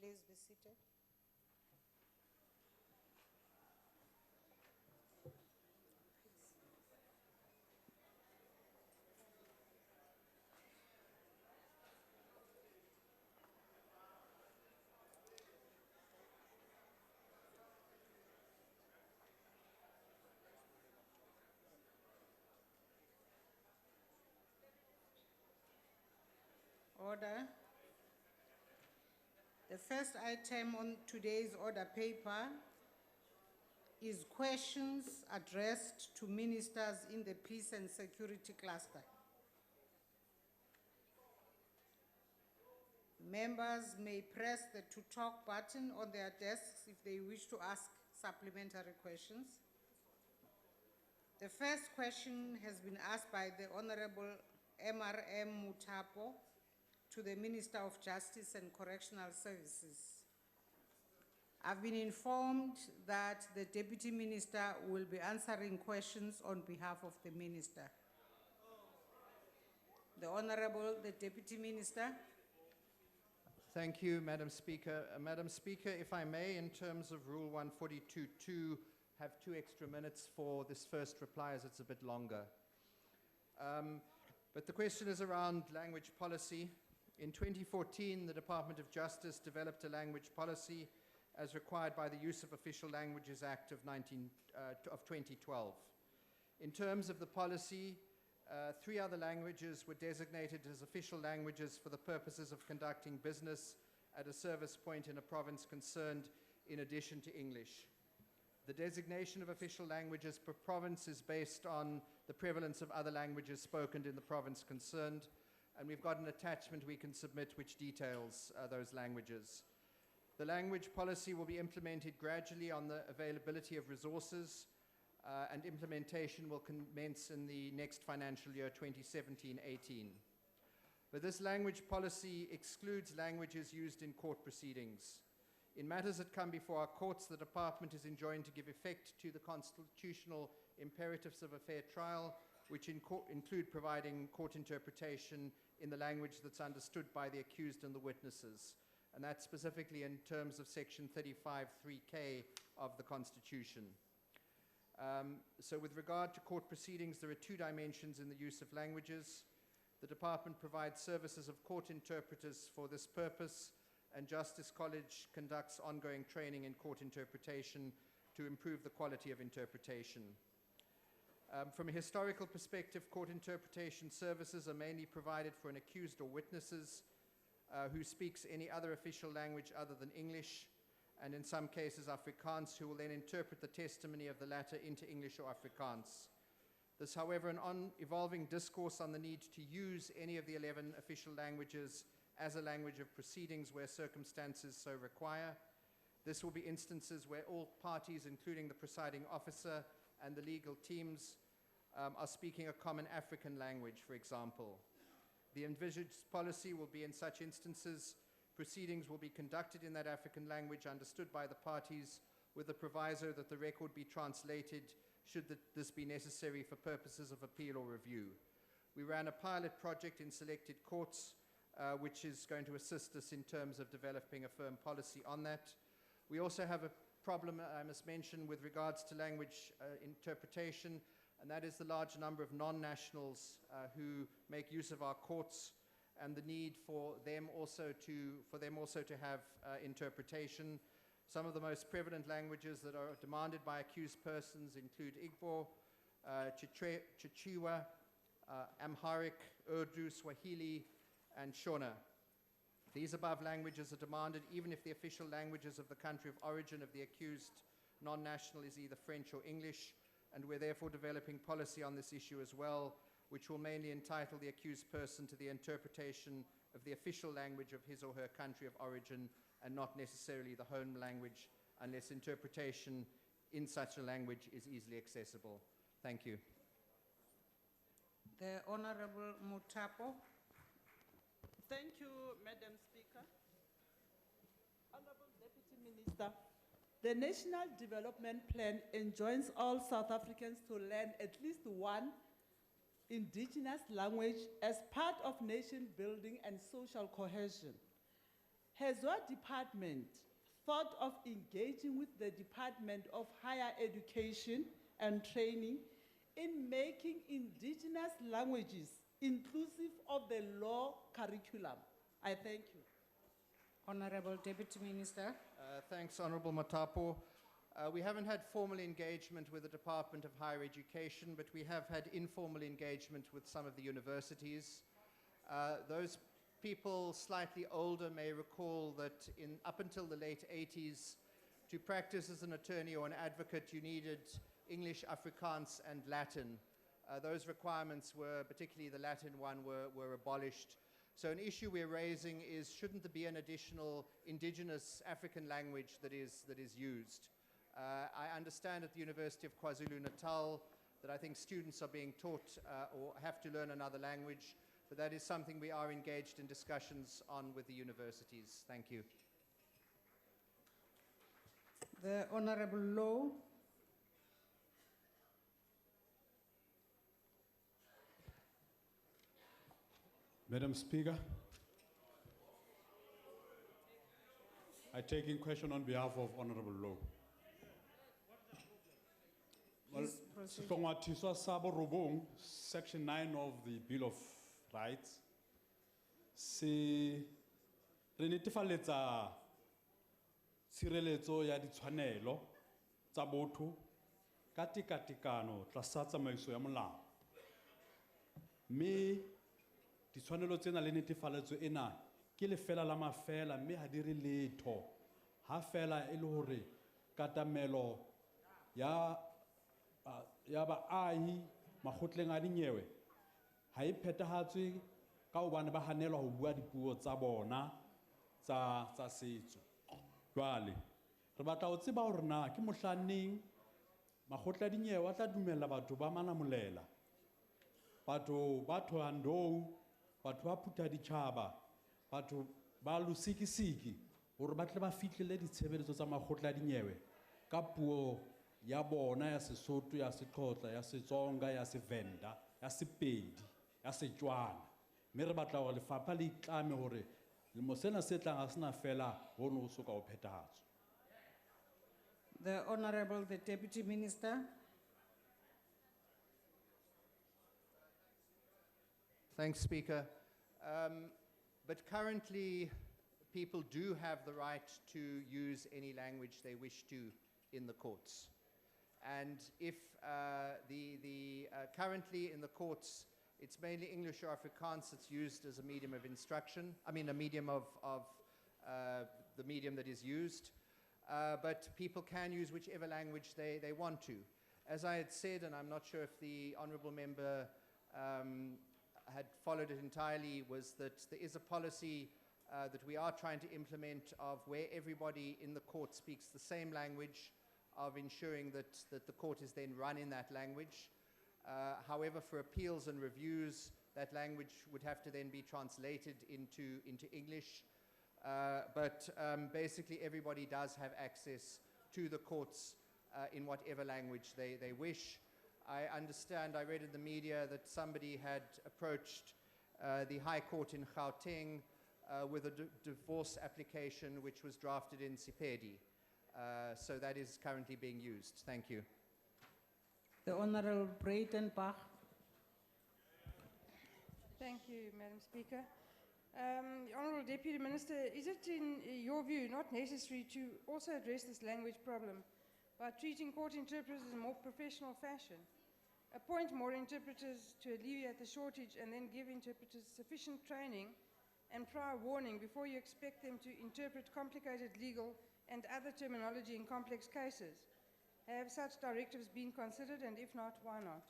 Please be seated. Order. The first item on today's order paper is questions addressed to ministers in the Peace and Security Cluster. Members may press the to talk button on their desks if they wish to ask supplementary questions. The first question has been asked by the Honorable MRM Mutapo to the Minister of Justice and Correctional Services. I've been informed that the Deputy Minister will be answering questions on behalf of the Minister. The Honorable, the Deputy Minister. Thank you, Madam Speaker. Madam Speaker, if I may, in terms of Rule 142.2, have 2 extra minutes for this first reply as it's a bit longer. But the question is around language policy. In 2014, the Department of Justice developed a language policy as required by the Use of Official Languages Act of 2012. In terms of the policy, 3 other languages were designated as official languages for the purposes of conducting business at a service point in a province concerned, in addition to English. The designation of official languages per province is based on the prevalence of other languages spoken in the province concerned, and we've got an attachment we can submit which details those languages. The language policy will be implemented gradually on the availability of resources, and implementation will commence in the next financial year, 2017-18. But this language policy excludes languages used in court proceedings. In matters that come before our courts, the Department is enjoined to give effect to the constitutional imperatives of a fair trial, which include providing court interpretation in the language that's understood by the accused and the witnesses. And that's specifically in terms of Section 35(3)(k) of the Constitution. So with regard to court proceedings, there are 2 dimensions in the use of languages. The Department provides services of court interpreters for this purpose, and Justice College conducts ongoing training in court interpretation to improve the quality of interpretation. From a historical perspective, court interpretation services are mainly provided for an accused or witnesses who speaks any other official language other than English, and in some cases Afrikaans, who will then interpret the testimony of the latter into English or Afrikaans. There's, however, an evolving discourse on the need to use any of the 11 official languages as a language of proceedings where circumstances so require. This will be instances where all parties, including the presiding officer and the legal teams, are speaking a common African language, for example. The envisaged policy will be in such instances, proceedings will be conducted in that African language understood by the parties, with the proviso that the record be translated should this be necessary for purposes of appeal or review. We ran a pilot project in selected courts, which is going to assist us in terms of developing a firm policy on that. We also have a problem, I must mention, with regards to language interpretation, and that is the large number of non-nationals who make use of our courts, and the need for them also to have interpretation. Some of the most prevalent languages that are demanded by accused persons include Igbo, Chichewa, Amharic, Urdu, Swahili, and Shona. These above languages are demanded even if the official languages of the country of origin of the accused non-national is either French or English, and we're therefore developing policy on this issue as well, which will mainly entitle the accused person to the interpretation of the official language of his or her country of origin and not necessarily the home language, unless interpretation in such a language is easily accessible. Thank you. The Honorable Mutapo. Thank you, Madam Speaker. Honorable Deputy Minister, the National Development Plan enjoins all South Africans to learn at least one indigenous language as part of nation building and social cohesion. Has your department thought of engaging with the Department of Higher Education and Training in making indigenous languages inclusive of the law curriculum? I thank you. Honorable Deputy Minister. Thanks, Honourable Matapo. We haven't had formal engagement with the Department of Higher Education, but we have had informal engagement with some of the universities. Those people slightly older may recall that up until the late 80s, to practice as an attorney or an advocate, you needed English, Afrikaans, and Latin. Those requirements were, particularly the Latin one, were abolished. So an issue we're raising is, shouldn't there be an additional indigenous African language that is used? I understand at the University of KwaZulu-Natal that I think students are being taught or have to learn another language, but that is something we are engaged in discussions on with the universities. Thank you. The Honorable Low. Madam Speaker, I take in question on behalf of Honorable Low. Well, Please proceed. Sehlongwathiswa sa borobong, Section 9 of the Bill of Rights, se re netefaletsa tshireletso ya ditshwanelo tsa botho ka tekatekano tlasa tsamaiso ya molao. Mme ditshwanelo tsena le netefaletso ena ke lefela la mafela mme ha di re letho ha fela e le hore katamelo ya baahi makgotleng a dinyewe ha e phethahatswe ka hobane ba hanelwa ho bua dipuo tsa bona tsa setso. Jwale re batla ho tseba hore na ke mohlaneng makgotla a dinyewe a tla dumella batho ba manamolela, batho ba thohang dou, batho ba phutha ditjhaba, batho ba losikisiki hore ba tle ba fihlelle ditshebeletso tsa makgotla a dinyewe ka puo ya bona ya Sesotho, ya Sexhosa, ya Setsonga, ya Sevenda, ya Sepedi, ya Setswana. Mme re batla hore lefapha le itlame hore lemo sena se tlang ha sena fela hono ho soka ho phethahatswa. The Honorable the Deputy Minister. Thanks, Speaker. But currently, people do have the right to use any language they wish to in the courts. And if currently in the courts, it's mainly English or Afrikaans that's used as a medium of instruction, a medium of the medium that is used. But people can use whichever language they want to. As I had said, and I'm not sure if the Honourable Member had followed it entirely, was that there is a policy that we are trying to implement of where everybody in the court speaks the same language, of ensuring that the court is then run in that language. However, for appeals and reviews, that language would have to then be translated into English. But basically everybody does have access to the courts in whatever language they wish. I understand, I read in the media that somebody had approached the High Court in Gauteng with a divorce application which was drafted in Sepedi. So that is currently being used. Thank you. The Honorable Breitenbach. Thank you, Madam Speaker. Honourable Deputy Minister, is it in your view not necessary to also address this language problem by treating court interpreters in a more professional fashion? Appoint more interpreters to alleviate the shortage and then give interpreters sufficient training and prior warning before you expect them to interpret complicated legal and other terminology in complex cases. Have such directives been considered, and if not, why not?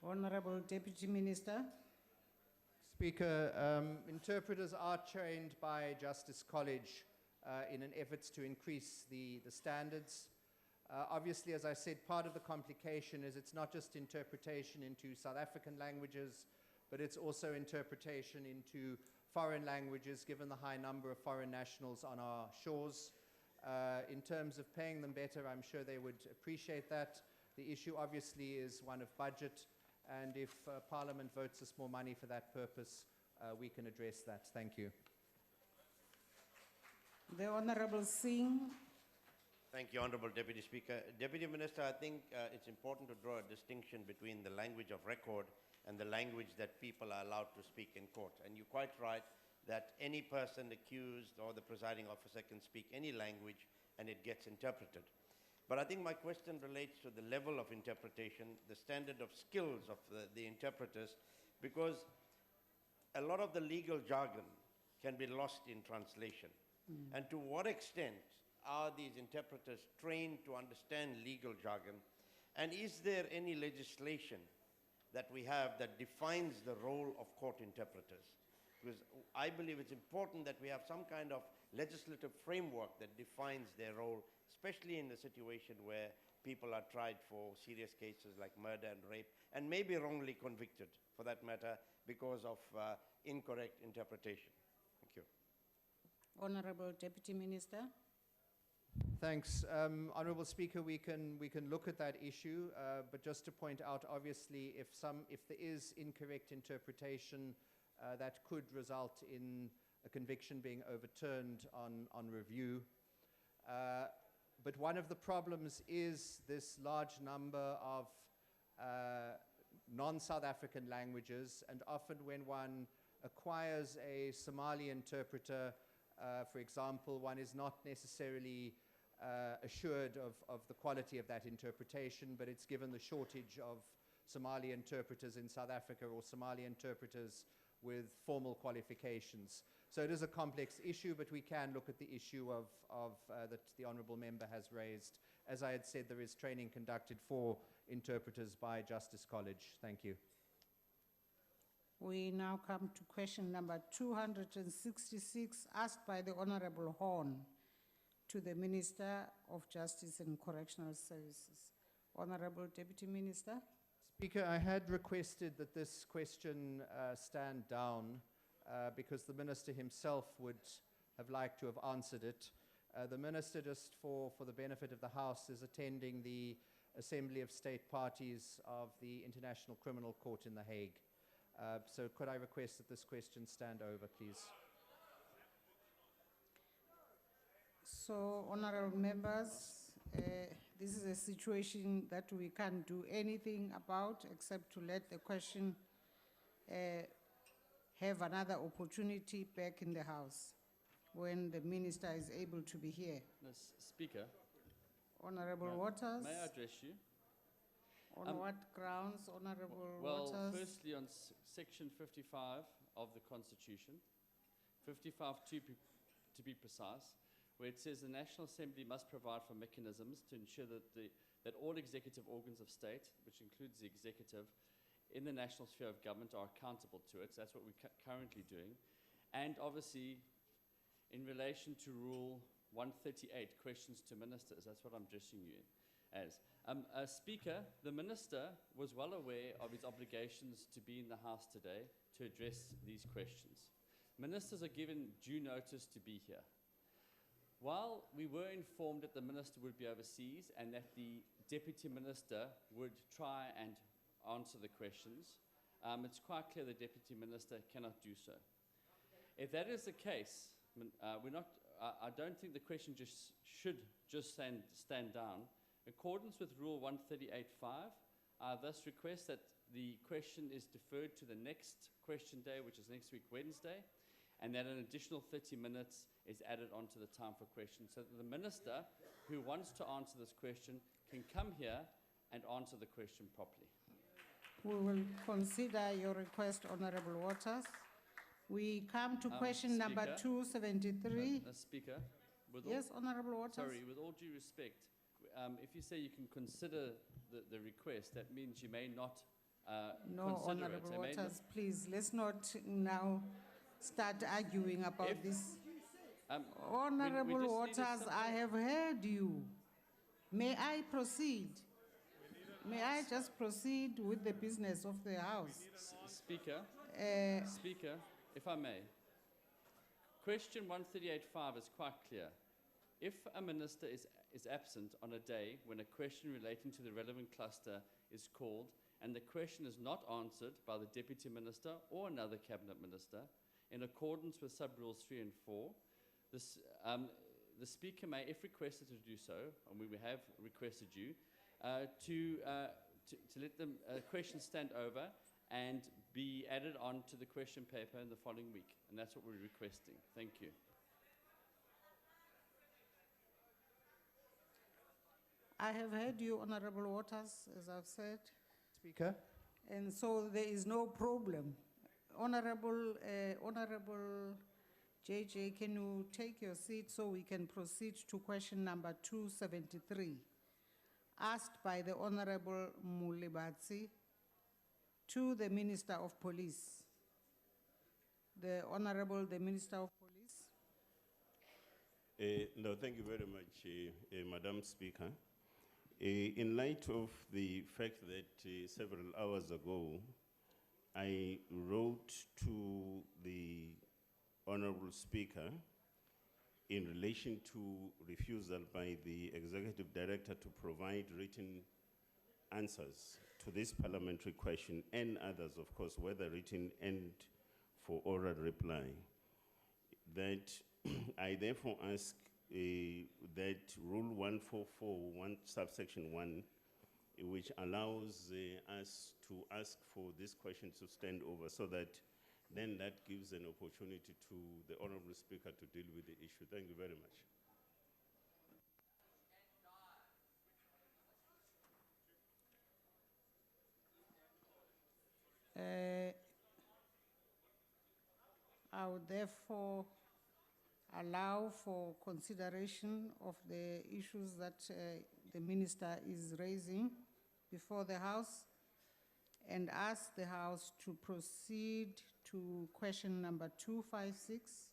Honorable Deputy Minister. Speaker, interpreters are trained by Justice College in an effort to increase the standards. Obviously, as I said, part of the complication is it's not just interpretation into South African languages, but it's also interpretation into foreign languages, given the high number of foreign nationals on our shores. In terms of paying them better, I'm sure they would appreciate that. The issue obviously is one of budget, and if Parliament votes us more money for that purpose, we can address that. Thank you. The Honorable Singh. Thank you, Honorable Deputy Speaker. Deputy Minister, I think it's important to draw a distinction between the language of record and the language that people are allowed to speak in court. And you're quite right that any person accused or the presiding officer can speak any language and it gets interpreted. But I think my question relates to the level of interpretation, the standard of skills of the interpreters, because a lot of the legal jargon can be lost in translation. And to what extent are these interpreters trained to understand legal jargon? And is there any legislation that we have that defines the role of court interpreters? Because I believe it's important that we have some kind of legislative framework that defines their role, especially in the situation where people are tried for serious cases like murder and rape, and maybe wrongly convicted, for that matter, because of incorrect interpretation. Thank you. Honorable Deputy Minister. Thanks. Honourable Speaker, we can look at that issue, but just to point out, obviously, if there is incorrect interpretation, that could result in a conviction being overturned on review. But one of the problems is this large number of non-South African languages, and often when one acquires a Somali interpreter, for example, one is not necessarily assured of the quality of that interpretation, but it's given the shortage of Somali interpreters in South Africa or Somali interpreters with formal qualifications. So it is a complex issue, but we can look at the issue that the Honourable Member has raised. As I had said, there is training conducted for interpreters by Justice College. Thank you. We now come to question number 266, asked by the Honorable Horn to the Minister of Justice and Correctional Services. Honorable Deputy Minister. Speaker, I had requested that this question stand down because the Minister himself would have liked to have answered it. The Minister, just for the benefit of the House, is attending the Assembly of State Parties of the International Criminal Court in The Hague. So could I request that this question stand over, please? So, honorable members, this is a situation that we can't do anything about except to let the question have another opportunity back in the House when the Minister is able to be here. Speaker. Honorable Waters. May I address you? On what grounds, Honorable Well, Waters? firstly, on Section 55 of the Constitution, 55(2) to be precise, where it says the National Assembly must provide for mechanisms to ensure that all executive organs of state, which includes the executive, in the national sphere of government are accountable to it. So that's what we're currently doing. And obviously, in relation to Rule 138, questions to ministers, that's what I'm addressing you as. Speaker, the Minister was well aware of his obligations to be in the House today to address these questions. Ministers are given due notice to be here. While we were informed that the Minister would be overseas and that the Deputy Minister would try and answer the questions, it's quite clear the Deputy Minister cannot do so. If that is the case, I don't think the question should just stand down. In accordance with Rule 138.5, I thus request that the question is deferred to the next question day, which is next week, Wednesday, and that an additional 30 minutes is added onto the time for questions, so that the Minister who wants to answer this question can come here and answer the question properly. We will consider your request, Honorable Waters. We come to question number Speaker. 273. Speaker, Yes, Honorable Waters. sorry, with all due respect, if you say you can consider the request, that means you may not No, consider Honorable it. It may not- Waters, please, let's not now start arguing about If- this. we Honorable just need a Waters, I simple- have heard you. May I proceed? May I just proceed with the business of the House? Speaker, Uh, Speaker, if I may. Question 138.5 is quite clear. If a minister is absent on a day when a question relating to the relevant cluster is called and the question is not answered by the Deputy Minister or another Cabinet Minister, in accordance with Sub-Rules 3 and 4, This, the Speaker may, if requested to do so, and we have requested you, to let the question stand over and be added on to the question paper in the following week. And that's what we're requesting. Thank you. I have heard you, Honorable Waters, as I've said, Speaker. and so there is no problem. Honorable JJ, can you take your seat so we can proceed to question number 273, asked by the Honorable Mulibatsi to the Minister of Police. The Minister of Police. No, thank you very much, Madam Speaker. In light of the fact that several hours ago, I wrote to the Honorable Speaker in relation to refusal by the Executive Director to provide written answers to this parliamentary question and others, of course, whether written and for oral reply, that I therefore ask that Rule 144, subsection 1, which allows us to ask for this question to stand over, so that then that gives an opportunity to the Honorable Speaker to deal with the issue. Thank you very much. I would therefore allow for consideration of the issues that the Minister is raising before the House, and ask the House to proceed to question number 256,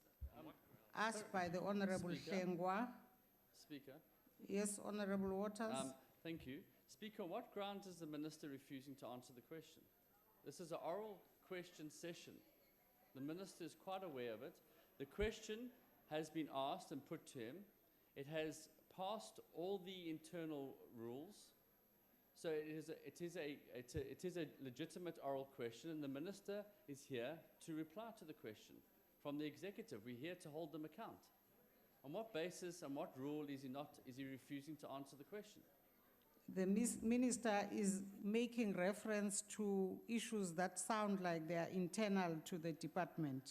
asked by the Honorable Hlengwa. Speaker. Yes, Honorable Waters. Thank you. Speaker, what grounds is the Minister refusing to answer the question? This is an oral question session. The Minister is quite aware of it. The question has been asked and put to him. It has passed all the internal rules. So it is a legitimate oral question, and the Minister is here to reply to the question. From the Executive, we're here to hold them account. On what basis and what rule is he refusing to answer the question? The Minister is making reference to issues that sound like they are internal to the department.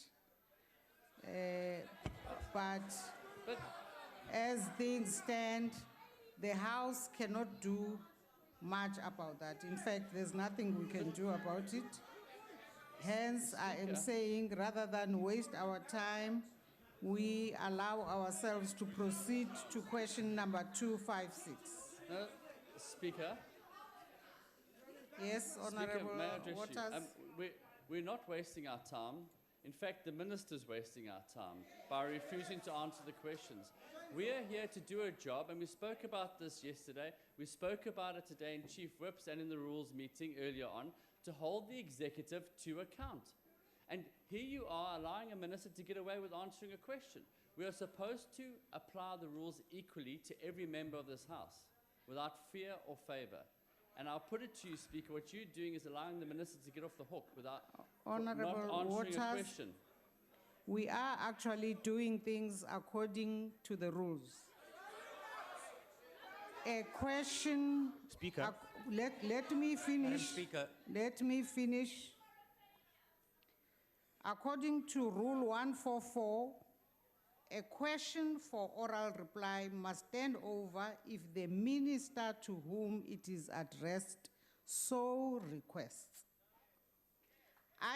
But as things stand, the House cannot do much about that. In fact, there's nothing we can do about it. Hence, I am saying, rather than waste our time, we allow ourselves to proceed to question number 256. No, Speaker. Yes, Honorable Speaker, may I address Waters. you? We're not wasting our time. In fact, the Minister's wasting our time by refusing to answer the questions. We are here to do a job, and we spoke about this yesterday. We spoke about it today in Chief Whips and in the Rules meeting earlier on, to hold the Executive to account. And here you are allowing a Minister to get away with answering a question. We are supposed to apply the rules equally to every member of this House, without fear or favor. And I'll put it to you, Speaker, what you're doing is allowing the Minister to get off the hook without not answering Waters, a question. we are actually doing things according to the rules. A question... Speaker. Let me finish. Madam Speaker. Let me finish. According to Rule 144, a question for oral reply must stand over if the Minister to whom it is addressed so requests.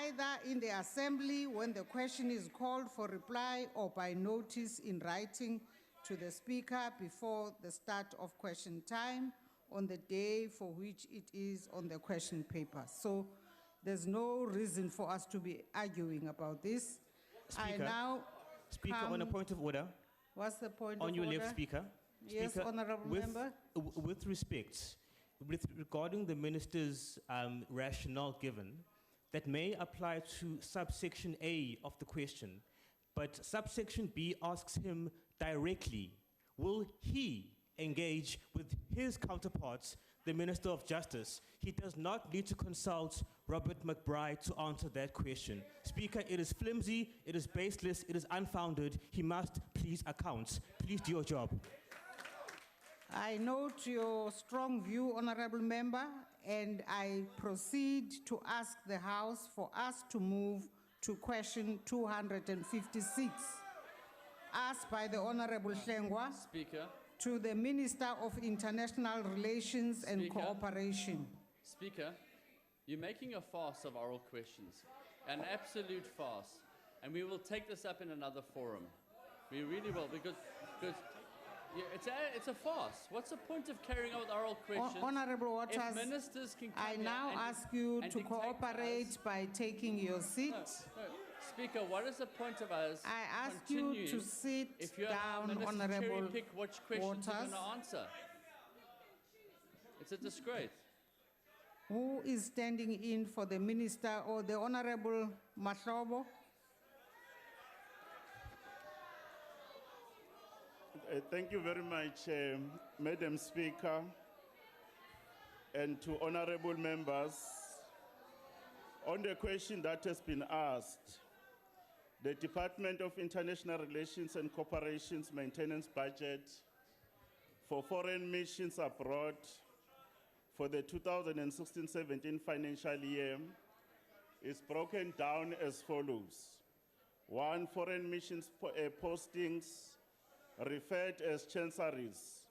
Either in the Assembly when the question is called for reply, or by notice in writing to the Speaker before the start of question time on the day for which it is on the question paper. So there's no reason for us to be arguing about this. Speaker, I now Speaker, come, on a point of order. What's the point of On your order? left, Speaker. Yes, Speaker, Honourable Member. With respect, regarding the Minister's rationale given, that may apply to subsection A of the question, but subsection B asks him directly, will he engage with his counterparts, the Minister of Justice? He does not need to consult Robert McBride to answer that question. Speaker, it is flimsy, it is baseless, it is unfounded. He must please account. Please do your job. I note your strong view, Honorable Member, and I proceed to ask the House for us to move to question 256, asked by the Honorable Hlengwa Speaker, to the Minister of International Relations and Speaker. Cooperation. Speaker, you're making a farce of oral questions, an absolute farce, and we will take this up in another forum. We really will, because yeah, it's a farce. What's the point of carrying out oral questions? Honorable Waters, if ministers can come I here now and ask you and to dictate cooperate us- by taking your seat. No, Speaker, what is the point of us I ask you to continuing sit if you allow down, ministers to Honorable cherry-pick which questions you're going Waters. to answer? It's a disgrace. Who is standing in for the Minister or the Honorable Mahlobo? Thank you very much, Madam Speaker, and to honorable members. On the question that has been asked, the Department of International Relations and Cooperation's maintenance budget for foreign missions abroad for the 2016-17 financial year is broken down as follows. 1, foreign missions postings referred as chanceries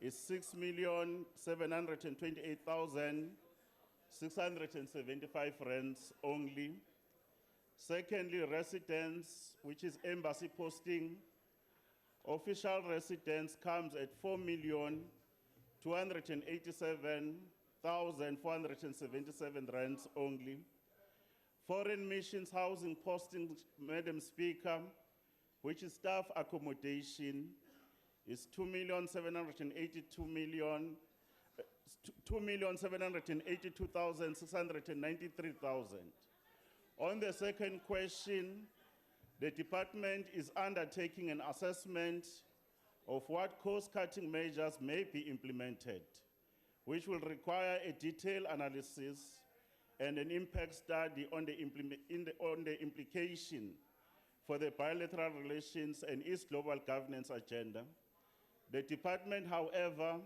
is 6,728,675 rands only. Secondly, residence, which is embassy posting, official residence comes at 4,287,477 rands only. Foreign missions housing postings, Madam Speaker, which is staff accommodation, is 2,782,693,000. On the second question, the department is undertaking an assessment of what cost-cutting measures may be implemented, which will require a detailed analysis and an impact study on the implication for the bilateral relations and its global governance agenda. The department, however,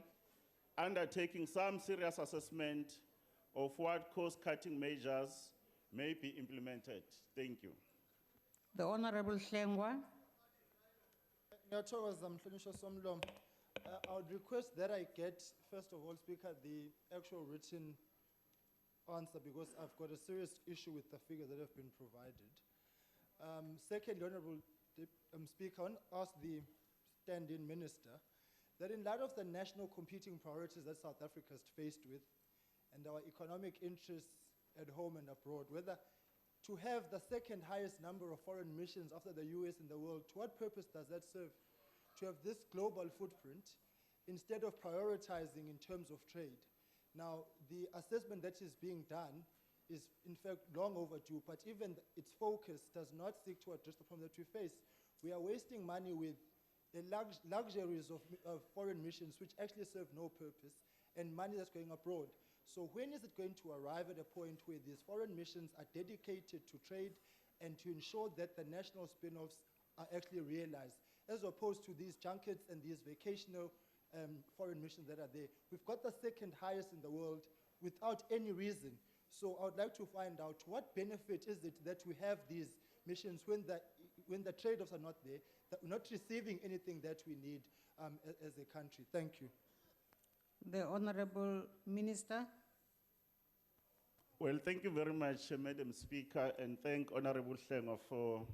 undertaking some serious assessment of what cost-cutting measures may be implemented. Thank you. The Honorable Hlengwa. Ngiyathokoza Mhlonishwa Somlomo. I would request that I get, first of all, Speaker, the actual written answer, because I've got a serious issue with the figures that have been provided. Second, Honorable Speaker, I want to ask the stand-in minister that in light of the national competing priorities that South Africa is faced with and our economic interests at home and abroad, whether to have the second highest number of foreign missions after the US in the world, to what purpose does that serve? To have this global footprint instead of prioritizing in terms of trade. Now, the assessment that is being done is in fact long overdue, but even its focus does not seek to address the problem that we face. We are wasting money with the luxuries of foreign missions which actually serve no purpose, and money that's going abroad. So when is it going to arrive at a point where these foreign missions are dedicated to trade and to ensure that the national spin-offs are actually realized, as opposed to these junkets and these vacational foreign missions that are there? We've got the second highest in the world without any reason. So I would like to find out what benefit is it that we have these missions when the trade-offs are not there, that we're not receiving anything that we need as a country. Thank you. The Honorable Minister. Well, thank you very much, Madam Speaker, and thank Honorable Hlengwa for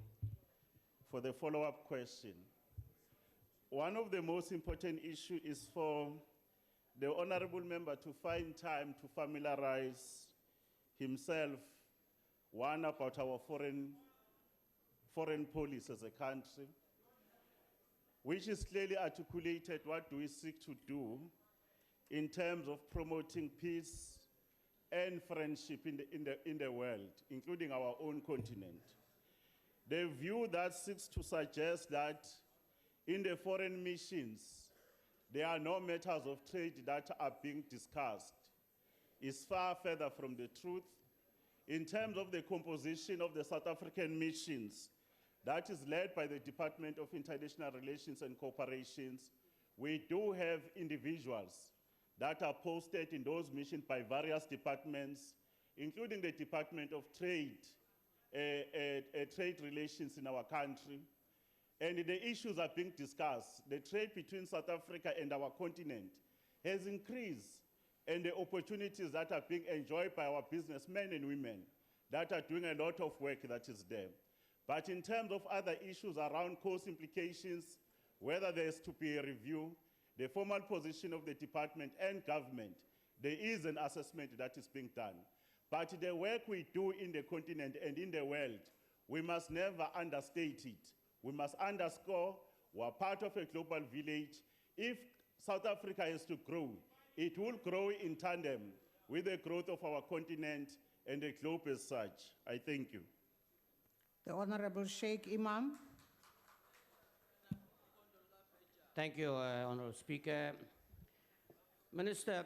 the follow-up question. One of the most important issues is for the Honorable Member to find time to familiarize himself, one, about our foreign policy as a country, which is clearly articulated. What do we seek to do in terms of promoting peace and friendship in the world, including our own continent? The view that seeks to suggest that in the foreign missions, there are no matters of trade that are being discussed is far further from the truth. in terms of the composition of the South African missions, that is led by the Department of International Relations and Cooperations, we do have individuals that are posted in those missions by various departments, including the Department of Trade, trade relations in our country. And the issues are being discussed. The trade between South Africa and our continent has increased, and the opportunities that are being enjoyed by our businessmen and women that are doing a lot of work that is there. But in terms of other issues around cost implications, whether there's to be a review, the formal position of the department and government, there is an assessment that is being done. But the work we do in the continent and in the world, we must never understate it. We must underscore we're part of a global village. If South Africa is to grow, it will grow in tandem with the growth of our continent and the globe as such. I thank you. The Honorable Sheikh Imam. Thank you, Honourable Speaker. Minister,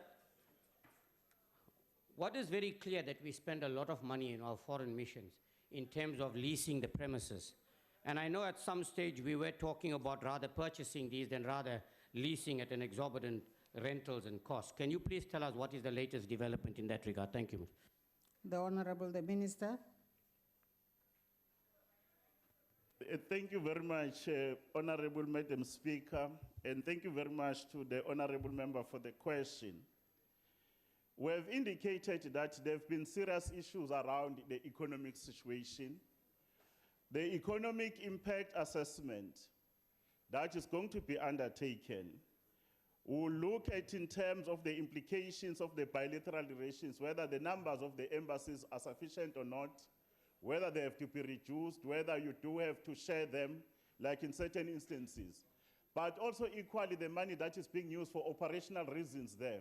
what is very clear that we spend a lot of money in our foreign missions in terms of leasing the premises. And I know at some stage we were talking about rather purchasing these than rather leasing at an exorbitant rentals and costs. Can you please tell us what is the latest development in that regard? Thank you. The Honorable the Minister. Thank you very much, Honorable Madam Speaker, and thank you very much to the Honorable Member for the question. We have indicated that there have been serious issues around the economic situation. The economic impact assessment that is going to be undertaken will look at in terms of the implications of the bilateral relations, whether the numbers of the embassies are sufficient or not, whether they have to be reduced, whether you do have to share them, like in certain instances. But also equally the money that is being used for operational reasons there,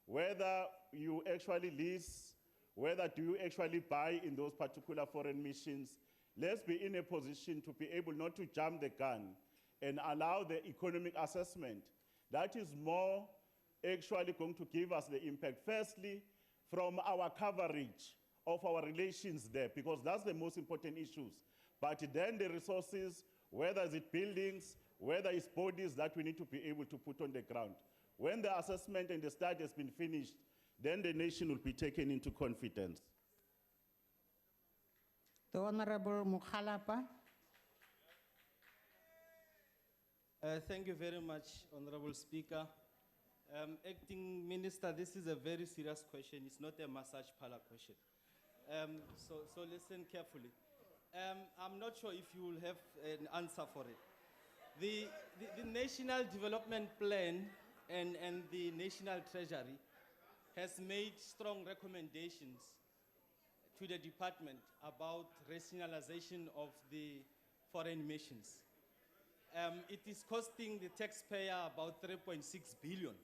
whether you actually lease, whether do you actually buy in those particular foreign missions. Let's be in a position to be able not to jump the gun and allow the economic assessment that is more actually going to give us the impact. Firstly, from our coverage of our relations there, because that's the most important issues. But then the resources, whether it's buildings, whether it's bodies that we need to be able to put on the ground. When the assessment and the study has been finished, then the nation will be taken into confidence. The Honorable Mukhalapa. Thank you very much, Honorable Speaker. Acting Minister, this is a very serious question. It's not a massage parlor question. So listen carefully. I'm not sure if you will have an answer for it. The National Development Plan and the National Treasury has made strong recommendations to the department about rationalization of the foreign missions. It is costing the taxpayer about 3.6 billion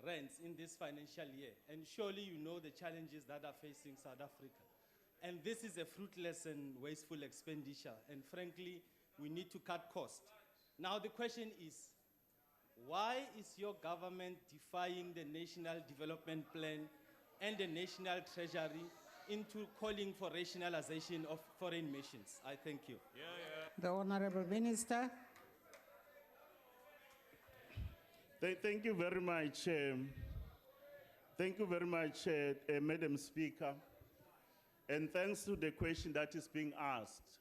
rands in this financial year. And surely you know the challenges that are facing South Africa. And this is a fruitless and wasteful expenditure. And frankly, we need to cut costs. Now the question is, why is your government defying the National Development Plan and the National Treasury into calling for rationalization of foreign missions? I thank you. The Honorable Minister. Thank you very much. Thank you very much, Madam Speaker. And thanks to the question that is being asked.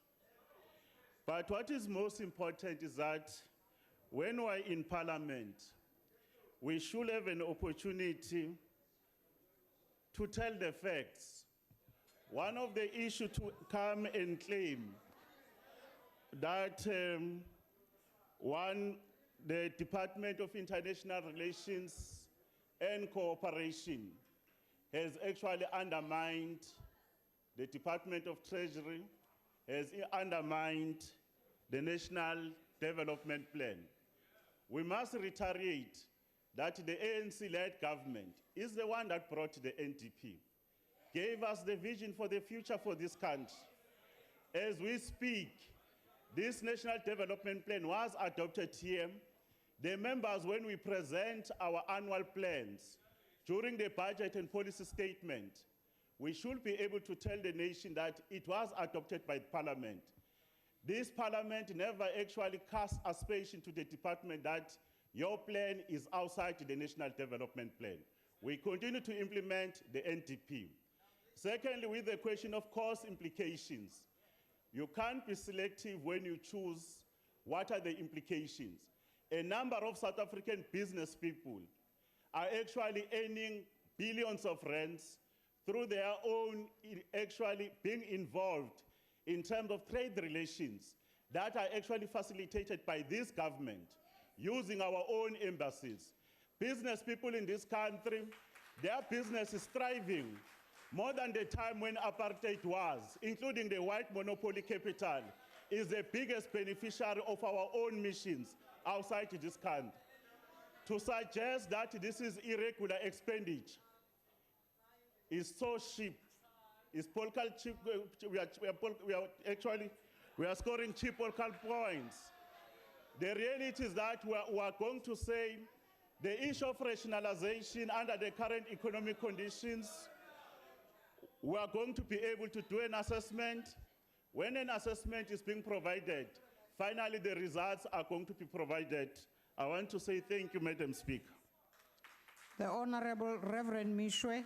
But what is most important is that when we're in Parliament, we should have an opportunity to tell the facts. One of the issues to come and claim that the Department of International Relations and Cooperation has actually undermined the Department of Treasury, has undermined the National Development Plan. We must reiterate that the ANC-led government is the one that brought the NDP, gave us the vision for the future for this country. As we speak, this National Development Plan was adopted here. The members, when we present our annual plans during the budget and policy statement, we should be able to tell the nation that it was adopted by Parliament. This Parliament never actually cast aspersion to the department that your plan is outside the National Development Plan. We continue to implement the NDP. Secondly, with the question of cost implications, you can't be selective when you choose what are the implications. A number of South African business people are actually earning billions of rands through their own actually being involved in terms of trade relations that are actually facilitated by this government using our own embassies. Business people in this country, their business is thriving more than the time when apartheid was, including the white monopoly capital, is the biggest beneficiary of our own missions outside this country. To suggest that this is irregular expenditure is so cheap. It's political cheap. We are scoring cheap political points. The reality is that we are going to say the issue of rationalization under the current economic conditions, we are going to be able to do an assessment. When an assessment is being provided, finally the results are going to be provided. I want to say thank you, Madam Speaker. The Honorable Reverend Mishwe.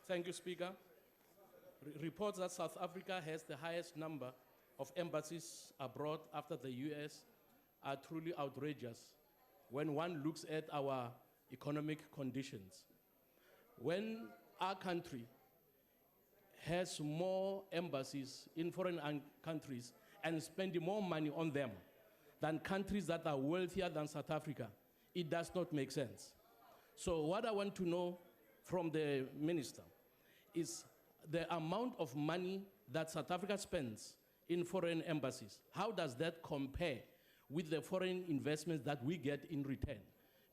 Thank you, Speaker. Reports that South Africa has the highest number of embassies abroad after the US are truly outrageous when one looks at our economic conditions. When our country has more embassies in foreign countries and spending more money on them than countries that are wealthier than South Africa, it does not make sense. So what I want to know from the minister is the amount of money that South Africa spends in foreign embassies. How does that compare with the foreign investments that we get in return?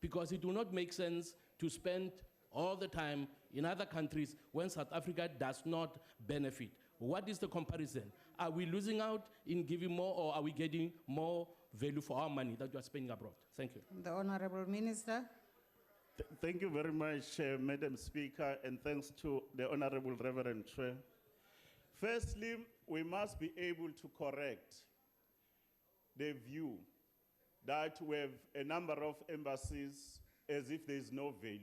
Because it will not make sense to spend all the time in other countries when South Africa does not benefit. What is the comparison? Are we losing out in giving more, or are we getting more value for our money that we are spending abroad? Thank you. The Honorable Minister. Thank you very much, Madam Speaker, and thanks to the Honorable Reverend Chair. Firstly, we must be able to correct the view that we have a number of embassies as if there is no value.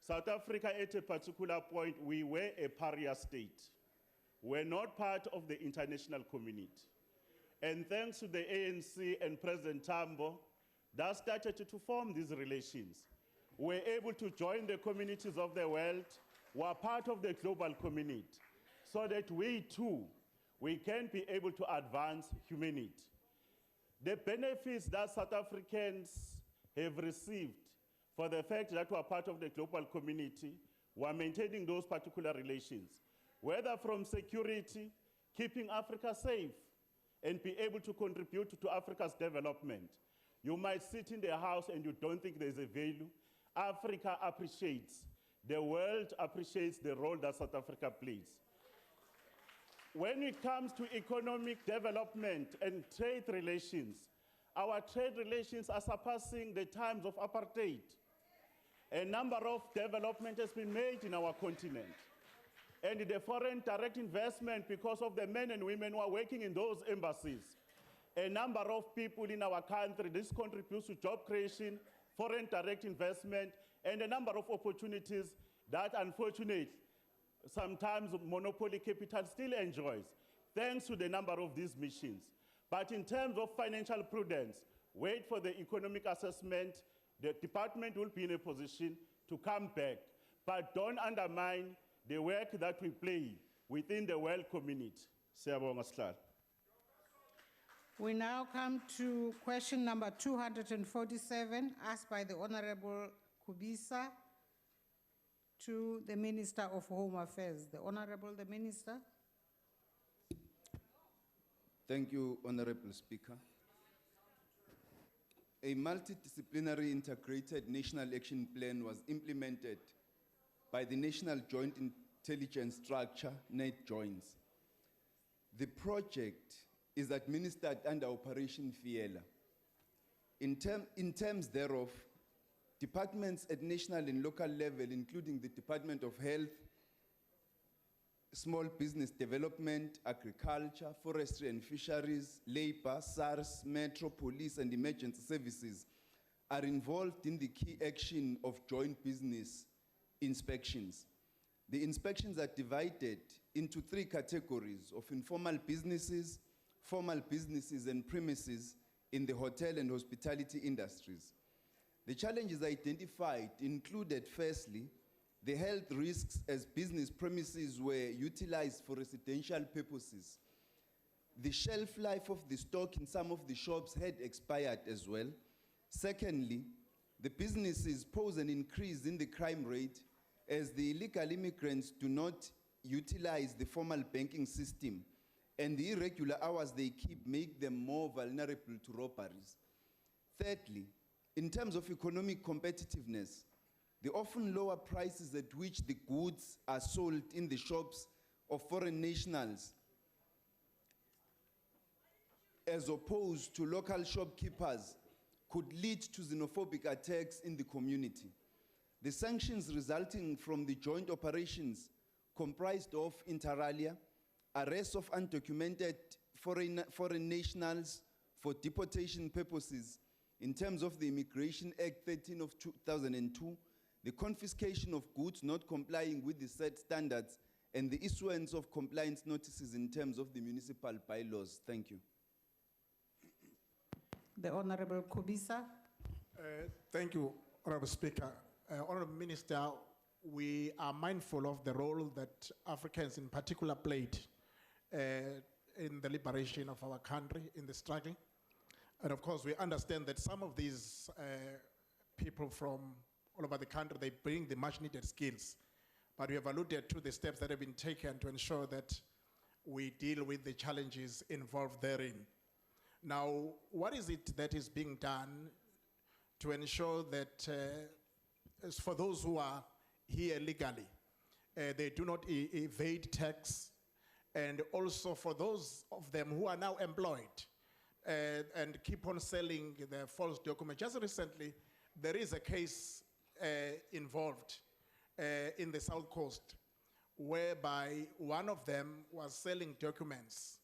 South Africa, at a particular point, we were a pariah state. We're not part of the international community. And thanks to the ANC and President Tambo, that started to form these relations. We're able to join the communities of the world, we're part of the global community, so that we too, we can be able to advance humanity. The benefits that South Africans have received for the fact that we're part of the global community, we're maintaining those particular relations, whether from security, keeping Africa safe, and be able to contribute to Africa's development. You might sit in the house and you don't think there's a value. Africa appreciates, the world appreciates the role that South Africa plays. When it comes to economic development and trade relations, our trade relations are surpassing the times of apartheid. A number of development has been made in our continent. And the foreign direct investment, because of the men and women who are working in those embassies, a number of people in our country, this contributes to job creation, foreign direct investment, and a number of opportunities that, unfortunately, sometimes monopoly capital still enjoys, thanks to the number of these missions. But in terms of financial prudence, wait for the economic assessment. The department will be in a position to come back. But don't undermine the work that we play within the world community. Siyabonga sihlalo. We now come to question number 247, asked by the Honorable Kubisa to the Minister of Home Affairs. The Honorable the Minister. Thank you, Honorable Speaker. A multidisciplinary integrated national action plan was implemented by the National Joint Intelligence Structure, NET-JOINS. The project is administered under Operation Fiela. In terms thereof, departments at national and local level, including the Department of Health, Small Business Development, Agriculture, Forestry and Fisheries, Labor, SARS, Metro, Police and Emergency Services, are involved in the key action of joint business inspections. The inspections are divided into 3 categories of informal businesses, formal businesses and premises in the hotel and hospitality industries. The challenges identified included, firstly, the health risks as business premises were utilized for residential purposes. The shelf life of the stock in some of the shops had expired as well. Secondly, the businesses pose an increase in the crime rate as the illegal immigrants do not utilize the formal banking system, and the irregular hours they keep make them more vulnerable to robberies. Thirdly, in terms of economic competitiveness, the often lower prices at which the goods are sold in the shops of foreign nationals as opposed to local shopkeepers could lead to xenophobic attacks in the community. The sanctions resulting from the joint operations comprised of, inter alia, arrests of undocumented foreign nationals for deportation purposes in terms of the Immigration Act 13 of 2002, the confiscation of goods not complying with the set standards, and the issuance of compliance notices in terms of the municipal bylaws. Thank you. The Honorable Kubisa. Thank you, Honorable Speaker. Honorable Minister, we are mindful of the role that Africans in particular played in the liberation of our country, in the struggle. And of course, we understand that some of these people from all over the country, they bring the much needed skills. But we have alluded to the steps that have been taken to ensure that we deal with the challenges involved therein. Now, what is it that is being done to ensure that as for those who are here legally, they do not evade tax, and also for those of them who are now employed and keep on selling the false documents? Just recently, there is a case involved in the South Coast whereby one of them was selling documents,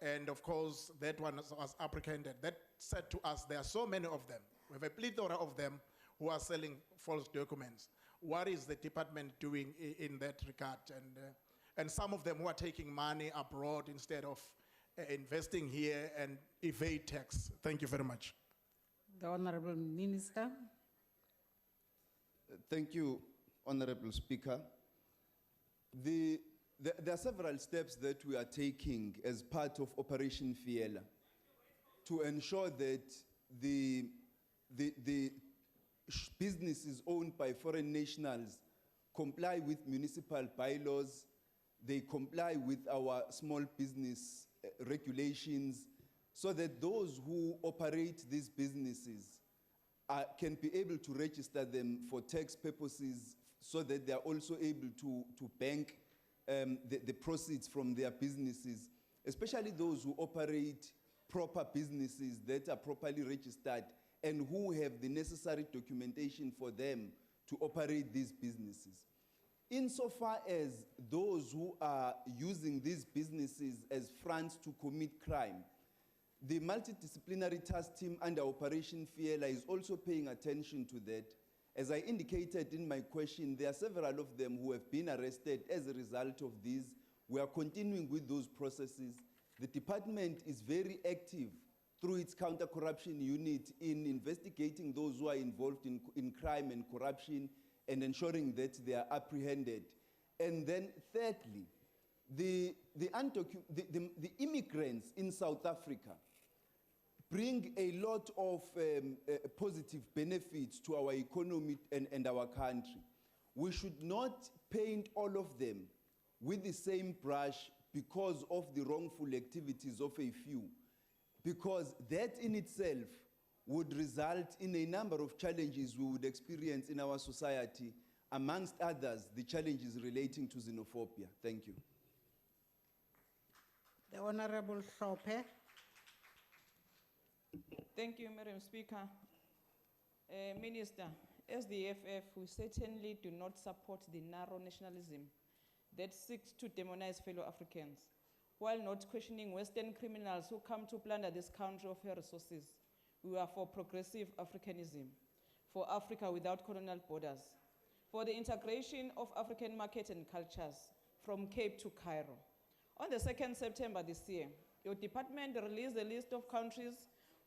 and of course that one was apprehended. That said to us, there are so many of them. We have a plethora of them who are selling false documents. What is the department doing in that regard? And some of them who are taking money abroad instead of investing here and evade tax. Thank you very much. The Honorable Minister. Thank you, Honorable Speaker. There are several steps that we are taking as part of Operation Fiela to ensure that the businesses owned by foreign nationals comply with municipal bylaws, they comply with our small business regulations, so that those who operate these businesses can be able to register them for tax purposes, so that they are also able to bank the proceeds from their businesses, especially those who operate proper businesses that are properly registered and who have the necessary documentation for them to operate these businesses. Insofar as those who are using these businesses as fronts to commit crime, the multidisciplinary task team under Operation Fiela is also paying attention to that. As I indicated in my question, there are several of them who have been arrested as a result of this. We are continuing with those processes. The department is very active through its counter-corruption unit in investigating those who are involved in crime and corruption and ensuring that they are apprehended. And then thirdly, the immigrants in South Africa bring a lot of positive benefits to our economy and our country. We should not paint all of them with the same brush because of the wrongful activities of a few, because that in itself would result in a number of challenges we would experience in our society, amongst others, the challenges relating to xenophobia. Thank you. The Honorable Sope. Thank you, Madam Speaker. Minister, As the EFF, we certainly do not support the narrow nationalism that seeks to demonize fellow Africans, while not questioning Western criminals who come to plunder this country of her resources. We are for progressive Africanism, for Africa without colonial borders, for the integration of African markets and cultures from Cape to Cairo. On the 2nd September this year, your department released a list of countries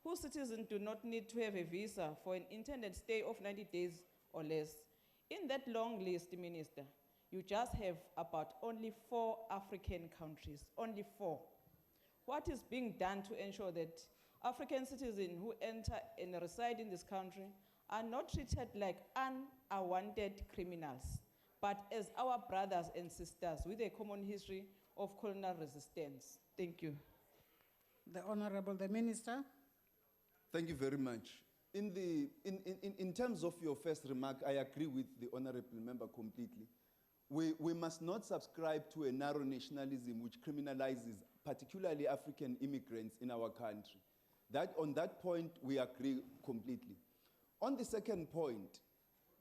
whose citizens do not need to have a visa for an intended stay of 90 days or less. In that long list, Minister, you just have about only 4 African countries, only 4. What is being done to ensure that African citizens who enter and reside in this country are not treated like unwanted criminals, but as our brothers and sisters with a common history of colonial resistance? Thank you. The Honorable, the Minister. Thank you very much. In terms of your first remark, I agree with the Honorable Member completely. We must not subscribe to a narrow nationalism which criminalizes particularly African immigrants in our country. On that point, we agree completely. On the second point,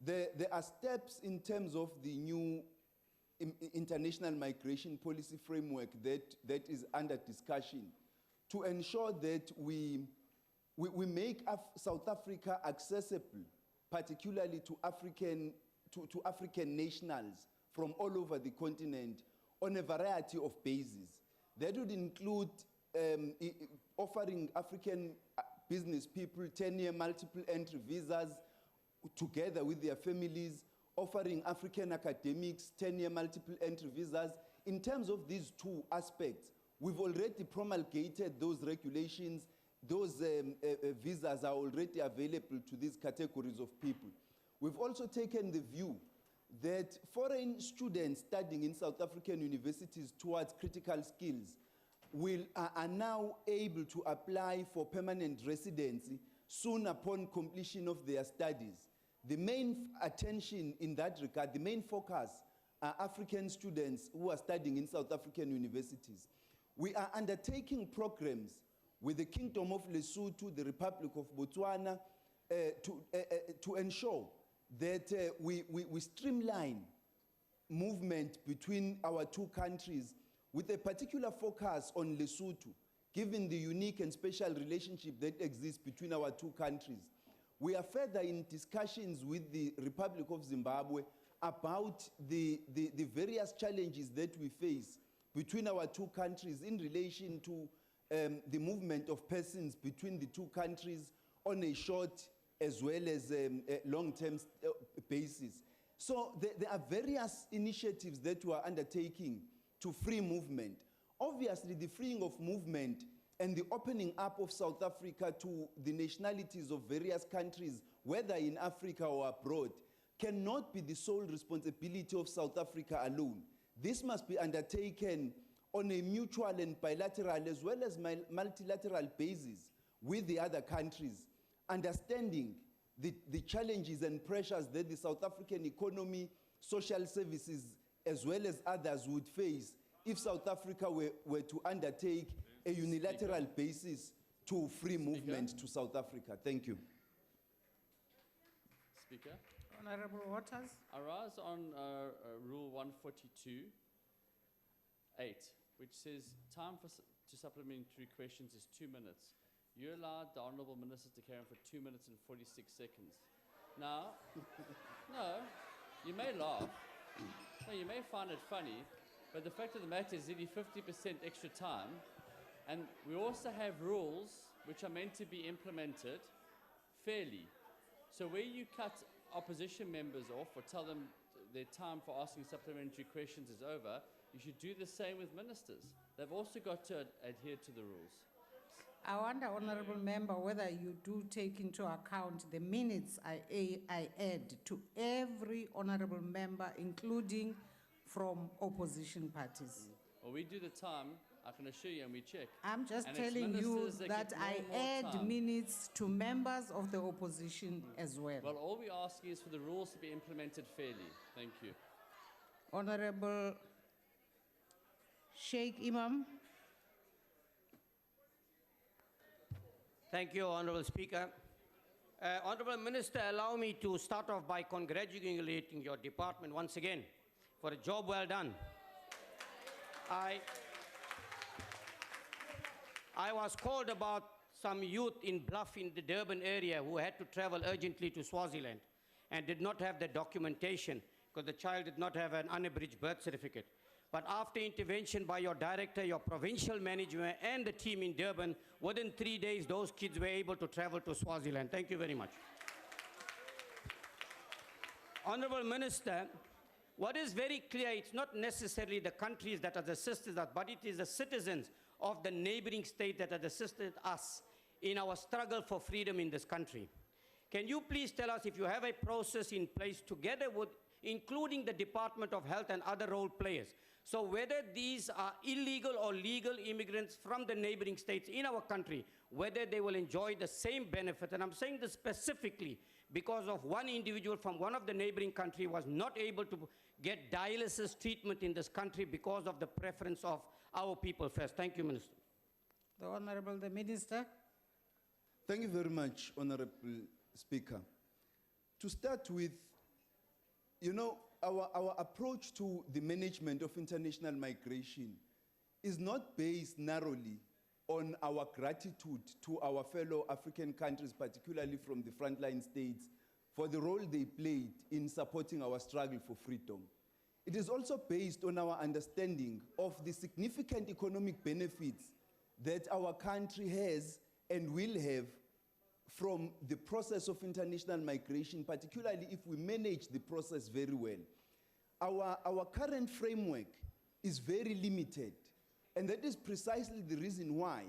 there are steps in terms of the new international migration policy framework that is under discussion to ensure that we make South Africa accessible, particularly to African nationals from all over the continent on a variety of bases. That would include offering African business people 10-year multiple entry visas together with their families, offering African academics 10-year multiple entry visas. In terms of these two aspects, we've already promulgated those regulations. Those visas are already available to these categories of people. We've also taken the view that foreign students studying in South African universities towards critical skills are now able to apply for permanent residency soon upon completion of their studies. The main attention in that regard, the main focus are African students who are studying in South African universities. We are undertaking programs with the Kingdom of Lesotho, the Republic of Botswana, to ensure that we streamline movement between our two countries with a particular focus on Lesotho, given the unique and special relationship that exists between our two countries. We are further in discussions with the Republic of Zimbabwe about the various challenges that we face between our two countries in relation to the movement of persons between the two countries on a short as well as a long-term basis. So there are various initiatives that we are undertaking to free movement. Obviously, the freeing of movement and the opening up of South Africa to the nationalities of various countries, whether in Africa or abroad, cannot be the sole responsibility of South Africa alone. This must be undertaken on a mutual and bilateral as well as multilateral basis with the other countries, understanding the challenges and pressures that the South African economy, social services, as well as others would face if South Africa were to undertake a unilateral basis to free movement to South Africa. Thank you. Speaker. Honorable Waters. I rise on Rule 142, 8, which says time to supplementary questions is 2 minutes. You allowed the Honourable Minister to carry on for 2 minutes and 46 seconds. Now, no, you may laugh, no, you may find it funny, but the fact of the matter is nearly 50% extra time, and we also have rules which are meant to be implemented fairly. So where you cut opposition members off or tell them their time for asking supplementary questions is over, you should do the same with ministers. They've also got to adhere to the rules. I wonder, Honorable Member, whether you do take into account the minutes I add to every Honorable Member, including from opposition parties. Well, we do the time, I can assure you, and we check. I'm just And it's telling you ministers that get I more add time. minutes to members of the opposition as well. Well, all we're asking is for the rules to be implemented fairly. Thank you. Honorable Sheikh Imam. Thank you, Honorable Speaker. Honorable Minister, allow me to start off by congratulating your department once again for a job well done. I was called about some youth in Bluff in the Durban area who had to travel urgently to Swaziland and did not have the documentation because the child did not have an unabridged birth certificate. But after intervention by your director, your provincial management, and the team in Durban, within 3 days, those kids were able to travel to Swaziland. Thank you very much. Honorable Minister, what is very clear, it's not necessarily the countries that have assisted us, but it is the citizens of the neighboring state that have assisted us in our struggle for freedom in this country. Can you please tell us if you have a process in place together with, including the Department of Health and other role players, so whether these are illegal or legal immigrants from the neighboring states in our country, whether they will enjoy the same benefit? And I'm saying this specifically because of one individual from one of the neighboring countries was not able to get dialysis treatment in this country because of the preference of our people first. Thank you, Minister. The Honorable the Minister. Thank you very much, Honorable Speaker. To start with, you know, our approach to the management of international migration is not based narrowly on our gratitude to our fellow African countries, particularly from the frontline states, for the role they played in supporting our struggle for freedom. It is also based on our understanding of the significant economic benefits that our country has and will have from the process of international migration, particularly if we manage the process very well. Our current framework is very limited, and that is precisely the reason why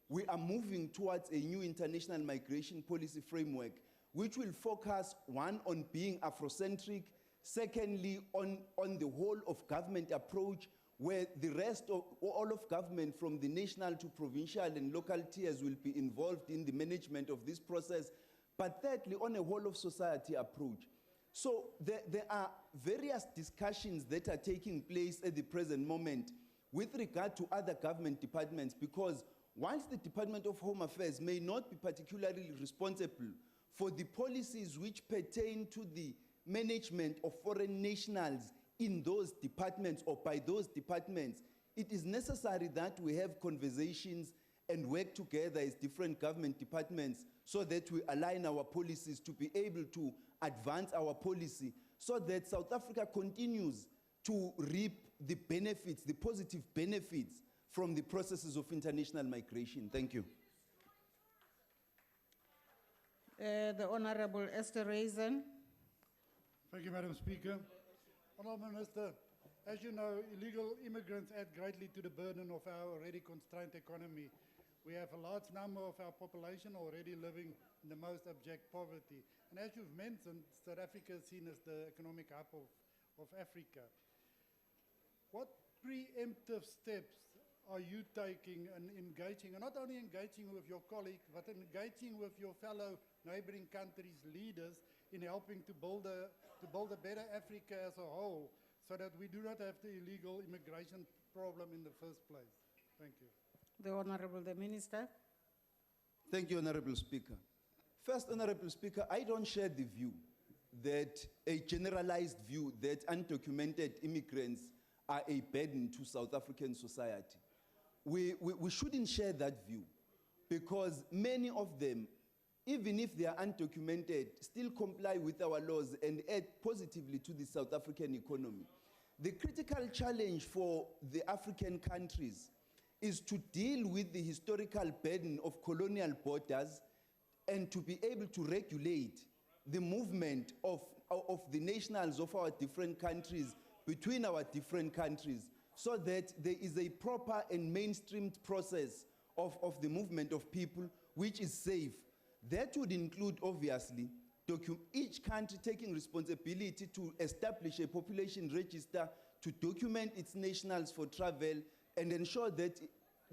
we are moving towards a new international migration policy framework, which will focus, one, on being Afrocentric, secondly, on the whole of government approach, where the rest of all of government from the national to provincial and local tiers will be involved in the management of this process, but thirdly, on a whole of society approach. So there are various discussions that are taking place at the present moment with regard to other government departments, because whilst the Department of Home Affairs may not be particularly responsible for the policies which pertain to the management of foreign nationals in those departments or by those departments, it is necessary that we have conversations and work together as different government departments so that we align our policies to be able to advance our policy so that South Africa continues to reap the benefits, the positive benefits from the processes of international migration. Thank you. The Honorable Esther Raisin. Thank you, Madam Speaker. Honourable Minister, as you know, illegal immigrants add greatly to the burden of our already constrained economy. We have a large number of our population already living in the most abject poverty. And as you've mentioned, South Africa is seen as the economic hub of Africa. What preemptive steps are you taking and engaging, and not only engaging with your colleagues, but engaging with your fellow neighboring countries' leaders in helping to build a better Africa as a whole, so that we do not have the illegal immigration problem in the first place? Thank you. The Honorable the Minister. Thank you, Honorable Speaker. First, Honorable Speaker, I don't share the view that a generalized view that undocumented immigrants are a burden to South African society. We shouldn't share that view, because many of them, even if they are undocumented, still comply with our laws and add positively to the South African economy. The critical challenge for the African countries is to deal with the historical burden of colonial borders and to be able to regulate the movement of the nationals of our different countries between our different countries, so that there is a proper and mainstreamed process of the movement of people which is safe. That would include, obviously, each country taking responsibility to establish a population register to document its nationals for travel and ensure that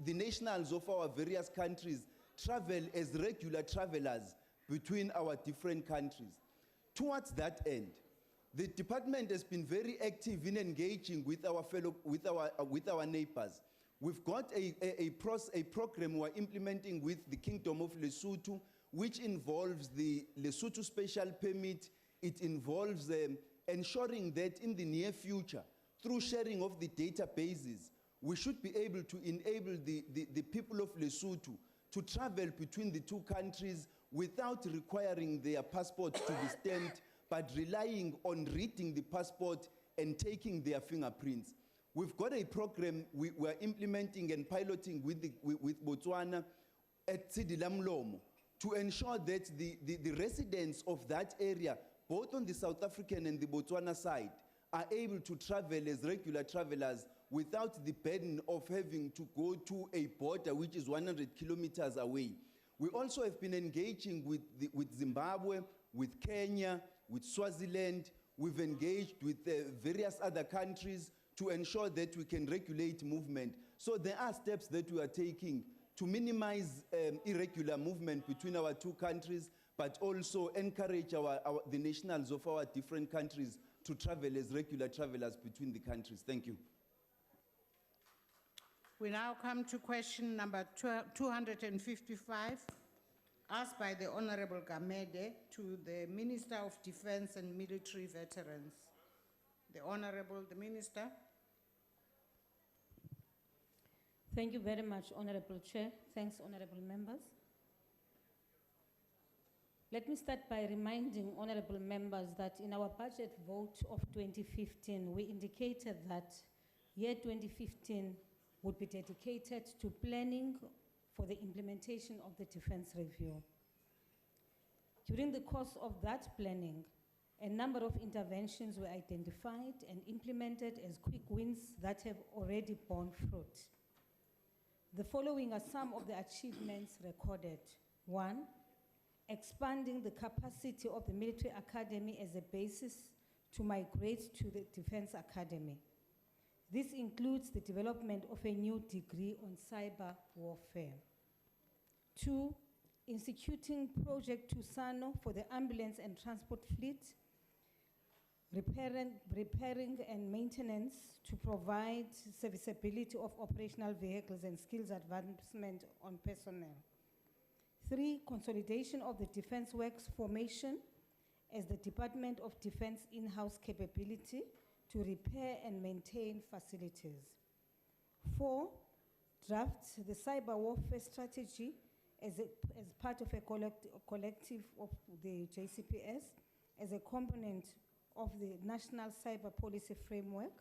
the nationals of our various countries travel as regular travelers between our different countries. Towards that end, the department has been very active in engaging with our neighbors. We've got a program we're implementing with the Kingdom of Lesotho, which involves the Lesotho special permit. It involves ensuring that in the near future, through sharing of the databases, we should be able to enable the people of Lesotho to travel between the two countries without requiring their passport to be stamped, but relying on reading the passport and taking their fingerprints. We've got a program we're implementing and piloting with Botswana at Tsidilamlomo to ensure that the residents of that area, both on the South African and the Botswana side, are able to travel as regular travelers without the burden of having to go to a border which is 100 kilometers away. We also have been engaging with Zimbabwe, with Kenya, with Swaziland. We've engaged with various other countries to ensure that we can regulate movement. So there are steps that we are taking to minimize irregular movement between our two countries, but also encourage the nationals of our different countries to travel as regular travelers between the countries. Thank you. We now come to question number 255, asked by the Honorable Gamede to the Minister of Defense and Military Veterans. The Minister. Thank you very much, Honorable Chair. Thanks, Honorable Members. Let me start by reminding Honorable Members that in our budget vote of 2015, we indicated that year 2015 would be dedicated to planning for the implementation of the Defense Review. During the course of that planning, a number of interventions were identified and implemented as quick wins that have already borne fruit. The following are some of the achievements recorded. 1, expanding the capacity of the Military Academy as a basis to migrate to the Defense Academy. This includes the development of a new degree on cyber warfare. 2, instituting Project Tusano for the ambulance and transport fleet, repairing and maintenance to provide serviceability of operational vehicles and skills advancement on personnel. 3, consolidation of the Defense Works formation as the Department of Defense in-house capability to repair and maintain facilities. 4, draft the cyber warfare strategy as part of a collective of the JCPS as a component of the National Cyber Policy Framework,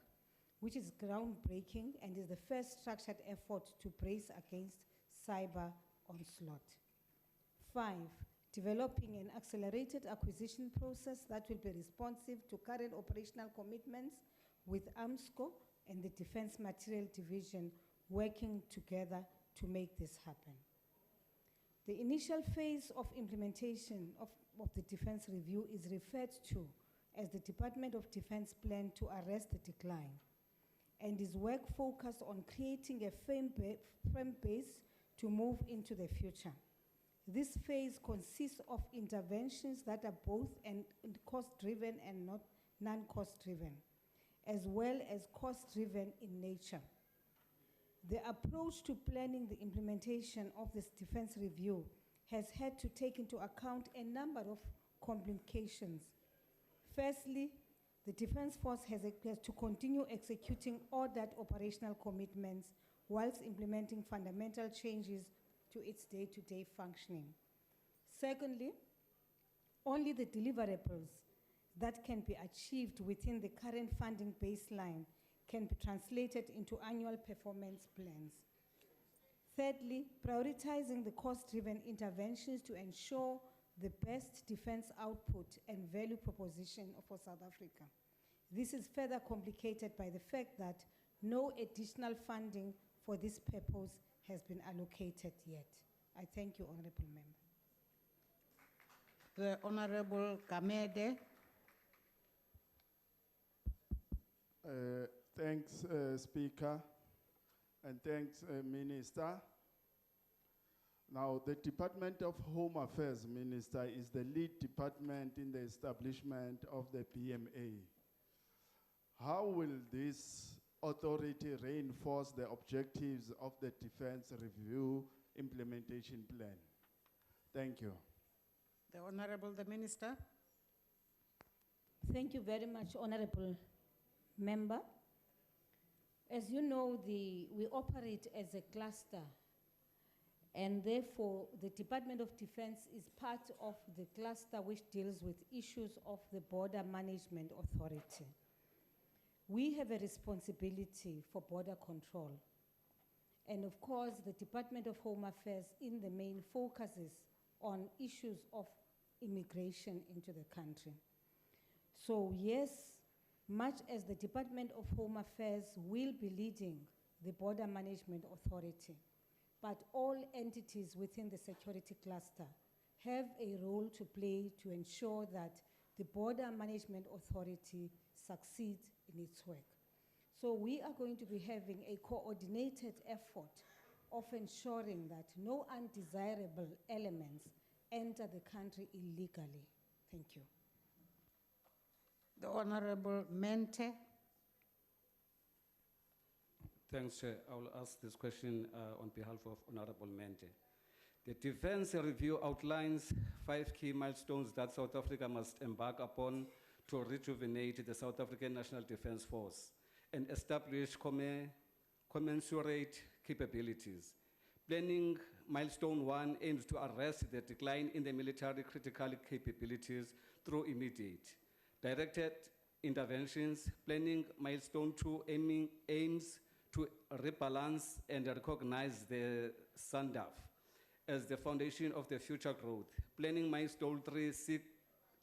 which is groundbreaking and is the first structured effort to brace against cyber onslaught. 5, developing an accelerated acquisition process that will be responsive to current operational commitments with AMSCO and the Defense Materiel Division working together to make this happen. The initial phase of implementation of the Defense Review is referred to as the Department of Defense Plan to Arrest the Decline, and is work focused on creating a firm base to move into the future. This phase consists of interventions that are both cost-driven and non-cost-driven, as well as cost-driven in nature. The approach to planning the implementation of this Defense Review has had to take into account a number of complications. Firstly, the Defense Force has to continue executing all that operational commitments whilst implementing fundamental changes to its day-to-day functioning. Secondly, only the deliverables that can be achieved within the current funding baseline can be translated into annual performance plans. Thirdly, prioritizing the cost-driven interventions to ensure the best defense output and value proposition for South Africa. This is further complicated by the fact that no additional funding for this purpose has been allocated yet. I thank you, Honorable Member. The Honorable Gamede. Thanks, Speaker, and thanks, Minister. Now, the Department of Home Affairs, Minister, is the lead department in the establishment of the PMA. How will this authority reinforce the objectives of the Defense Review Implementation Plan? Thank you. The Honorable the Minister. Thank you very much, Honorable Member. As you know, we operate as a cluster, and therefore the Department of Defense is part of the cluster which deals with issues of the Border Management Authority. We have a responsibility for border control. And of course, the Department of Home Affairs in the main focuses on issues of immigration into the country. So yes, much as the Department of Home Affairs will be leading the Border Management Authority, but all entities within the security cluster have a role to play to ensure that the Border Management Authority succeeds in its work. So we are going to be having a coordinated effort of ensuring that no undesirable elements enter the country illegally. Thank you. The Honorable Mente. Thanks, Chair. I will ask this question on behalf of Honorable Mente. The Defence Review outlines 5 key milestones that South Africa must embark upon to rejuvenate the South African National Defence Force and establish commensurate capabilities. Planning milestone 1 aims to arrest the decline in the military critical capabilities through immediate directed interventions. Planning milestone 2 aims to rebalance and recognize the SANDF as the foundation of the future growth. Planning milestone 3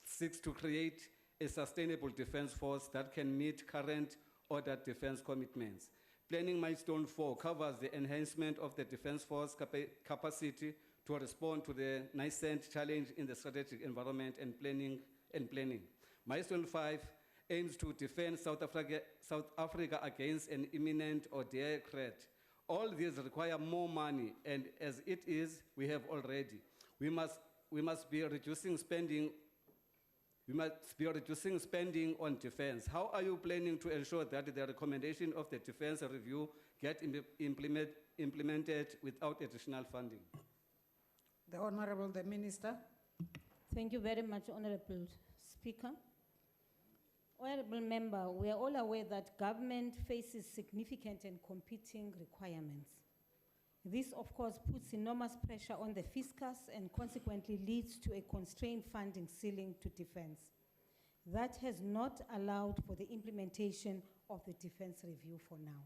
seeks to create a sustainable defense force that can meet current ordered defense commitments. Planning milestone 4 covers the enhancement of the defense force capacity to respond to the nascent challenge in the strategic environment and planning. Milestone 5 aims to defend South Africa against an imminent or dire threat. All these require more money, and as it is, we have already. We must be reducing spending. We must be reducing spending on defense. How are you planning to ensure that the recommendation of the Defense Review get implemented without additional funding? The Honorable the Minister. Thank you very much, Honorable Speaker. Honorable Member, we are all aware that government faces significant and competing requirements. This, of course, puts enormous pressure on the fiscus and consequently leads to a constrained funding ceiling to defense. That has not allowed for the implementation of the Defense Review for now.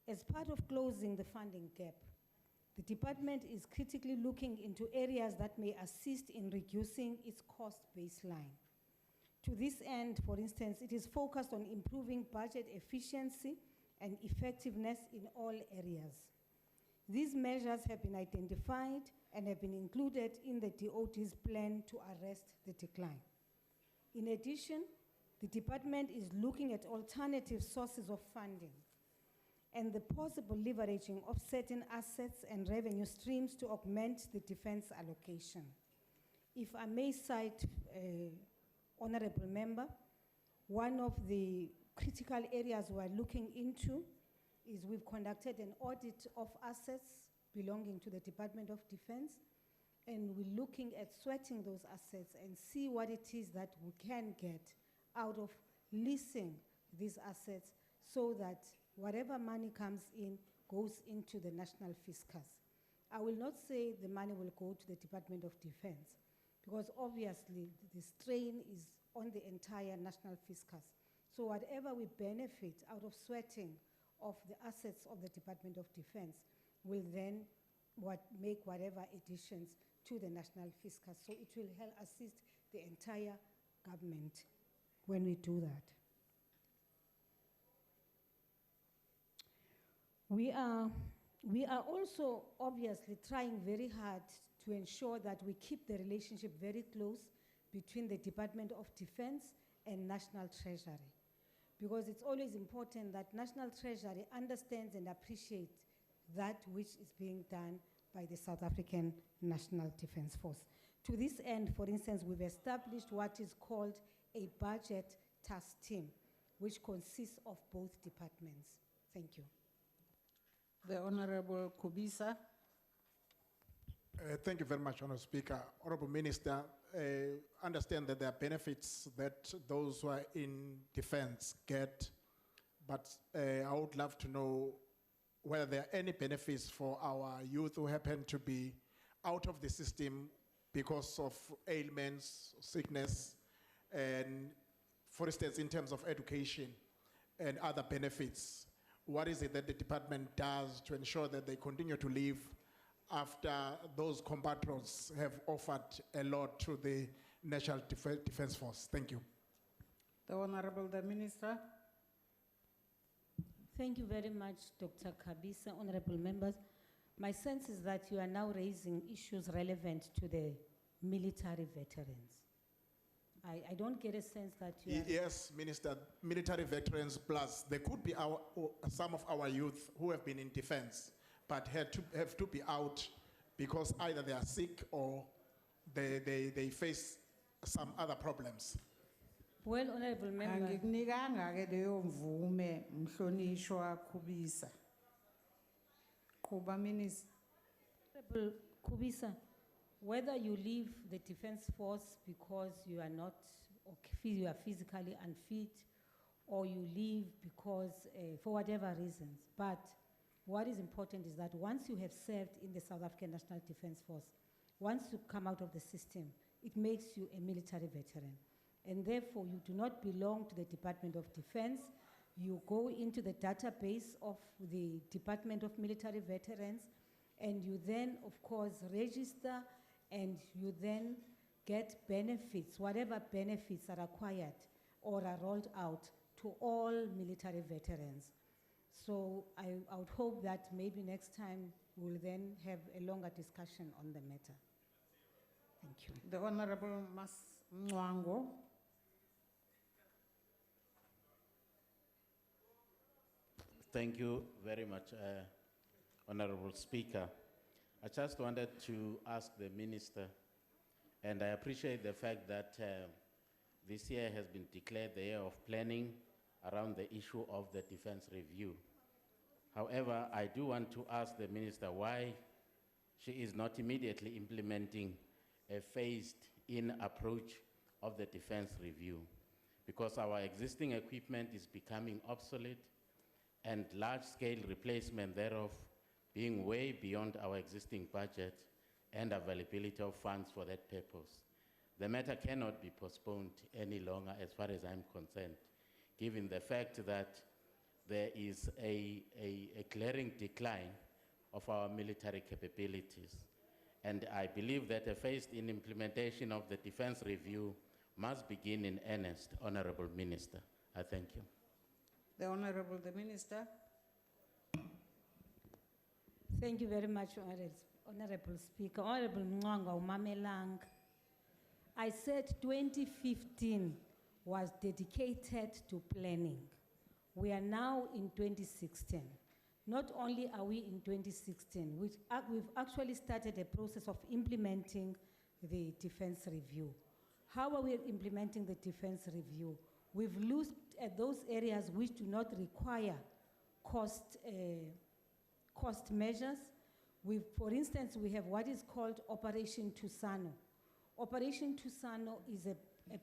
As part of closing the funding gap, the department is critically looking into areas that may assist in reducing its cost baseline. To this end, for instance, it is focused on improving budget efficiency and effectiveness in all areas. These measures have been identified and have been included in the DOT's plan to arrest the decline. In addition, the department is looking at alternative sources of funding and the possible leveraging of certain assets and revenue streams to augment the defense allocation. If I may cite, Honorable Member, one of the critical areas we're looking into is we've conducted an audit of assets belonging to the Department of Defense, and we're looking at sweating those assets and see what it is that we can get out of leasing these assets so that whatever money comes in goes into the national fiscus. I will not say the money will go to the Department of Defense, because obviously the strain is on the entire national fiscus. So whatever we benefit out of sweating of the assets of the Department of Defense will then make whatever additions to the national fiscus. So it will help assist the entire government when we do that. We are also obviously trying very hard to ensure that we keep the relationship very close between the Department of Defense and National Treasury, because it's always important that National Treasury understands and appreciates that which is being done by the South African National Defense Force. To this end, for instance, we've established what is called a budget task team, which consists of both departments. Thank you. The Honorable Kubisa. Thank you very much, Honourable Speaker. Honourable Minister, understand that there are benefits that those who are in defence get, but I would love to know whether there are any benefits for our youth who happen to be out of the system because of ailments, sickness, and for instance, in terms of education and other benefits. What is it that the department does to ensure that they continue to live after those compatriots have offered a lot to the National Defence Force? Thank you. The Honorable the Minister. Thank you very much, Dr. Kabisa, honorable members. My sense is that you are now raising issues relevant to the military veterans. I don't get a sense that you are... Yes, Minister, military veterans plus, there could be some of our youth who have been in defense, but have to be out because either they are sick or they face some other problems. Well, honorable member... Angikunikanga ke leyo mvume mhlonishwa Khubisa. Qhuba Minister. Honorable Kubisa, whether you leave the defense force because you are not, or you are physically unfit, or you leave because, for whatever reasons, but what is important is that once you have served in the South African National Defense Force, once you come out of the system, it makes you a military veteran. And therefore, you do not belong to the Department of Defense. You go into the database of the Department of Military Veterans, and you then, of course, register, and you then get benefits, whatever benefits are acquired or are rolled out to all military veterans. So I would hope that maybe next time we'll then have a longer discussion on the matter. Thank you. The Honorable Mas Mwango. Thank you very much, Honorable Speaker. I just wanted to ask the Minister, and I appreciate the fact that this year has been declared the year of planning around the issue of the defense review. However, I do want to ask the Minister why she is not immediately implementing a phased-in approach of the defense review, because our existing equipment is becoming obsolete and large-scale replacement thereof being way beyond our existing budget and availability of funds for that purpose. The matter cannot be postponed any longer as far as I'm concerned, given the fact that there is a glaring decline of our military capabilities. And I believe that a phased-in implementation of the defense review must begin in earnest, Honorable Minister. I thank you. The Honorable the Minister. Thank you very much, Honorable Speaker. Honorable Mngwanga Umamelang. I said 2015 was dedicated to planning. We are now in 2016. Not only are we in 2016, we've actually started a process of implementing the defense review. How are we implementing the defense review? We've looked at those areas which do not require cost measures. For instance, we have what is called Operation Tusano. Operation Tusano is a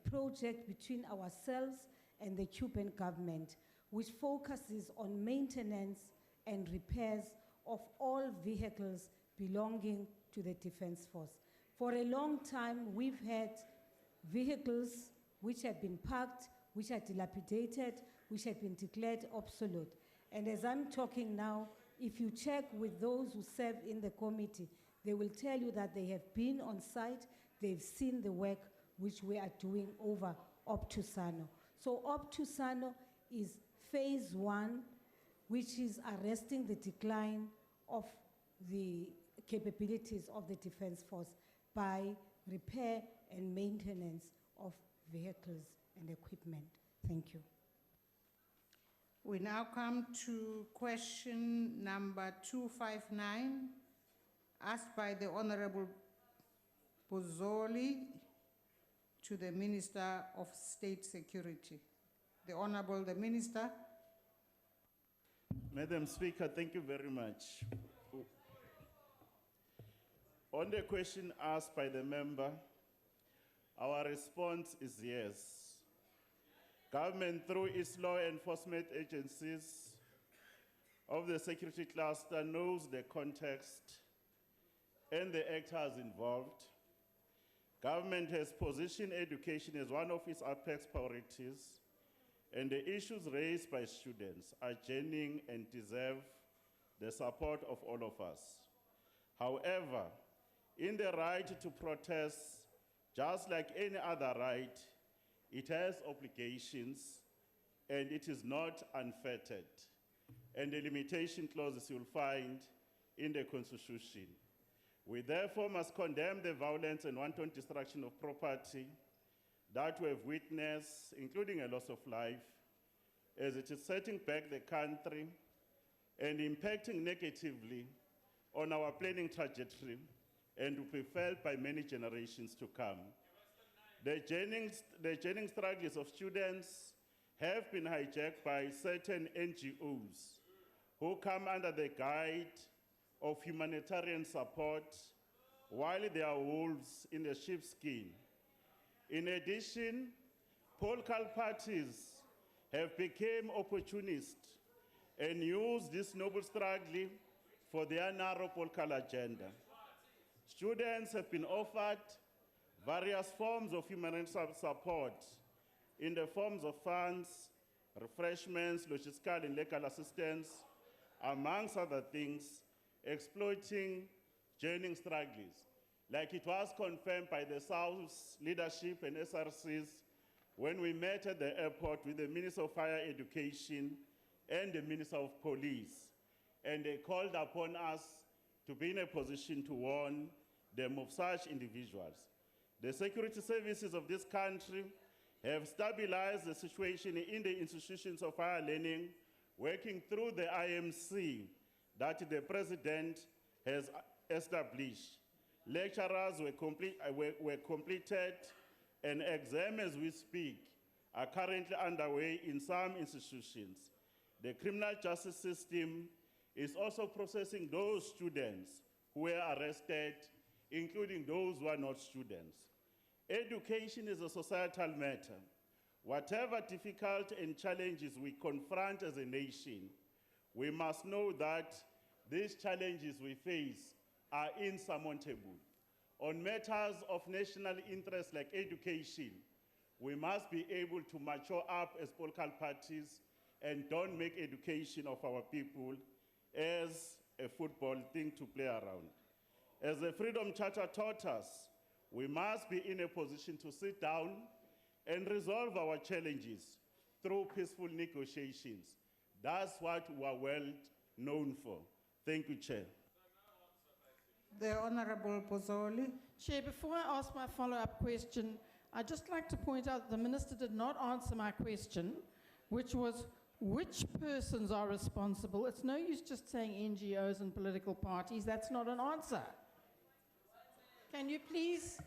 project between ourselves and the Cuban government, which focuses on maintenance and repairs of all vehicles belonging to the Defense Force. For a long time, we've had vehicles which have been parked, which are dilapidated, which have been declared obsolete. And as I'm talking now, if you check with those who serve in the committee, they will tell you that they have been on site, they've seen the work which we are doing over Optusano. So Optusano is phase one, which is arresting the decline of the capabilities of the Defense Force by repair and maintenance of vehicles and equipment. Thank you. We now come to question number 259, asked by the Honorable Bozoli to the Minister of State Security. The Honorable the Minister. Madam Speaker, thank you very much. On the question asked by the member, our response is yes. Government, through its law enforcement agencies of the security cluster, knows the context and the actors involved. Government has positioned education as one of its apex priorities, and the issues raised by students are genuine and deserve the support of all of us. However, in the right to protest, just like any other right, it has obligations and it is not unfettered. And the limitation clauses you'll find in the Constitution. We therefore must condemn the violence and wanton destruction of property that we have witnessed, including a loss of life, as it is setting back the country and impacting negatively on our planning trajectory and will be felt by many generations to come. The genuine struggles of students have been hijacked by certain NGOs who come under the guide of humanitarian support while they are wolves in the sheep's skin. In addition, political parties have become opportunists and use this noble struggle for their narrow political agenda. Students have been offered various forms of humanitarian support in the forms of funds, refreshments, logistical and legal assistance, amongst other things, exploiting genuine struggles, like it was confirmed by the South's leadership and SRCs when we met at the airport with the Minister of Higher Education and the Minister of Police, and they called upon us to be in a position to warn them of such individuals. The security services of this country have stabilized the situation in the institutions of higher learning, working through the IMC that the President has established. Lecturers were completed, and exams as we speak are currently underway in some institutions. The criminal justice system is also processing those students who were arrested, including those who are not students. Education is a societal matter. Whatever difficulty and challenges we confront as a nation, we must know that these challenges we face are insurmountable. On matters of national interest like education, we must be able to mature up as political parties and don't make education of our people as a football thing to play around. As the Freedom Charter taught us, we must be in a position to sit down and resolve our challenges through peaceful negotiations. That's what we are well known for. Thank you, Chair. The Honorable Pozzoli. Chair, before I ask my follow-up question, I'd just like to point out that the Minister did not answer my question, which was which persons are responsible. It's no use just saying NGOs and political parties. That's not an answer. Can you please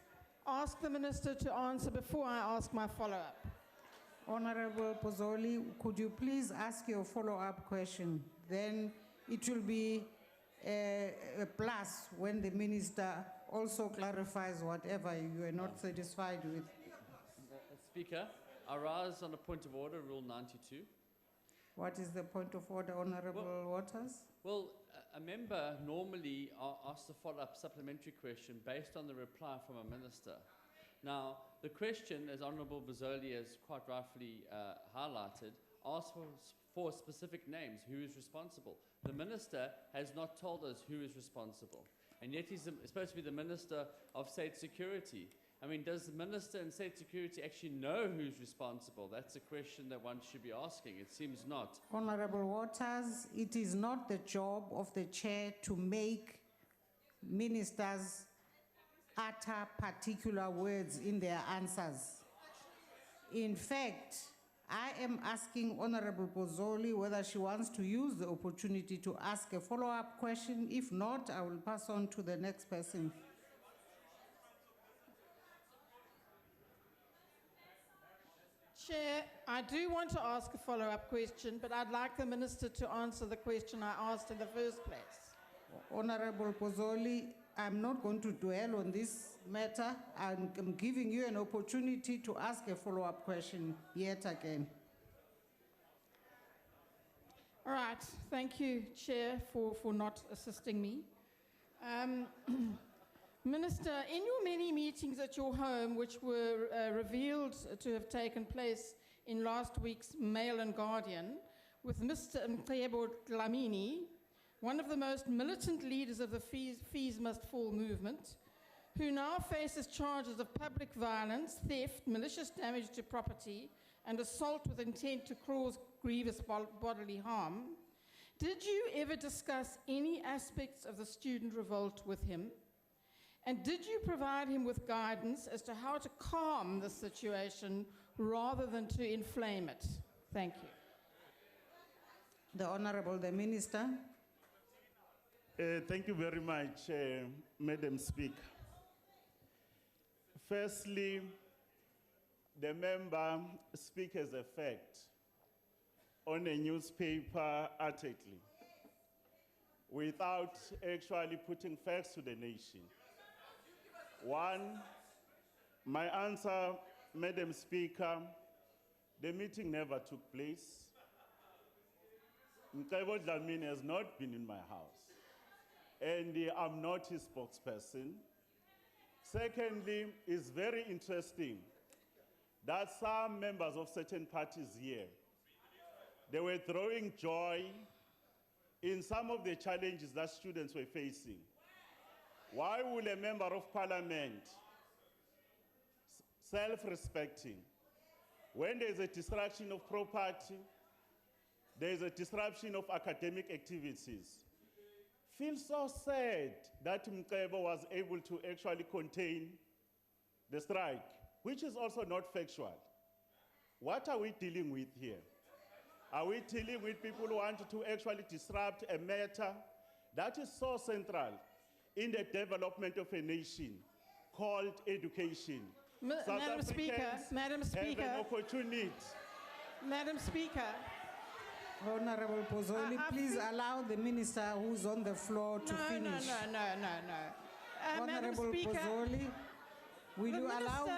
ask the Minister to answer before I ask my follow-up? Honorable Pozzoli, could you please ask your follow-up question? Then it will be a plus when the Minister also clarifies whatever you are not satisfied with. Speaker, I rise on a point of order, Rule 92. What is the point of order, Honorable Waters? Well, a member normally asks a follow-up supplementary question based on the reply from a minister. Now, the question, as Honourable Bozzoli has quite rightfully highlighted, asks for specific names, who is responsible. The minister has not told us who is responsible, and yet he's supposed to be the Minister of State Security. I mean, does the Minister in State Security actually know who's responsible? That's a question that one should be asking. It seems not. Honorable Waters, it is not the job of the chair to make ministers utter particular words in their answers. In fact, I am asking Honorable Pozzoli whether she wants to use the opportunity to ask a follow-up question. If not, I will pass on to the next person. Chair, I do want to ask a follow-up question, but I'd like the Minister to answer the question I asked in the first place. Honorable Pozzoli, I'm not going to dwell on this matter. I'm giving you an opportunity to ask a follow-up question yet again. All right, thank you, Chair, for not assisting me. Minister, in your many meetings at your home, which were revealed to have taken place in last week's Mail and Guardian, with Mr. Mcebo Dlamini, one of the most militant leaders of the Fees Must Fall movement, who now faces charges of public violence, theft, malicious damage to property, and assault with intent to cause grievous bodily harm. Did you ever discuss any aspects of the student revolt with him? And did you provide him with guidance as to how to calm the situation rather than to inflame it? Thank you. The Honorable the Minister. Thank you very much, Madam Speaker. Firstly, the member speaks as a fact on a newspaper article without actually putting facts to the nation. One, my answer, Madam Speaker, the meeting never took place. Mcebo Dlamini has not been in my house, and I'm not his spokesperson. Secondly, it's very interesting that some members of certain parties here, they were throwing joy in some of the challenges that students were facing. Why will a member of parliament, self-respecting, when there's a disruption of property, there's a disruption of academic activities, feel so sad that Mcebo was able to actually contain the strike, which is also not factual. What are we dealing with here? Are we dealing with people who want to actually disrupt a matter that is so central in the development of a nation called education? Madam Speaker, have an opportunity. Madam Speaker. Honorable Pozzoli, please allow the minister who's on the floor to finish. No. Honorable Madam Speaker, Pozzoli, will you allow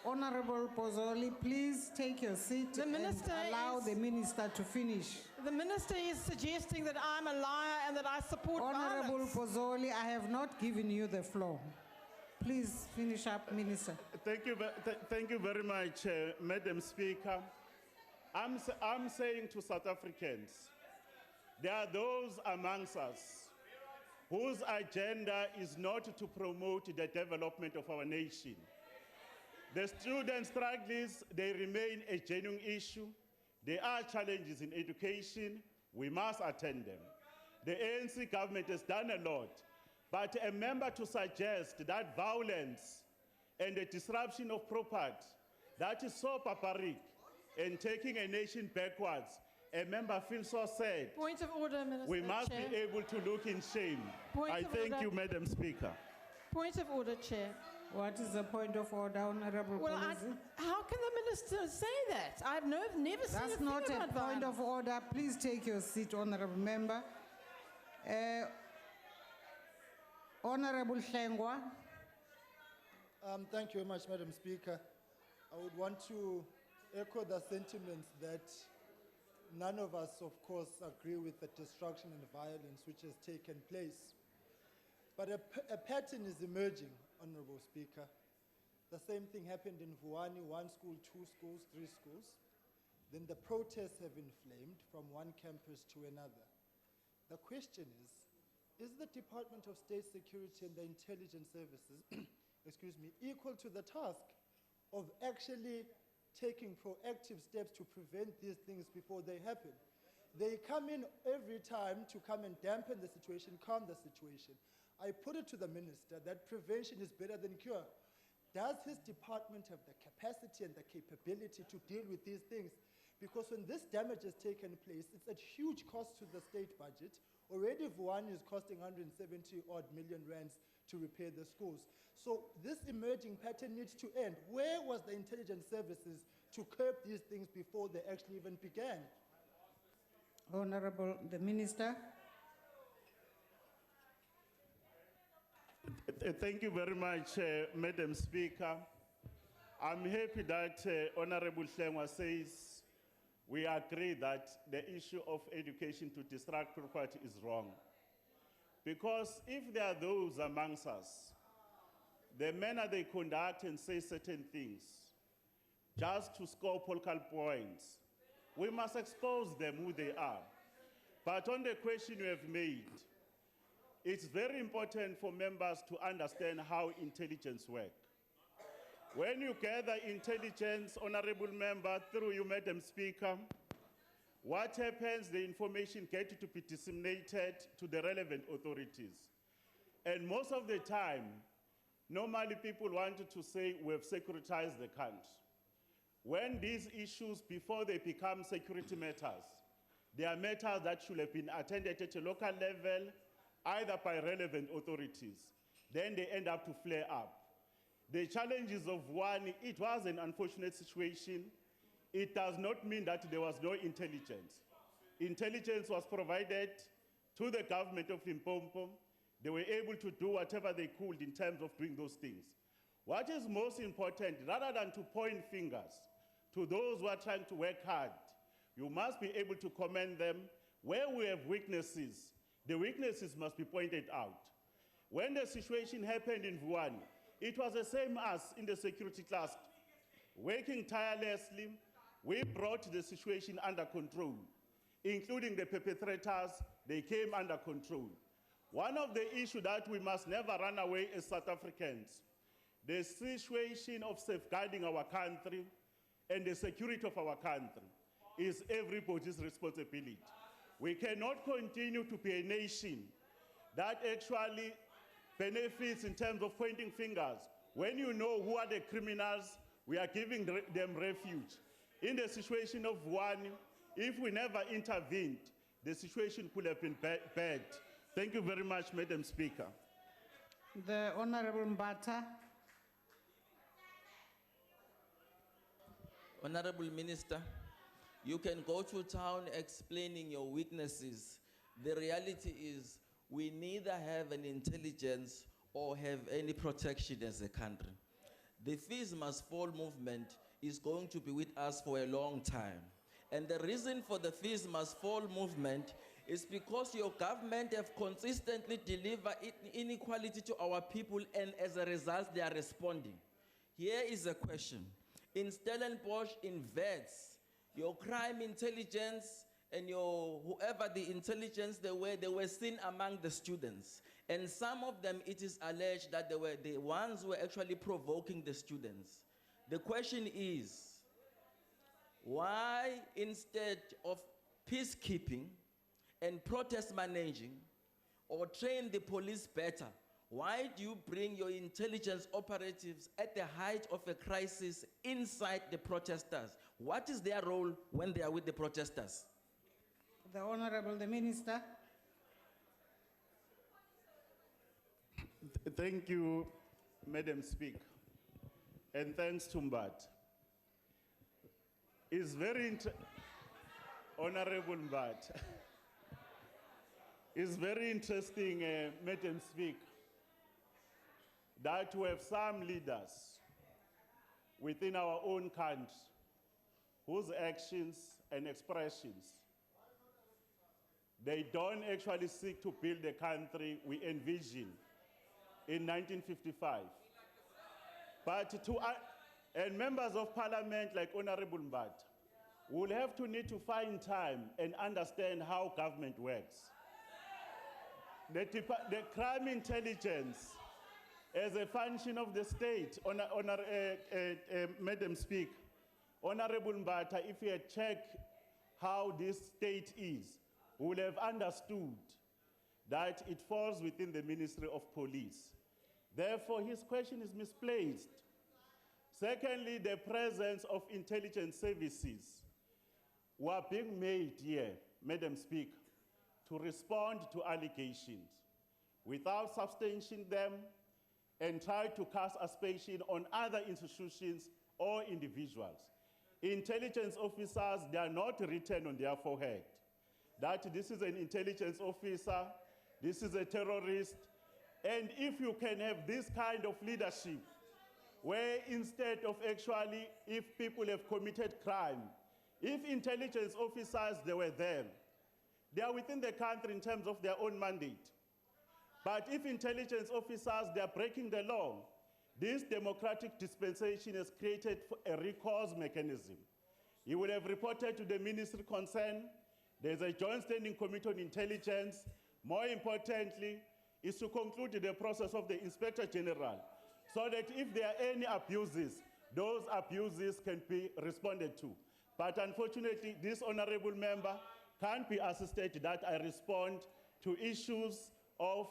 Honorable Pozzoli, please take your seat and allow the minister to finish. The minister is suggesting that I'm a liar and that I support Honorable violence. Pozzoli, I have not given you the floor. Please finish up, Minister. Thank you very much, Madam Speaker. I'm saying to South Africans, there are those amongst us whose agenda is not to promote the development of our nation. The student struggles, they remain a genuine issue. There are challenges in education. We must attend them. The ANC government has done a lot, but a member to suggest that violence and the disruption of property, that is so barbaric and taking a nation backwards, a member feels so sad. Point of order, Minister. We must Chair. be able to look in shame. I thank you, Madam Speaker. Point of order, Chair. What is the point of order, Honorable Well, Polisi? how can the minister say that? I've never seen That's a thing not a about point violence. of order. Please take your seat, Honorable Member. Honorable Hlengwa. Thank you very much, Madam Speaker. I would want to echo the sentiments that none of us, of course, agree with the destruction and violence which has taken place. But a pattern is emerging, Honorable Speaker. The same thing happened in Vuwani, 1 school, 2 schools, 3 schools. Then the protests have inflamed from one campus to another. The question is the Department of State Security and the intelligence services, excuse me, equal to the task of actually taking proactive steps to prevent these things before they happen? They come in every time to come and dampen the situation, calm the situation. I put it to the minister that prevention is better than cure. Does his department have the capacity and the capability to deal with these things? Because when this damage has taken place, it's at huge cost to the state budget. Already Vuwani is costing 170 odd million rands to repair the schools. So this emerging pattern needs to end. Where was the intelligence services to curb these things before they actually even began? Honorable the Minister. Thank you very much, Madam Speaker. I'm happy that Honorable Hlengwa says we agree that the issue of education to distract property is wrong. Because if there are those amongst us, the manner they conduct and say certain things, just to score political points, we must expose them who they are. But on the question you have made, it's very important for members to understand how intelligence works. When you gather intelligence, honorable member, through you, Madam Speaker, what happens, the information gets to be disseminated to the relevant authorities. And most of the time, normally people wanted to say we've securitized the country. When these issues, before they become security matters, they are matters that should have been attended at a local level, either by relevant authorities. Then they end up to flare up. The challenges of one, it was an unfortunate situation. It does not mean that there was no intelligence. Intelligence was provided to the government of Limpopo. They were able to do whatever they could in terms of doing those things. What is most important, rather than to point fingers to those who are trying to work hard, you must be able to commend them. Where we have weaknesses, the weaknesses must be pointed out. When the situation happened in Vuan, it was the same as in the security cluster. Working tirelessly, we brought the situation under control, including the perpetrators, they came under control. One of the issues that we must never run away as South Africans, the situation of safeguarding our country and the security of our country is everybody's responsibility. We cannot continue to be a nation that actually benefits in terms of pointing fingers. When you know who are the criminals, we are giving them refuge. In the situation of one, if we never intervened, the situation could have been bad. Thank you very much, Madam Speaker. The Honorable Mbata. Honorable Minister, you can go to town explaining your weaknesses. The reality is we neither have an intelligence or have any protection as a country. The fees must fall movement is going to be with us for a long time. And the reason for the fees must fall movement is because your government have consistently delivered inequality to our people, and as a result, they are responding. Here is a question. In Stellenbosch, in Vets, your crime intelligence and your whoever the intelligence they were seen among the students. And some of them, it is alleged that they were the ones who were actually provoking the students. The question is, why instead of peacekeeping and protest managing or train the police better, why do you bring your intelligence operatives at the height of a crisis inside the protesters? What is their role when they are with the protesters? The Honorable the Minister. Thank you, Madam Speaker. And thanks to Mbat. It's very Honorable Mbat. It's very interesting, Madam Speaker, that we have some leaders within our own country whose actions and expressions, they don't actually seek to build the country we envisioned in 1955. But and members of parliament like Honorable Mbat will have to need to find time and understand how government works. The crime intelligence as a function of the state, Madam Speaker, Honorable Mbata, if you had checked how this state is, we would have understood that it falls within the Ministry of Police. Therefore, his question is misplaced. Secondly, the presence of intelligence services were being made here, Madam Speaker, to respond to allegations without substantiating them and try to cast aspersion on other institutions or individuals. Intelligence officers, they are not written on their forehead that this is an intelligence officer, this is a terrorist, And if you can have this kind of leadership, where instead of actually, if people have committed crime, if intelligence officers, they were there, they are within the country in terms of their own mandate. But if intelligence officers, they are breaking the law, this democratic dispensation has created a recourse mechanism. You will have reported to the ministry concerned. There's a joint standing committee on intelligence. More importantly, is to conclude the process of the Inspector General, so that if there are any abuses, those abuses can be responded to. But unfortunately, this honorable member can't be assisted that I respond to issues of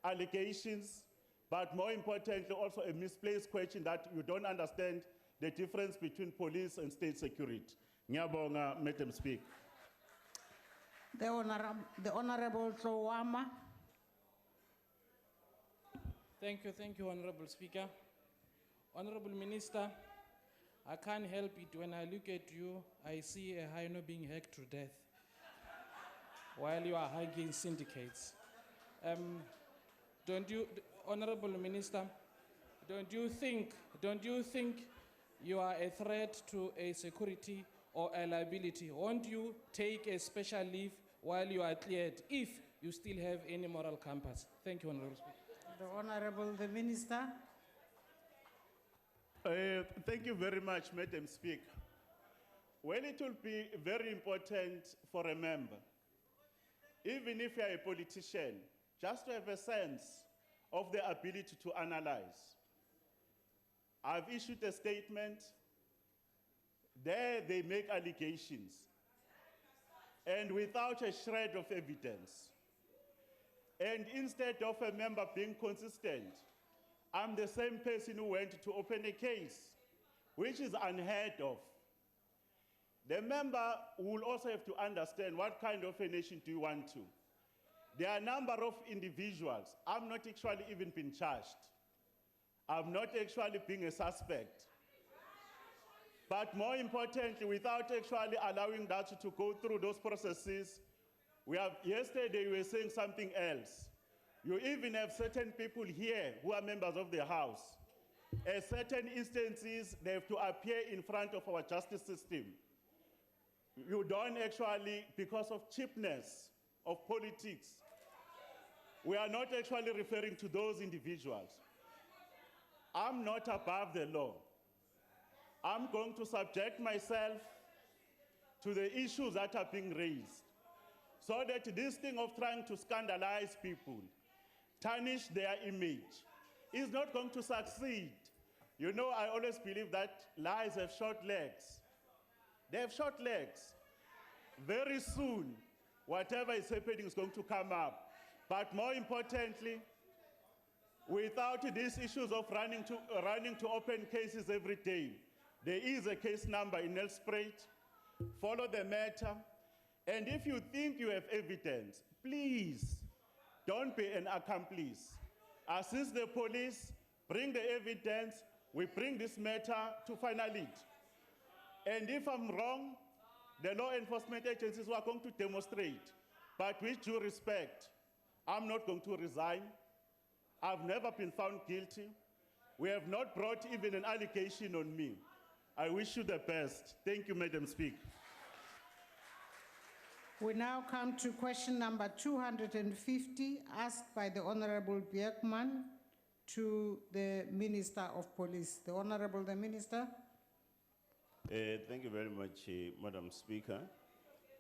allegations, but more importantly, also a misplaced question that you don't understand the difference between police and state security. Ngiyabonga, Madam Speaker. The Honorable Tlowama. Thank you, Honorable Speaker. Honorable Minister, I can't help it. When I look at you, I see a hyena being hacked to death while you are hugging syndicates. Honorable Minister, don't you think you are a threat to a security or a liability? Won't you take a special leave while you are cleared if you still have any moral compass? Thank you, Honorable Speaker. The Honorable the Minister. Thank you very much, Madam Speaker. Well, it will be very important for a member, even if you are a politician, just to have a sense of the ability to analyze. I've issued a statement. There they make allegations, and without a shred of evidence. And instead of a member being consistent, I'm the same person who went to open a case, which is unheard of. The member will also have to understand what kind of a nation do you want to. There are a number of individuals. I'm not actually even been charged. I'm not actually being a suspect. But more importantly, without actually allowing that to go through those processes, yesterday we were saying something else. You even have certain people here who are members of the House. At certain instances, they have to appear in front of our justice system. You don't actually, because of cheapness of politics, we are not actually referring to those individuals. I'm not above the law. I'm going to subject myself to the issues that are being raised, so that this thing of trying to scandalize people, tarnish their image, is not going to succeed. You know, I always believe that lies have short legs. They have short legs. Very soon, whatever is happening is going to come up. But more importantly, without these issues of running to open cases every day, there is a case number in Nelspruit. Follow the matter. And if you think you have evidence, please don't be an accomplice. Assist the police, bring the evidence, we bring this matter to final it. And if I'm wrong, the law enforcement agencies are going to demonstrate. But with due respect, I'm not going to resign. I've never been found guilty. We have not brought even an allegation on me. I wish you the best. Thank you, Madam Speaker. We now come to question number 250, asked by the Honorable Bjerkman to the Minister of Police. The Honorable the Minister. Thank you very much, Madam Speaker.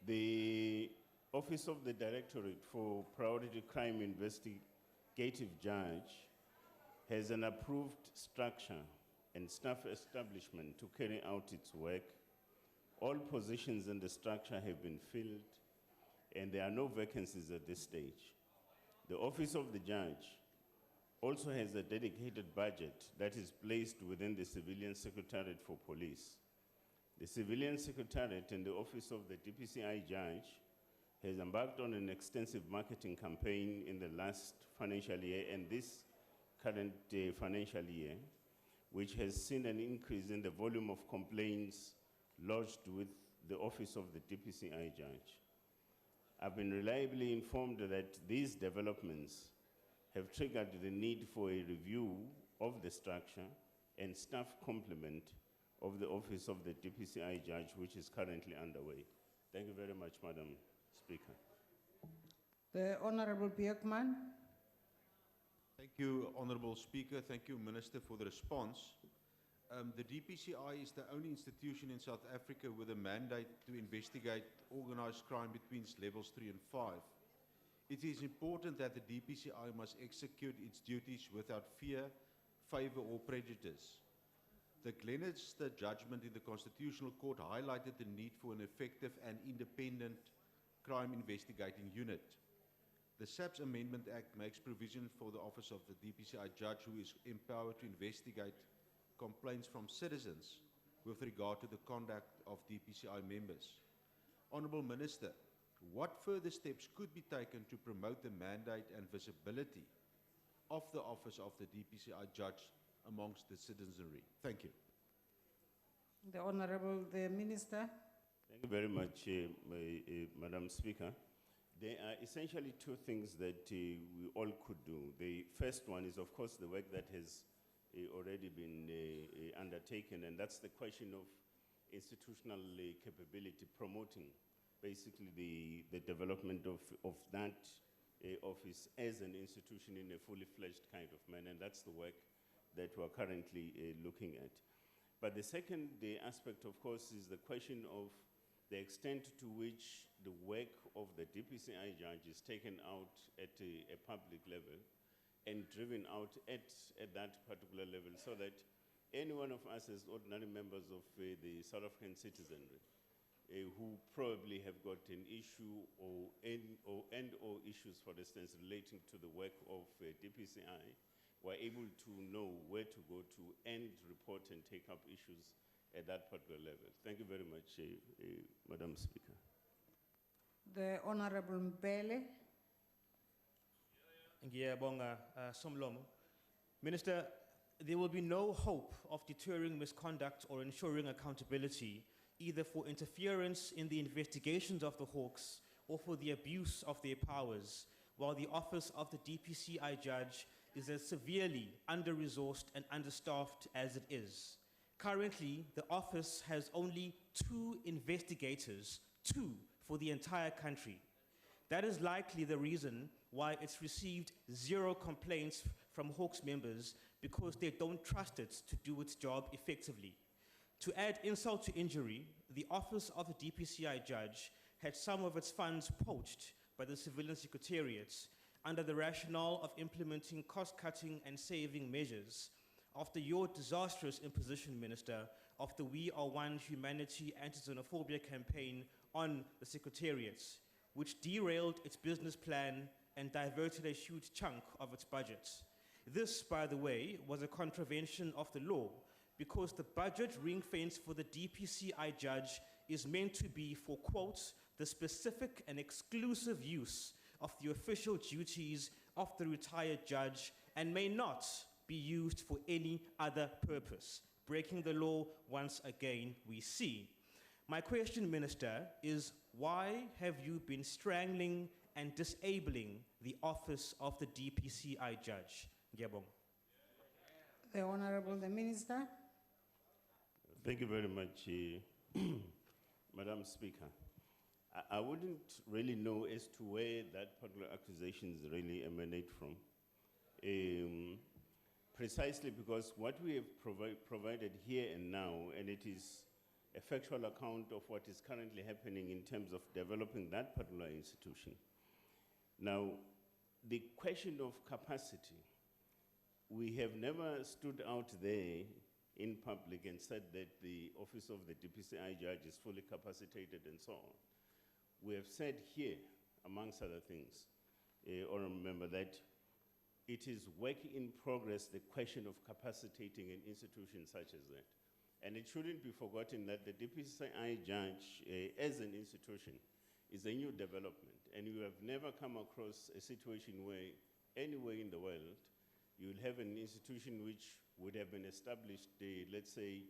The Office of the Directorate for Priority Crime Investigative Judge has an approved structure and staff establishment to carry out its work. All positions in the structure have been filled, and there are no vacancies at this stage. The Office of the Judge also has a dedicated budget that is placed within the Civilian Secretariat for Police. The Civilian Secretariat and the Office of the DPCI Judge has embarked on an extensive marketing campaign in the last financial year and this current financial year, which has seen an increase in the volume of complaints lodged with the Office of the DPCI Judge. I've been reliably informed that these developments have triggered the need for a review of the structure and staff complement of the Office of the DPCI Judge, which is currently underway. Thank you very much, Madam Speaker. The Honorable Björkman. Thank you, Honorable Speaker. Thank you, Minister, for the response. The DPCI is the only institution in South Africa with a mandate to investigate organized crime between levels 3 and 5. It is important that the DPCI must execute its duties without fear, favor, or prejudice. The Glenister judgment in the Constitutional Court highlighted the need for an effective and independent crime investigating unit. The SAPS Amendment Act makes provision for the office of the DPCI judge, who is empowered to investigate complaints from citizens with regard to the conduct of DPCI members. Honourable Minister, what further steps could be taken to promote the mandate and visibility of the office of the DPCI judge amongst the citizenry? Thank you. The Honorable the Minister. Thank you very much, Madam Speaker. There are essentially two things that we all could do. The first one is, of course, the work that has already been undertaken, and that's the question of institutional capability, promoting basically the development of that office as an institution in a fully fledged kind of manner, and that's the work that we're currently looking at. But the second aspect, of course, is the question of the extent to which the work of the DPCI judge is taken out at a public level and driven out at that particular level, so that any one of us as ordinary members of the South African citizenry who probably have got an issue or issues, for instance, relating to the work of DPCI, were able to know where to go to and report and take up issues at that particular level. Thank you very much, Madam Speaker. The Honorable Mbele. Ngiyabonga, Somlomo. Minister, there will be no hope of deterring misconduct or ensuring accountability, either for interference in the investigations of the Hawks or for the abuse of their powers, while the office of the DPCI judge is as severely under-resourced and understaffed as it is. Currently, the office has only 2 investigators, 2 for the entire country. That is likely the reason why it's received 0 complaints from Hawks members, because they don't trust it to do its job effectively. To add insult to injury, the office of the DPCI judge had some of its funds poached by the civilian secretariats under the rationale of implementing cost-cutting and saving measures after your disastrous imposition, Minister, of the We Are One Humanity Anti-Xenophobia campaign on the secretariats, which derailed its business plan and diverted a huge chunk of its budget. This, by the way, was a contravention of the law, because the budget ring-fence for the DPCI judge is meant to be for, quote, the specific and exclusive use of the official duties of the retired judge, and may not be used for any other purpose. Breaking the law once again, we see. My question, Minister, is why have you been strangling and disabling the office of the DPCI judge? Ngiyabonga. The Honorable the Minister. Thank you very much, Madam Speaker. I wouldn't really know as to where that particular accusations really emanate from. Precisely because what we have provided here and now, and it is a factual account of what is currently happening in terms of developing that particular institution. Now, the question of capacity, we have never stood out there in public and said that the office of the DPCI judge is fully capacitated and so on. We have said here, amongst other things, Honourable Member, that it is work in progress, the question of capacitating an institution such as that. And it shouldn't be forgotten that the DPCI judge, as an institution, is a new development. And you have never come across a situation where, anywhere in the world, you'll have an institution which would have been established, let's say,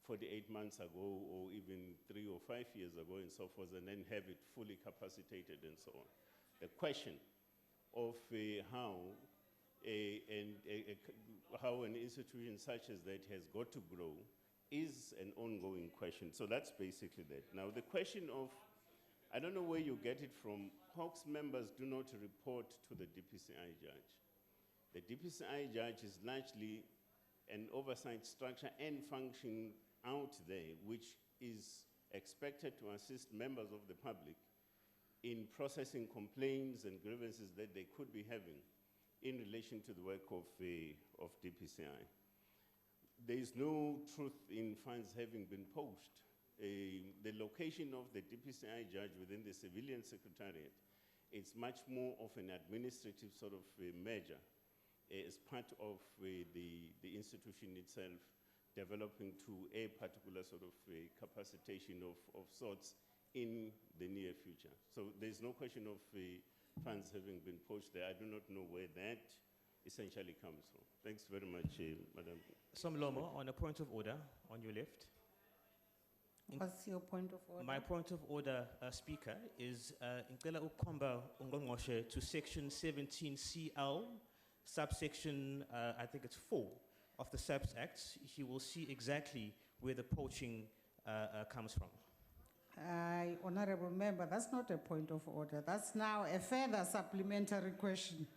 48 months ago, or even 3 or 5 years ago, and so forth, and then have it fully capacitated and so on. The question of how how an institution such as that has got to grow is an ongoing question. So that's basically that. Now, the question of, I don't know where you get it from, Hawks members do not report to the DPCI judge. The DPCI judge is largely an oversight structure and function out there, which is expected to assist members of the public in processing complaints and grievances that they could be having in relation to the work of DPCI. There is no truth in funds having been poached. The location of the DPCI judge within the civilian secretariat is much more of an administrative sort of measure as part of the institution itself developing to a particular sort of capacitation of sorts in the near future. So there's no question of funds having been poached there. I do not know where that essentially comes from. Thanks very much, Madam. Somlomo, on a point of order, on your left. What's your point of order? My point of order, Speaker, is ngicela ukukhomba ungqongqoshe to section 17CL, subsection, I think it's 4 of the SAPS Act. He will see exactly where the poaching comes from. Honorable Member, that's not a point of order. That's now a further supplementary question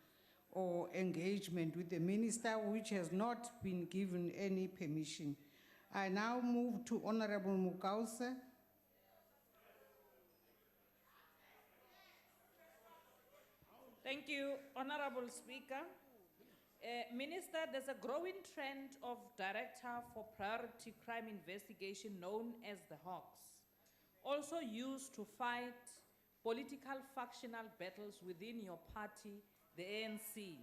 or engagement with the minister, which has not been given any permission. I now move to Honorable Mukause. Thank you, Honorable Speaker. Minister, there's a growing trend of Director for Priority Crime Investigation known as the Hawks, also used to fight political factional battles within your party, the ANC.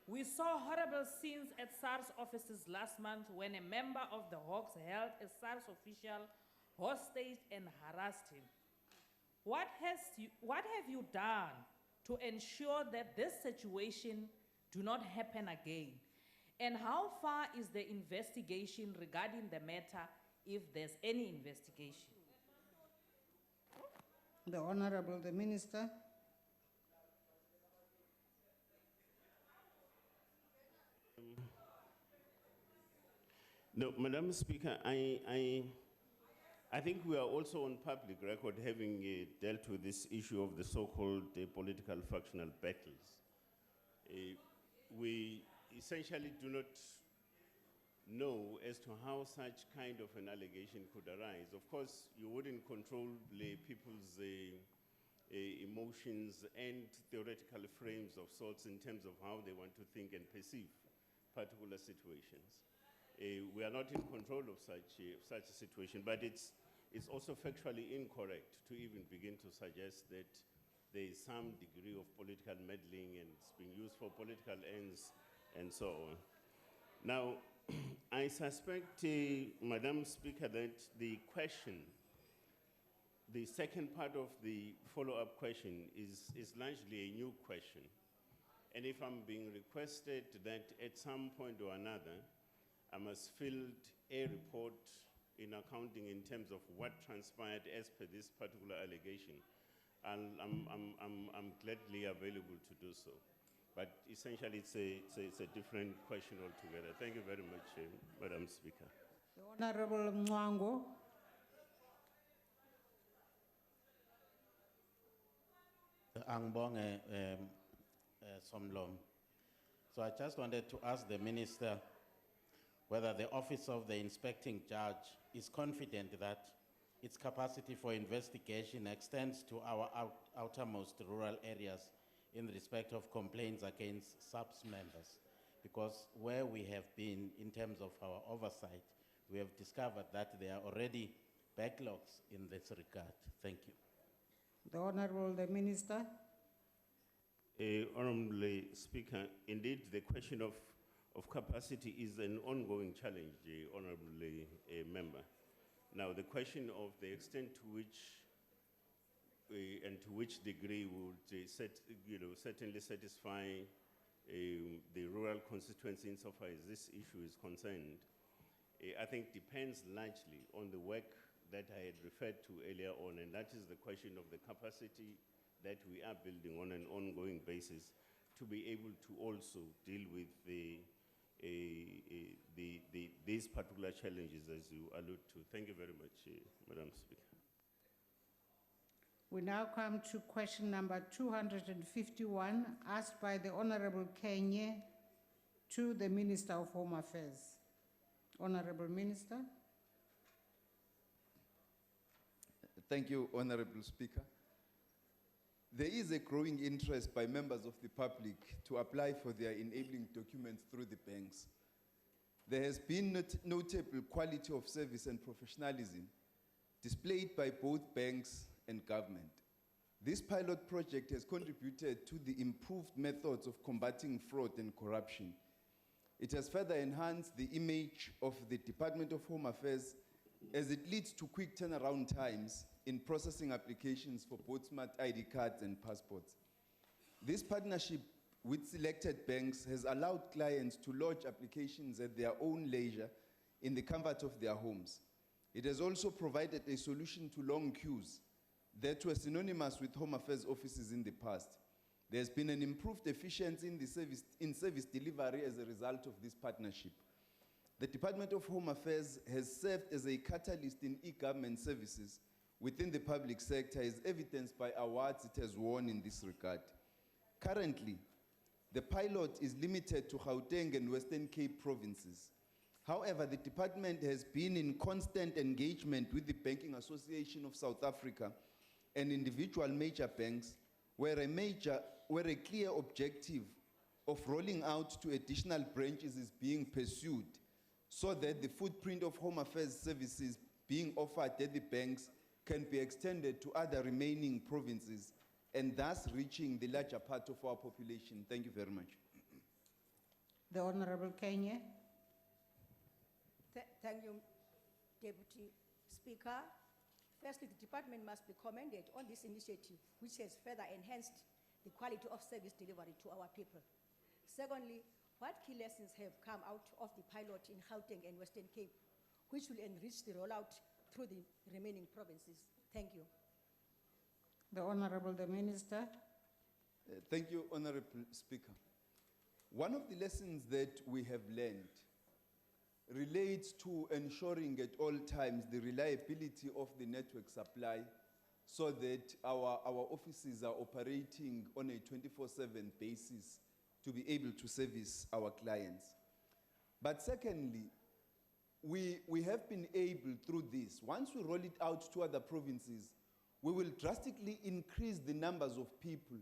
We saw horrible scenes at SARS offices last month when a member of the Hawks held a SARS official hostage and harassed him. What have you done to ensure that this situation do not happen again? And how far is the investigation regarding the matter, if there's any investigation? The Honorable, the Minister. No, Madam Speaker, I think we are also on public record having dealt with this issue of the so-called political factional battles. We essentially do not know as to how such kind of an allegation could arise. Of course, you wouldn't control people's emotions and theoretical frames of sorts in terms of how they want to think and perceive particular situations. We are not in control of such a situation, but it's also factually incorrect to even begin to suggest that there is some degree of political meddling and it's being used for political ends and so on. Now, I suspect, Madam Speaker, that the question, the second part of the follow-up question is largely a new question. And if I'm being requested that at some point or another, I must fill a report in accounting in terms of what transpired as per this particular allegation, and I'm gladly available to do so. But essentially, it's a different question altogether. Thank you very much, Madam Speaker. The Honorable Mwango. Angbonge Somlom. So I just wanted to ask the Minister whether the Office of the Inspecting Judge is confident that its capacity for investigation extends to our outermost rural areas in respect of complaints against SAPS members. Because where we have been in terms of our oversight, we have discovered that there are already backlogs in this regard. Thank you. The Honorable, the Minister. Honorable Speaker, indeed the question of capacity is an ongoing challenge, Honorable Member. Now, the question of the extent to which and to which degree would certainly satisfy the rural constituency insofar as this issue is concerned, I think depends largely on the work that I had referred to earlier on, and that is the question of the capacity that we are building on an ongoing basis to be able to also deal with these particular challenges as you allude to. Thank you very much, Madam Speaker. We now come to question number 251, asked by the Honorable Kenya to the Minister of Home Affairs. Honorable Minister. Thank you, Honorable Speaker. There is a growing interest by members of the public to apply for their enabling documents through the banks. There has been notable quality of service and professionalism displayed by both banks and government. This pilot project has contributed to the improved methods of combating fraud and corruption. It has further enhanced the image of the Department of Home Affairs as it leads to quick turnaround times in processing applications for both smart ID cards and passports. This partnership with selected banks has allowed clients to lodge applications at their own leisure in the comfort of their homes. It has also provided a solution to long queues that were synonymous with Home Affairs offices in the past. There's been an improved efficiency in service delivery as a result of this partnership. The Department of Home Affairs has served as a catalyst in e-government services within the public sector, as evidenced by awards it has won in this regard. Currently, the pilot is limited to Gauteng and Western Cape provinces. However, the department has been in constant engagement with the Banking Association of South Africa and individual major banks, where a clear objective of rolling out to additional branches is being pursued, so that the footprint of Home Affairs services being offered at the banks can be extended to other remaining provinces, and thus reaching the larger part of our population. Thank you very much. The Honorable Kenya. Thank you, Deputy Speaker. Firstly, the department must be commended on this initiative, which has further enhanced the quality of service delivery to our people. Secondly, what key lessons have come out of the pilot in Gauteng and Western Cape, which will enrich the rollout through the remaining provinces? Thank you. The Honorable the Minister. Thank you, Honorable Speaker. One of the lessons that we have learned relates to ensuring at all times the reliability of the network supply, so that our offices are operating on a 24/7 basis to be able to service our clients. But secondly, we have been able through this, once we roll it out to other provinces, we will drastically increase the numbers of people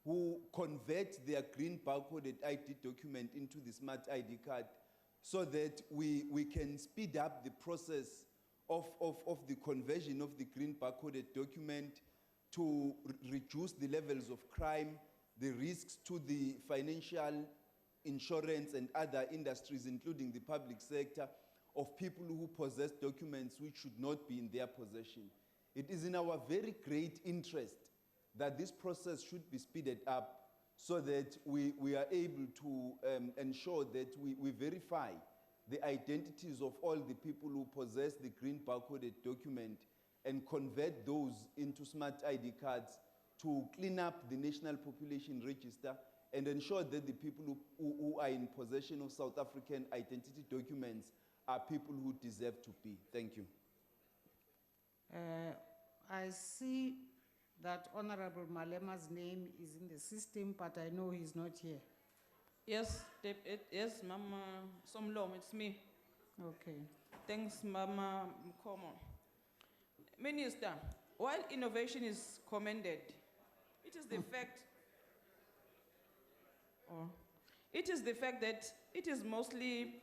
who convert their green barcoded ID document into the smart ID card, so that we can speed up the process of the conversion of the green barcoded document to reduce the levels of crime, the risks to the financial, insurance and other industries, including the public sector, of people who possess documents which should not be in their possession. It is in our very great interest that this process should be speeded up, so that we are able to ensure that we verify the identities of all the people who possess the green barcoded document and convert those into smart ID cards to clean up the National Population Register and ensure that the people who are in possession of South African identity documents are people who deserve to be. Thank you. I see that Honorable Malema's name is in the system, but I know he's not here. Yes, yes, Mama Somlom, it's me. Okay. Thanks, Mama Mkomo. Minister, while innovation is commended, it is the fact that it is mostly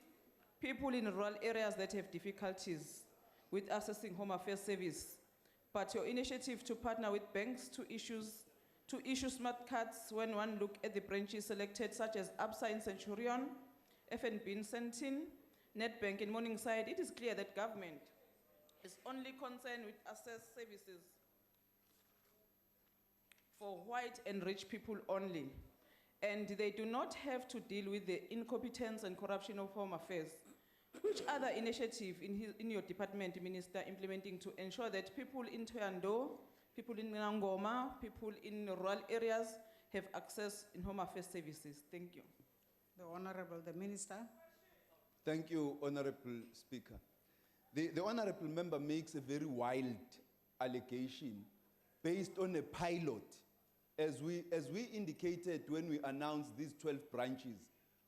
people in rural areas that have difficulties with accessing Home Affairs service. But your initiative to partner with banks to issue smart cards when one look at the branches selected, such as Absa in Centurion, FNB in Sentin, Netbank in Morningside, it is clear that government is only concerned with access services for white and rich people only, and they do not have to deal with the incompetence and corruption of Home Affairs. Which other initiative in your department, Minister, implementing to ensure that people in Toyando, people in Ngoma, people in rural areas have access in Home Affairs services? Thank you. The Honorable, the Minister. Thank you, Honorable Speaker. The Honorable Member makes a very wild allegation based on a pilot. As we indicated when we announced these 12 branches,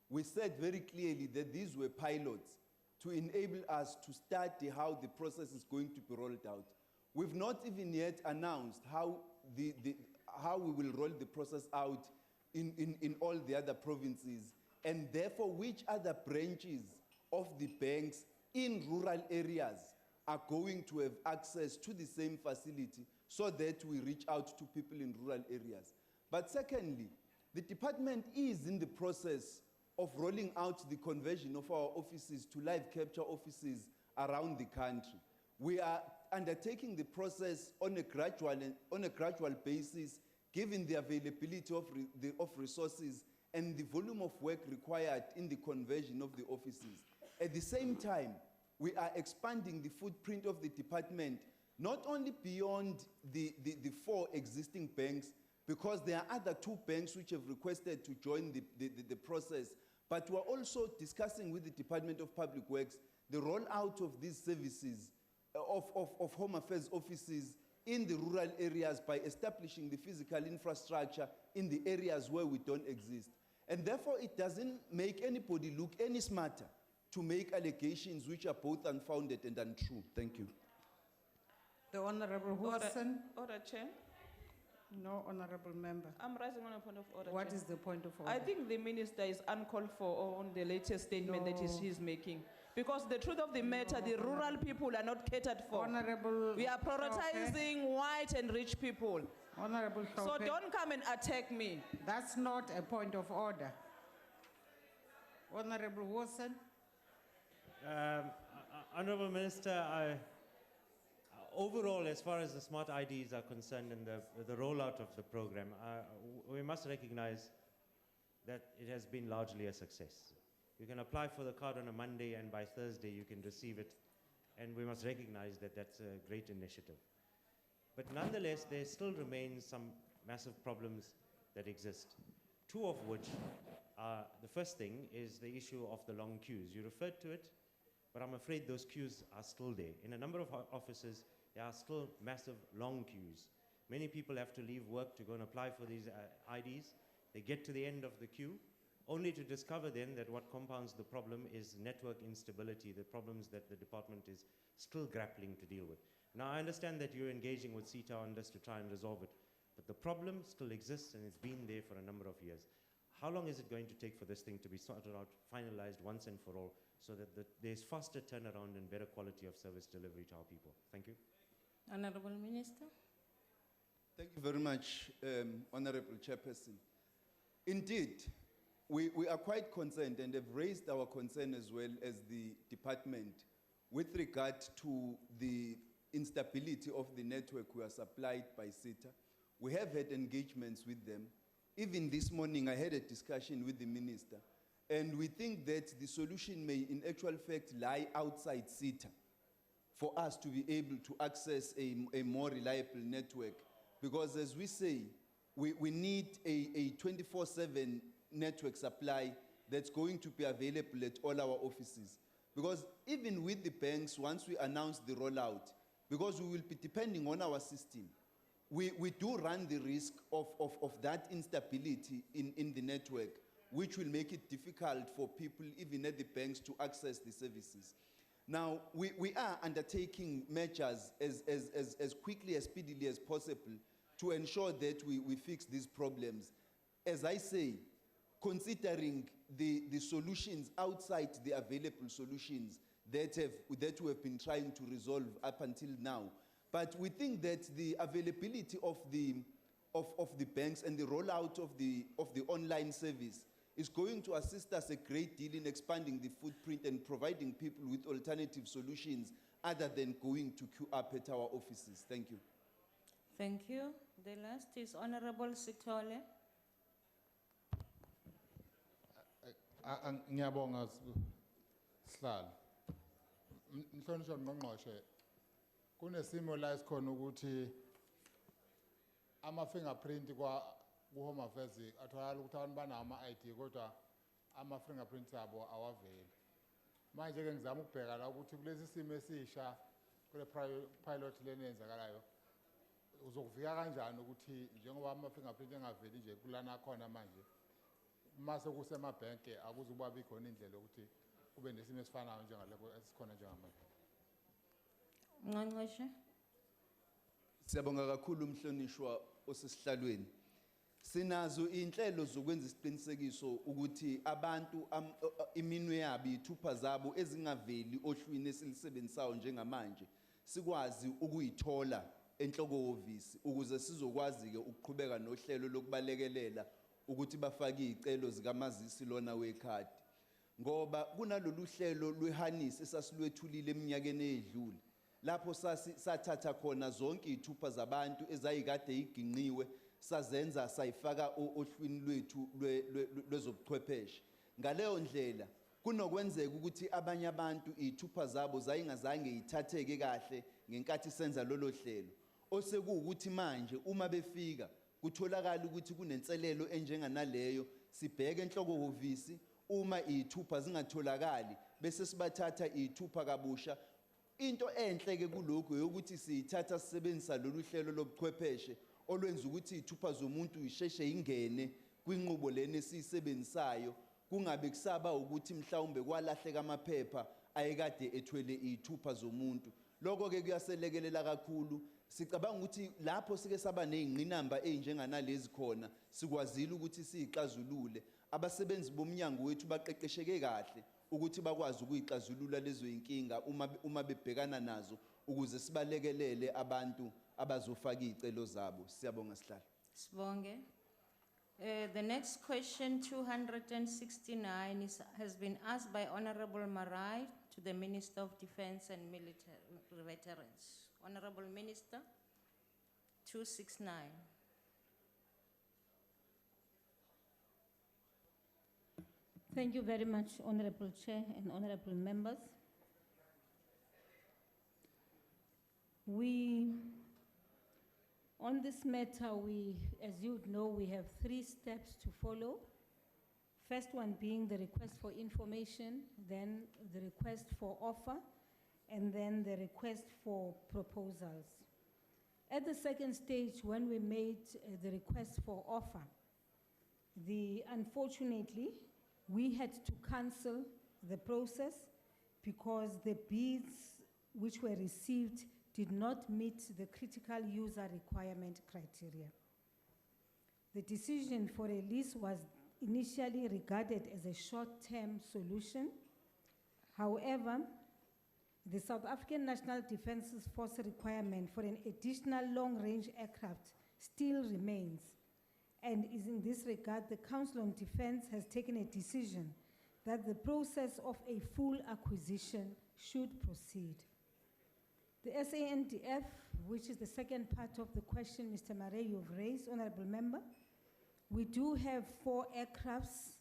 we said very clearly that these were pilots to enable us to study how the process is going to be rolled out. We've not even yet announced how we will roll the process out in all the other provinces, and therefore which other branches of the banks in rural areas are going to have access to the same facility so that we reach out to people in rural areas. But secondly, the department is in the process of rolling out the conversion of our offices to live capture offices around the country. We are undertaking the process on a gradual basis, given the availability of resources and the volume of work required in the conversion of the offices. At the same time, we are expanding the footprint of the department, not only beyond the 4 existing banks, because there are other 2 banks which have requested to join the process, but we're also discussing with the Department of Public Works the rollout of these services, of Home Affairs offices in the rural areas by establishing the physical infrastructure in the areas where we don't exist. And therefore, it doesn't make anybody look any smarter to make allegations which are both unfounded and untrue. Thank you. The Honorable Wilson. Order, Chair. No Honorable Member. I'm rising on a point of order. What Chair. is the point of order? I think the Minister is uncalled for on the latest statement that he's making. Because the truth of the matter, the rural people are not catered for. Honorable We are prioritizing white and rich people. Honorable So Hlophe. don't come and attack me. That's not a point of order. Honorable Wilson. Honorable Minister, overall, as far as the smart IDs are concerned and the rollout of the program, we must recognize that it has been largely a success. You can apply for the card on a Monday, and by Thursday you can receive it, and we must recognize that that's a great initiative. But nonetheless, there still remain some massive problems that exist, 2 of which are, the first thing is the issue of the long queues. You referred to it, but I'm afraid those queues are still there. In a number of offices, there are still massive long queues. Many people have to leave work to go and apply for these IDs. They get to the end of the queue, only to discover then that what compounds the problem is network instability, the problems that the department is still grappling to deal with. Now, I understand that you're engaging with CETA on this to try and resolve it, but the problem still exists and it's been there for a number of years. How long is it going to take for this thing to be sorted out, finalized once and for all, so that there's faster turnaround and better quality of service delivery to our people? Thank you. Honorable Minister. Thank you very much, Honorable Chairperson. Indeed, we are quite concerned and have raised our concern as well as the department with regard to the instability of the network we are supplied by CETA. We have had engagements with them. Even this morning, I had a discussion with the minister, and we think that the solution may in actual fact lie outside CETA for us to be able to access a more reliable network. Because as we say, we need a 24/7 network supply that's going to be available at all our offices. Because even with the banks, once we announce the rollout, because we will be depending on our system, we do run the risk of that instability in the network, which will make it difficult for people, even at the banks, to access the services. Now, we are undertaking measures as quickly, as speedily as possible to ensure that we fix these problems. As I say, considering the solutions outside the available solutions that we have been trying to resolve up until now. But we think that the availability of the banks and the rollout of the online service is going to assist us a great deal in expanding the footprint and providing people with alternative solutions other than going to queue up at our offices. Thank you. Thank you. The last is Honorable Sitole. Ngiyabonga Sihlalo. Mhlonishwa ngqongqoshe. Kunesimo la esikhona ukuthi ama fingerprint ku-Home Affairs atholakala ukuthi abantu banawo ama-ID kodwa ama-fingerprints abo awaveli. Manje-ke ngizama ukubheka la ukuthi kulesi simo esisha kule pilot lena eyenzakalayo uzokuvika kanjani ukuthi njengoba ama-fingerprint engaveli nje kulana khona manje mase kusemabhenke akuzukuba bikhona indlela yokuthi kube nesimo esifanayo njengaleko esikhona njengamanje. Ngqongqoshe. Siyabonga kakhulu umhlonishwa osesihlalweni. Sinazo inhlelo zokwenza isiqinisekiso ukuthi abantu iminwe yabo ithupha zabo ezingaveli ohlwini esilisebenzisayo njengamanje sikwazi ukuyithola enhloko office ukuze sizokwazi ke ukuqhubeka nohlelo lokubalekelela ukuthi bafake izicelo zikamazisi lona wekhadi. Ngoba kunalolu hlelo lwehanisi esasilwethulile eminyakeni eyedlule lapho sathatha khona zonke izithupha zabantu ezayikade iginqiwe sazenza sayifaka ohlwini lwethu lwezobuchwepheshe. Ngaleyo ndlela kunokwenzeka ukuthi abanye abantu izithupha zabo zayingazange ithatheke kahle ngenkathi senza lolo hlelo osekuwukuthi manje uma befika kutholakala ukuthi kunenselelo enjenganaleyo sibheke enhloko office uma izithupha zingatholakali bese sibathatha izithupha kabusha. Into enhle ke kuloko yokuthi sithatha sisebenzisa lolu hlelo lobuchwepheshe olwenza ukuthi izithupha zomuntu isheshe ingene kwinqubo lena esisebenzisayo kungabe kusaba ukuthi mhlawumbe kwalahleka amaphepha ayekade ethwele izithupha zomuntu. Lokho ke kuyaselekelela kakhulu. Sicabanga ukuthi lapho sike saba nezingqinamba ezinjenganalezi khona sikwazile ukuthi siyixazulule. Abasebenzi bomnyango wethu baqeqesheke kahle ukuthi bakwazi ukuyixazulula lezo inkinga uma bebhekana nazo ukuze sibalekelele abantu abazofaka izicelo zabo. Siyabonga sihlalo. Sibonge. The next question, 269, has been asked by Honorable Marai to the Minister of Defense and Military Veterans. Honorable Minister, 269. Thank you very much, Honorable Chair and Honorable Members. On this matter, as you know, we have 3 steps to follow. First one being the request for information, then the request for offer, and then the request for proposals. At the second stage, when we made the request for offer, unfortunately, we had to cancel the process because the bids which were received did not meet the critical user requirement criteria. The decision for a lease was initially regarded as a short-term solution. However, the South African National Defence Force requirement for an additional long-range aircraft still remains, and is in this regard, the Council on Defence has taken a decision that the process of a full acquisition should proceed. The SANDF, which is the second part of the question, Mr. Marais, you've raised, Honorable Member, we do have 4 aircrafts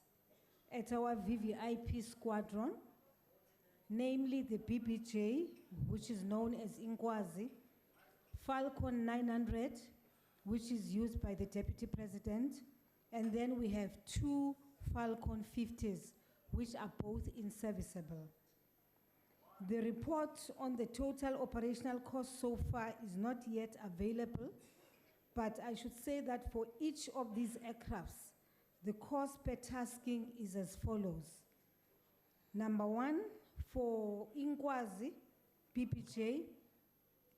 at our VVIP squadron, namely the BBJ, which is known as Inkwazi, Falcon 900, which is used by the Deputy President, and then we have 2 Falcon 50s, which are both inserviceable. The report on the total operational cost so far is not yet available, but I should say that for each of these aircrafts, the cost per tasking is as follows. Number 1, for Inkwazi PPJ,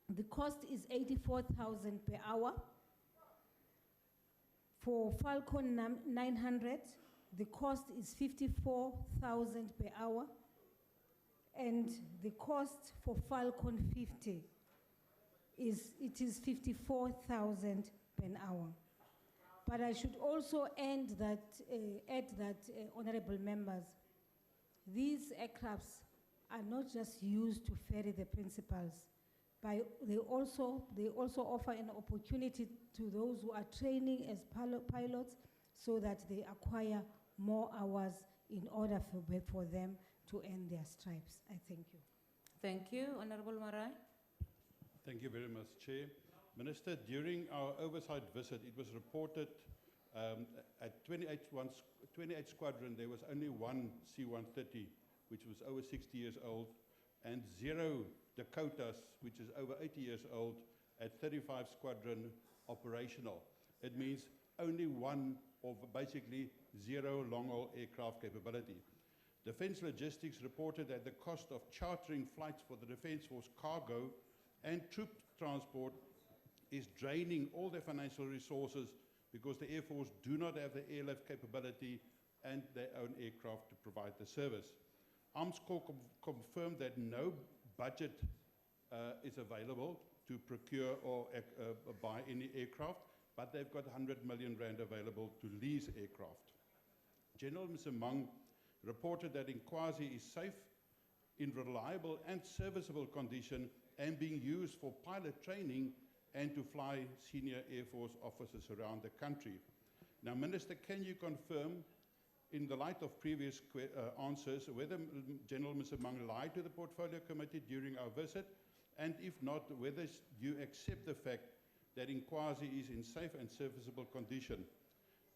the cost is 84,000 per hour. For Falcon 900, the cost is 54,000 per hour. And the cost for Falcon 50 is 54,000 per hour. But I should also add that, honorable members, these aircrafts are not just used to ferry the principals, but they also offer an opportunity to those who are training as pilots so that they acquire more hours in order for them to earn their stripes. I thank you. Thank you. Honorable Marai. Thank you very much, Chair. Minister, during our oversight visit, it was reported At 28 Squadron, there was only one C-130, which was over 60 years old, and 0 Dakotas, which is over 80 years old, at 35 Squadron operational. It means only one, or basically 0 long-haul aircraft capability. Defense Logistics reported that the cost of chartering flights for the Defense Force cargo and troop transport is draining all their financial resources because the Air Force do not have the airlift capability and their own aircraft to provide the service. Armscorps confirmed that no budget is available to procure or buy any aircraft, but they've got 100 million rand available to lease aircraft. General Msimang reported that Inkwazi is safe, in reliable and serviceable condition, and being used for pilot training and to fly senior Air Force officers around the country. Now, Minister, can you confirm, in the light of previous answers, whether General Msimang lied to the Portfolio Committee during our visit, and if not, whether you accept the fact that Inkwazi is in safe and serviceable condition?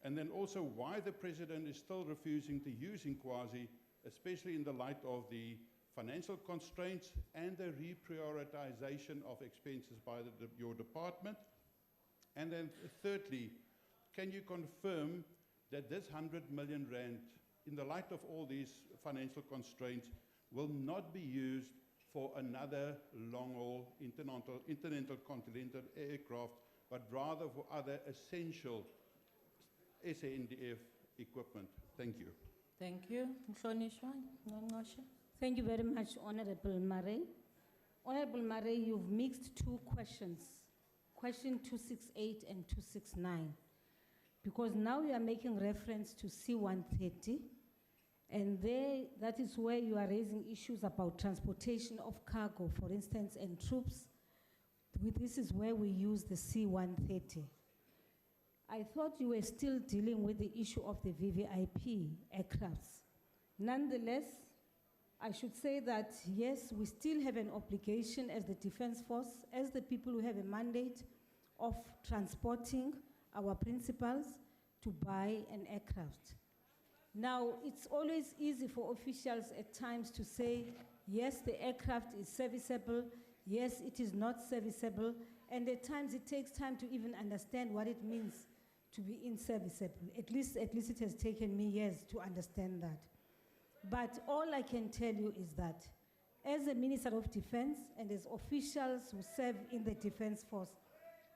And then also why the President is still refusing to use Inkwazi, especially in the light of the financial constraints and the reprioritization of expenses by your department. And then thirdly, can you confirm that this 100 million rand, in the light of all these financial constraints, will not be used for another long-haul intercontinental aircraft, but rather for other essential SANDF equipment? Thank you. Thank you. Mhlonishwa, Ngqongqoshe. Thank you very much, Honorable Murray. Honorable Murray, you've mixed two questions, question 268 and 269, because now you are making reference to C-130, and there, that is where you are raising issues about transportation of cargo, for instance, and troops. This is where we use the C-130. I thought you were still dealing with the issue of the VVIP aircrafts. Nonetheless, I should say that, yes, we still have an obligation as the Defense Force, as the people who have a mandate of transporting our principals to buy an aircraft. Now, it's always easy for officials at times to say, yes, the aircraft is serviceable, yes, it is not serviceable, and at times it takes time to even understand what it means to be inserviceable. At least it has taken me years to understand that. But all I can tell you is that as a Minister of Defense and as officials who serve in the Defense Force,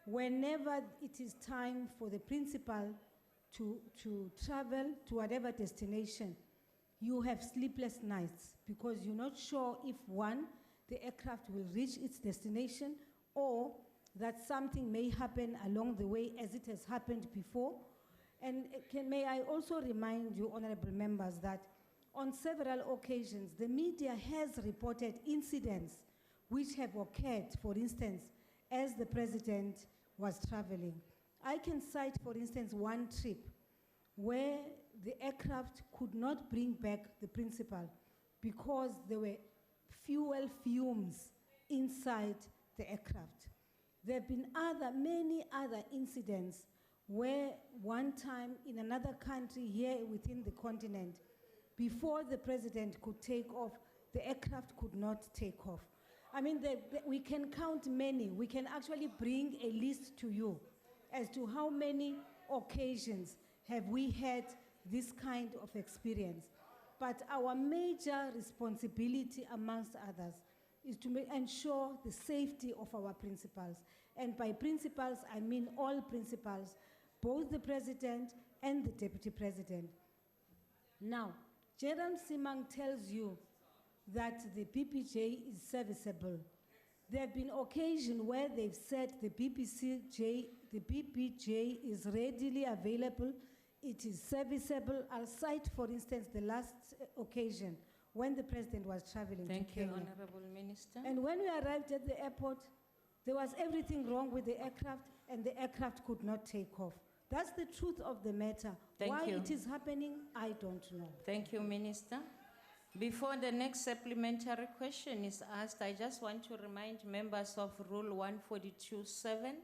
whenever it is time for the principal to travel to whatever destination, you have sleepless nights because you're not sure if, one, the aircraft will reach its destination, or that something may happen along the way as it has happened before. And may I also remind you, honorable members, that on several occasions, the media has reported incidents which have occurred, for instance, as the president was traveling. I can cite, for instance, one trip where the aircraft could not bring back the principal because there were fuel fumes inside the aircraft. There have been many other incidents where one time in another country here within the continent, before the president could take off, the aircraft could not take off. I mean, we can count many. We can actually bring a list to you as to how many occasions have we had this kind of experience. But our major responsibility, amongst others, is to ensure the safety of our principals. And by principals, I mean all principals, both the president and the deputy president. Now, General Msimang tells you that the PPJ is serviceable. There have been occasions where they've said the PPJ is readily available, it is serviceable. I'll cite, for instance, the last occasion when the president was traveling to Kenya. Thank you, Honorable Minister. And when we arrived at the airport, there was everything wrong with the aircraft, and the aircraft could not take off. That's the truth of the matter. Why it is happening, I don't know. Thank you, Minister. Before the next supplementary question is asked, I just want to remind members of Rule 142.7,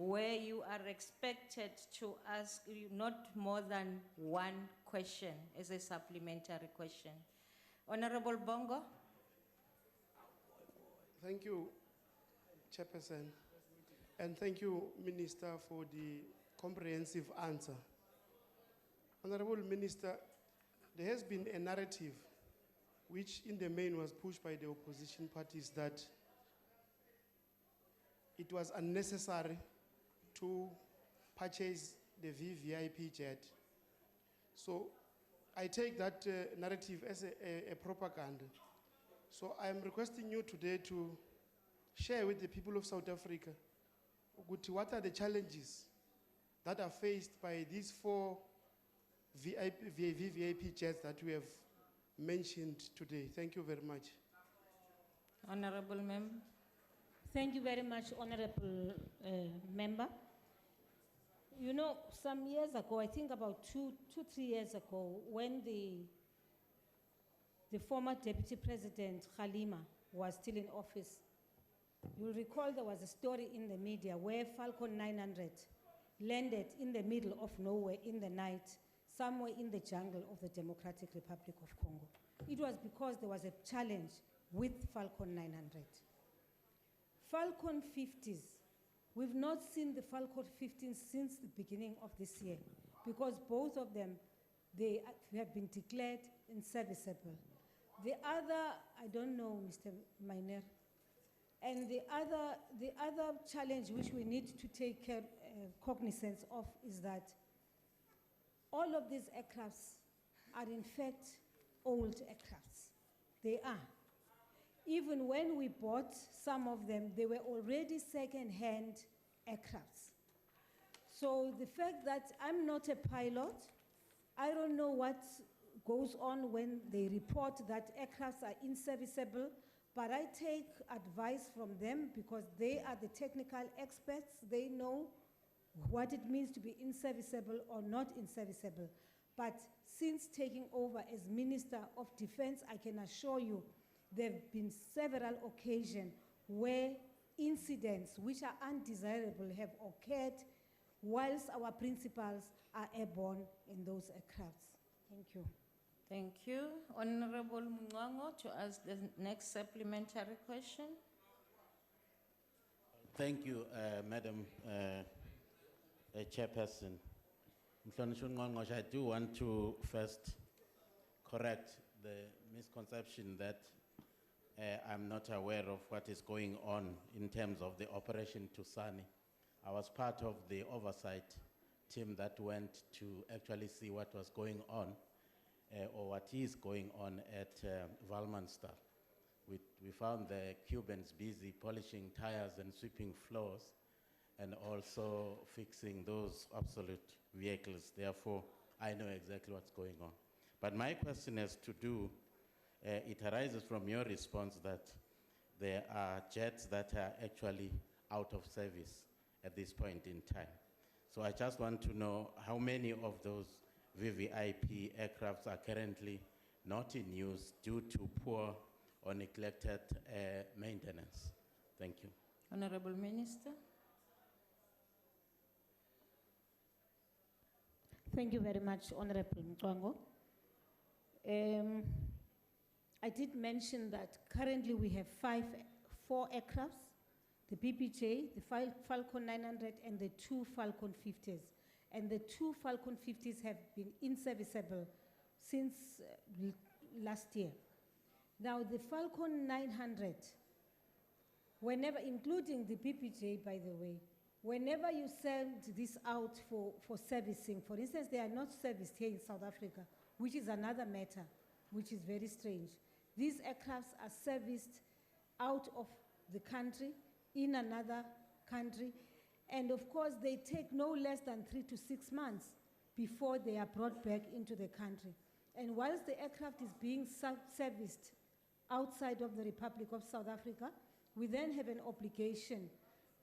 where you are expected to ask not more than one question as a supplementary question. Honorable Bongo? Thank you, Chairperson. And thank you, Minister, for the comprehensive answer. Honorable Minister, there has been a narrative which in the main was pushed by the opposition parties that it was unnecessary to purchase the VVIP jet. So I take that narrative as a propaganda. So I am requesting you today to share with the people of South Africa what are the challenges that are faced by these 4 VVIP jets that we have mentioned today. Thank you very much. Honorable Member? Thank you very much, Honorable Member. You know, some years ago, I think about 3 years ago, when the former Deputy President Khalima was still in office, you'll recall there was a story in the media where Falcon 900 landed in the middle of nowhere in the night, somewhere in the jungle of the Democratic Republic of Congo. It was because there was a challenge with Falcon 900. Falcon 50s, we've not seen the Falcon 15s since the beginning of this year because both of them, they have been declared inserviceable. The other, I don't know, Mr. Miner, and the other challenge which we need to take cognizance of is that all of these aircrafts are in fact old aircrafts. They are. Even when we bought some of them, they were already second-hand aircrafts. So the fact that I'm not a pilot, I don't know what goes on when they report that aircrafts are inserviceable, but I take advice from them because they are the technical experts. They know what it means to be inserviceable or not inserviceable. But since taking over as Minister of Defense, I can assure you there have been several occasions where incidents which are undesirable have occurred whilst our principals are airborne in those aircrafts. Thank you. Thank you. Honorable Mungango to ask the next supplementary question. Thank you, Madam Chairperson. Mhlonishwa Ngqongqoshe, I do want to first correct the misconception that I'm not aware of what is going on in terms of the operation Tusani. I was part of the oversight team that went to actually see what was going on or what is going on at Valmanstar. We found the Cubans busy polishing tires and sweeping floors and also fixing those obsolete vehicles. Therefore, I know exactly what's going on. But my question has to do, it arises from your response that there are jets that are actually out of service at this point in time. So I just want to know how many of those VVIP aircrafts are currently not in use due to poor or neglected maintenance. Thank you. Honorable Minister. Thank you very much, Honorable Mkwango. I did mention that currently we have 4 aircrafts, the BPJ, the Falcon 900, and the 2 Falcon 50s. And the 2 Falcon 50s have been inserviceable since last year. Now the Falcon 900, whenever, including the BPJ, by the way, whenever you send this out for servicing, for instance, they are not serviced here in South Africa, which is another matter, which is very strange. These aircrafts are serviced out of the country, in another country, and of course they take no less than 3 to 6 months before they are brought back into the country. And whilst the aircraft is being serviced outside of the Republic of South Africa, we then have an obligation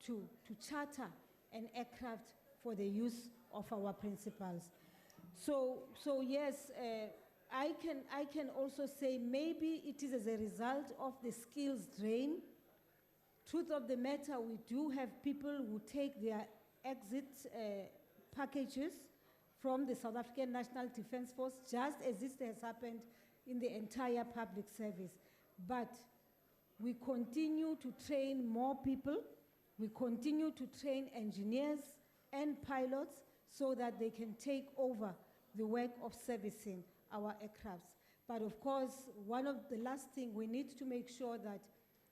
to charter an aircraft for the use of our principals. So yes, I can also say maybe it is as a result of the skills drain. Truth of the matter, we do have people who take their exit packages from the South African National Defence Force, just as this has happened in the entire public service. But we continue to train more people, we continue to train engineers and pilots so that they can take over the work of servicing our aircrafts. But of course, one of the last thing, we need to make sure that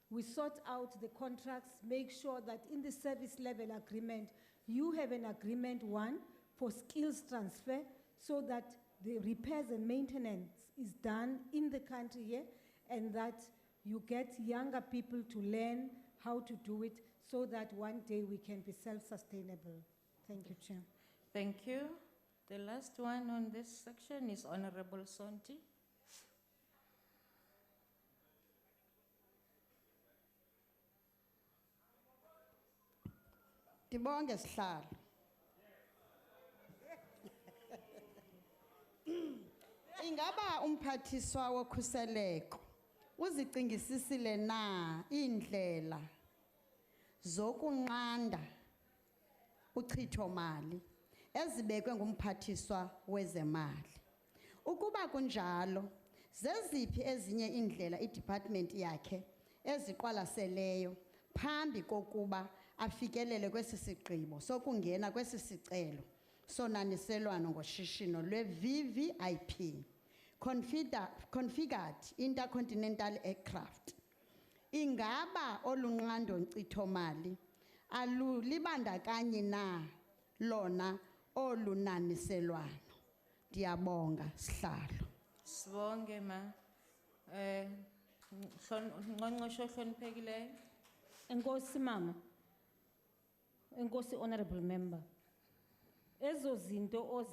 we sort out the contracts, make sure that in the service level agreement, you have an agreement, one, for skills transfer, so that the repairs and maintenance is done in the country here, and that you get younger people to learn how to do it, so that one day we can be self-sustainable. Thank you, Chair. Thank you. The last one on this section is Honorable Sonti. Ndibonge sihlalo. Ingaba umphathiswa wokhuseleko uzicingisisile na indlela zokunqanda uchithomali ezibekwe ngumphathiswa wezemali? Ukuba kunjalo, zeziphi ezinye indlela i-department yakhe eziqwalaseleyo phambi kokuba afikelele kwesi sigqibo sokungena kwesi sicelo sonaniselwano ngoshishino lwe-VVIP, Configured Intercontinental Aircraft? Ingaba olunqando nkcithomali alulibandakanye na lona olunaniselwano? Ndiyabonga sihlalo. Sibonge ma. Ngqongqoshe ohloniphekileyo. Enkosi mama. Enkosi honorable member. Ezo zinto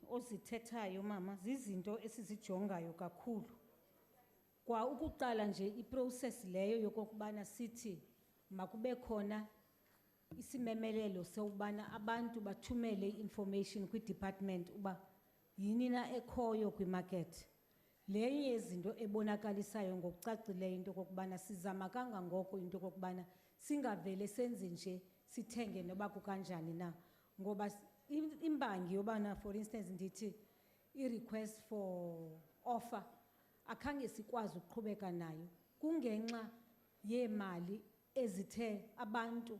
ozithethayo mama zizinto esizijongayo kakhulu. Kwa ukuqala nje iprocess leyo yokokubana sithi makube khona isimemelelo sewubana abantu bathumele information kwi-department uba yini na ekhoyo kwi-market. Lenye yezinto ebonakalisayo ngokucacileyo into kokubana sizama kangangoko into kokubana singavele senze nje sithenge noba kukanjani na, ngoba imbangi yobana for instance ndithi i-request for offer akhange sikwazi ukuqhubeka nayo kungenxa yemali ezithe abantu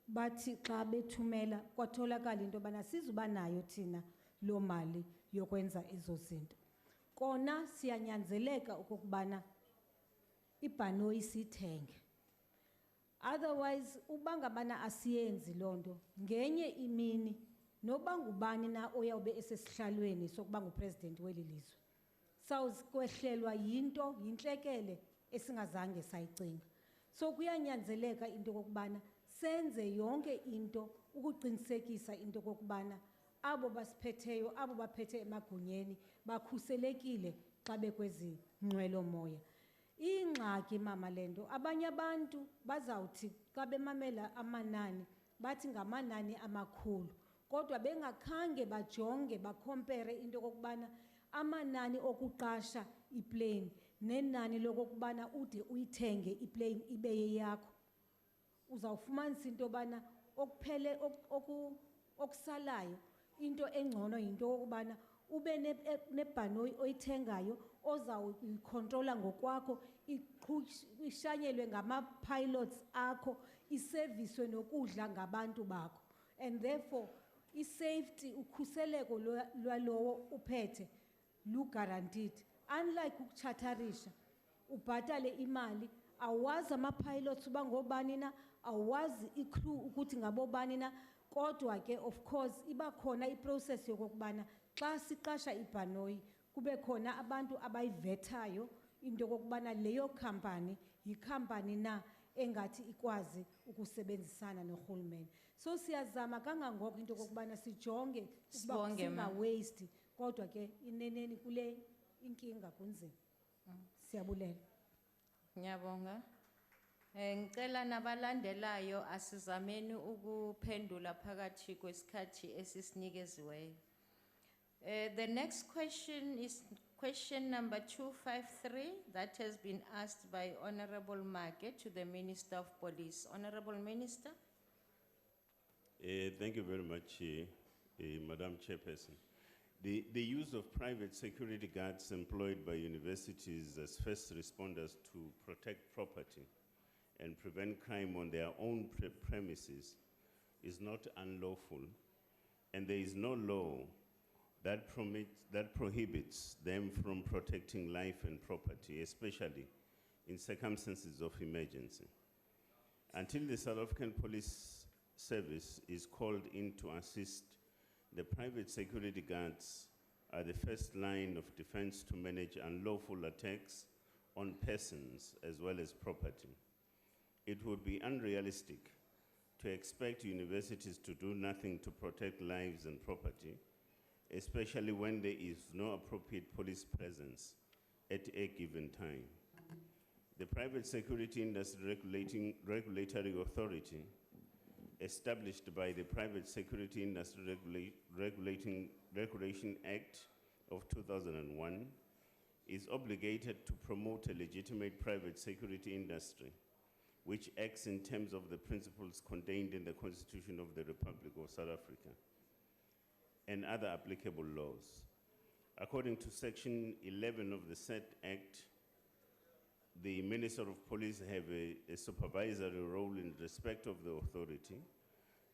bathi xa bethumela kwatholakala into bana sizuba nayo thina lo mali yokwenza ezo zinto. Kona siyanyanzeleka ukubana ibhanoyi sithenge. Otherwise ubangabana asiyenzi lonto ngenye imini noba ngubani na oyawube esesihlalweni sokuba ngupresident weli lizwe sawukwehlelwa yintlekele esingazange sayicinga. So kuyanyanzeleka into kokubana senze yonke into ukuqinisekisa into kokubana abo basiphetheyo, abo baphethe emagunyeni bakhuselekile xa bekwezi nqwelo moya. Ingxaki mama lento, abanye abantu bazawuthi xa bemamela amanani bathi ngamanani amakhulu, kodwa bengakhange bajonge bakompere into kokubana amanani okuqasha iplane nenani lokokubana ude uyithenge iplane ibe yeyakho. Uzawufumanisa into bana okuphele okusalayo into engcono yinto kokubana ube nebhanoyi oyithengayo ozawuyikhontrola ngokwakho, ishanyelwe ngama-pilots akho, iserviswe nokudla ngabantu bakho. And therefore, i-safety, ukhuseleko lwalowo uphethe lu-guaranteed. Unlike ukuchatharisha, ubhatale imali, awazi ama-pilots uba ngobani na, awazi i-crew ukuthi ngabobani na, kodwa ke of course iba khona iprocess yokokubana xa siqasha ibhanoyi kube khona abantu abayivethayo into kokubana leyo company yikhampani na engathi ikwazi ukusebenzisana norhulumente. So siyazama kangangoko into kokubana sijonge ukuba singawaste, kodwa ke ineneni kule inkinga kunzima. Siyabulela. Ngiyabonga. Ngicela nabalandelayo asizameni ukuphendula phakathi kwesikhathi esisnikeziweyo. The next question is question number 253 that has been asked by Honorable Make to the Minister of Police. Honorable Minister. Thank you very much, Madam Chairperson. The use of private security guards employed by universities as first responders to protect property and prevent crime on their own premises is not unlawful, and there is no law that prohibits them from protecting life and property, especially in circumstances of emergency. Until the South African Police Service is called in to assist, the private security guards are the first line of defense to manage unlawful attacks on persons as well as property. It would be unrealistic to expect universities to do nothing to protect lives and property, especially when there is no appropriate police presence at a given time. The Private Security Industry Regulatory Authority, established by the Private Security Industry Regulation Act of 2001, is obligated to promote a legitimate private security industry, which acts in terms of the principles contained in the Constitution of the Republic of South Africa and other applicable laws. According to Section 11 of the said Act, the Minister of Police have a supervisory role in respect of the authority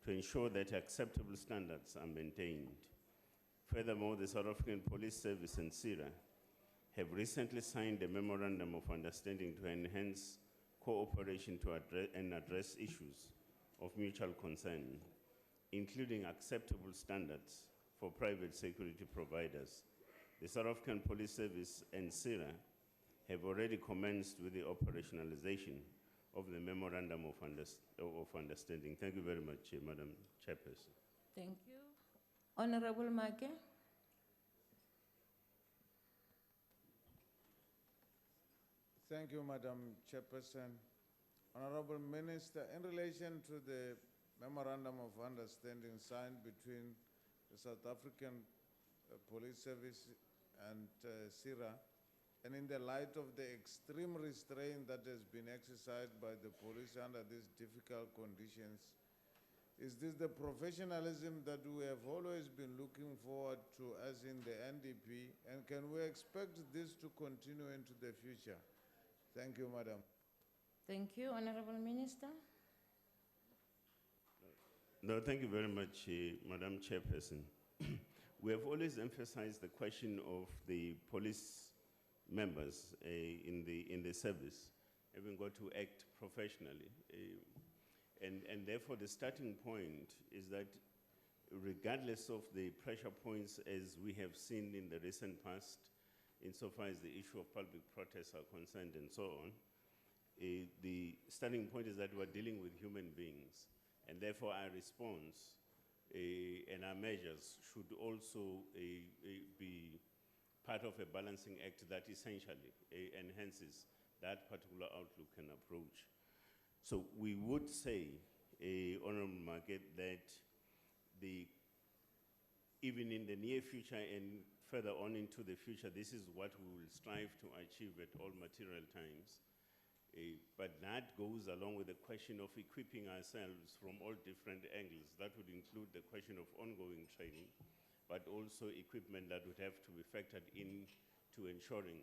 to ensure that acceptable standards are maintained. Furthermore, the South African Police Service and CIRA have recently signed a memorandum of understanding to enhance cooperation to address issues of mutual concern, including acceptable standards for private security providers. The South African Police Service and CIRA have already commenced with the operationalization of the Memorandum of Understanding. Thank you very much, Madam Chairperson. Thank you. Honorable Make. Thank you, Madam Chairperson. Honorable Minister, in relation to the Memorandum of Understanding signed between the South African Police Service and CIRA, and in the light of the extreme restraint that has been exercised by the police under these difficult conditions, is this the professionalism that we have always been looking forward to as in the NDP, and can we expect this to continue into the future? Thank you, Madam. Thank you, Honorable Minister. No, thank you very much, Madam Chairperson. We have always emphasized the question of the police members in the service having got to act professionally. And therefore the starting point is that regardless of the pressure points as we have seen in the recent past, insofar as the issue of public protests are concerned and so on, the starting point is that we're dealing with human beings, and therefore our response and our measures should also be part of a balancing act that essentially enhances that particular outlook and approach. So we would say, Honorable Market, that even in the near future and further on into the future, this is what we will strive to achieve at all material times. But that goes along with the question of equipping ourselves from all different angles. That would include the question of ongoing training, but also equipment that would have to be factored in to ensuring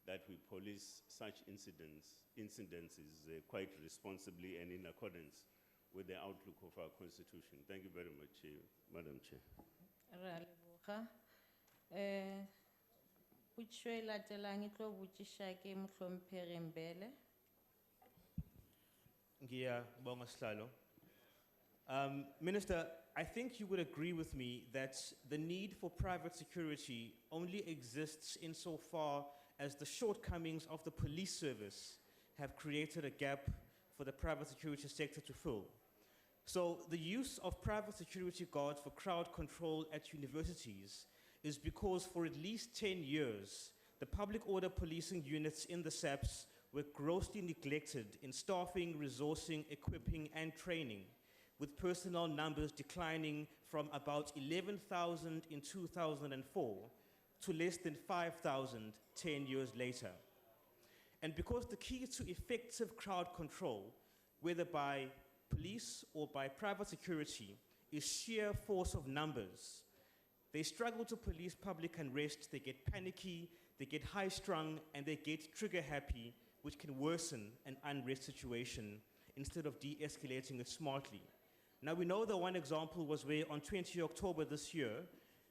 that we police such incidences quite responsibly and in accordance with the outlook of our Constitution. Thank you very much, Madam Chair. Which way latelang itlo botšiša ke mohlomphegi Mbele. Ngiyabonga Sihlalo. Minister, I think you would agree with me that the need for private security only exists insofar as the shortcomings of the police service have created a gap for the private security sector to fill. So the use of private security guards for crowd control at universities is because for at least 10 years, the public order policing units in the SAPs were grossly neglected in staffing, resourcing, equipping, and training, with personnel numbers declining from about 11,000 in 2004 to less than 5,000 10 years later. And because the key to effective crowd control, whether by police or by private security, is sheer force of numbers. They struggle to police public unrest, they get panicky, they get high-strung, and they get trigger-happy, which can worsen an unrest situation instead of de-escalating it smartly. Now, we know that one example was where on 20 October this year,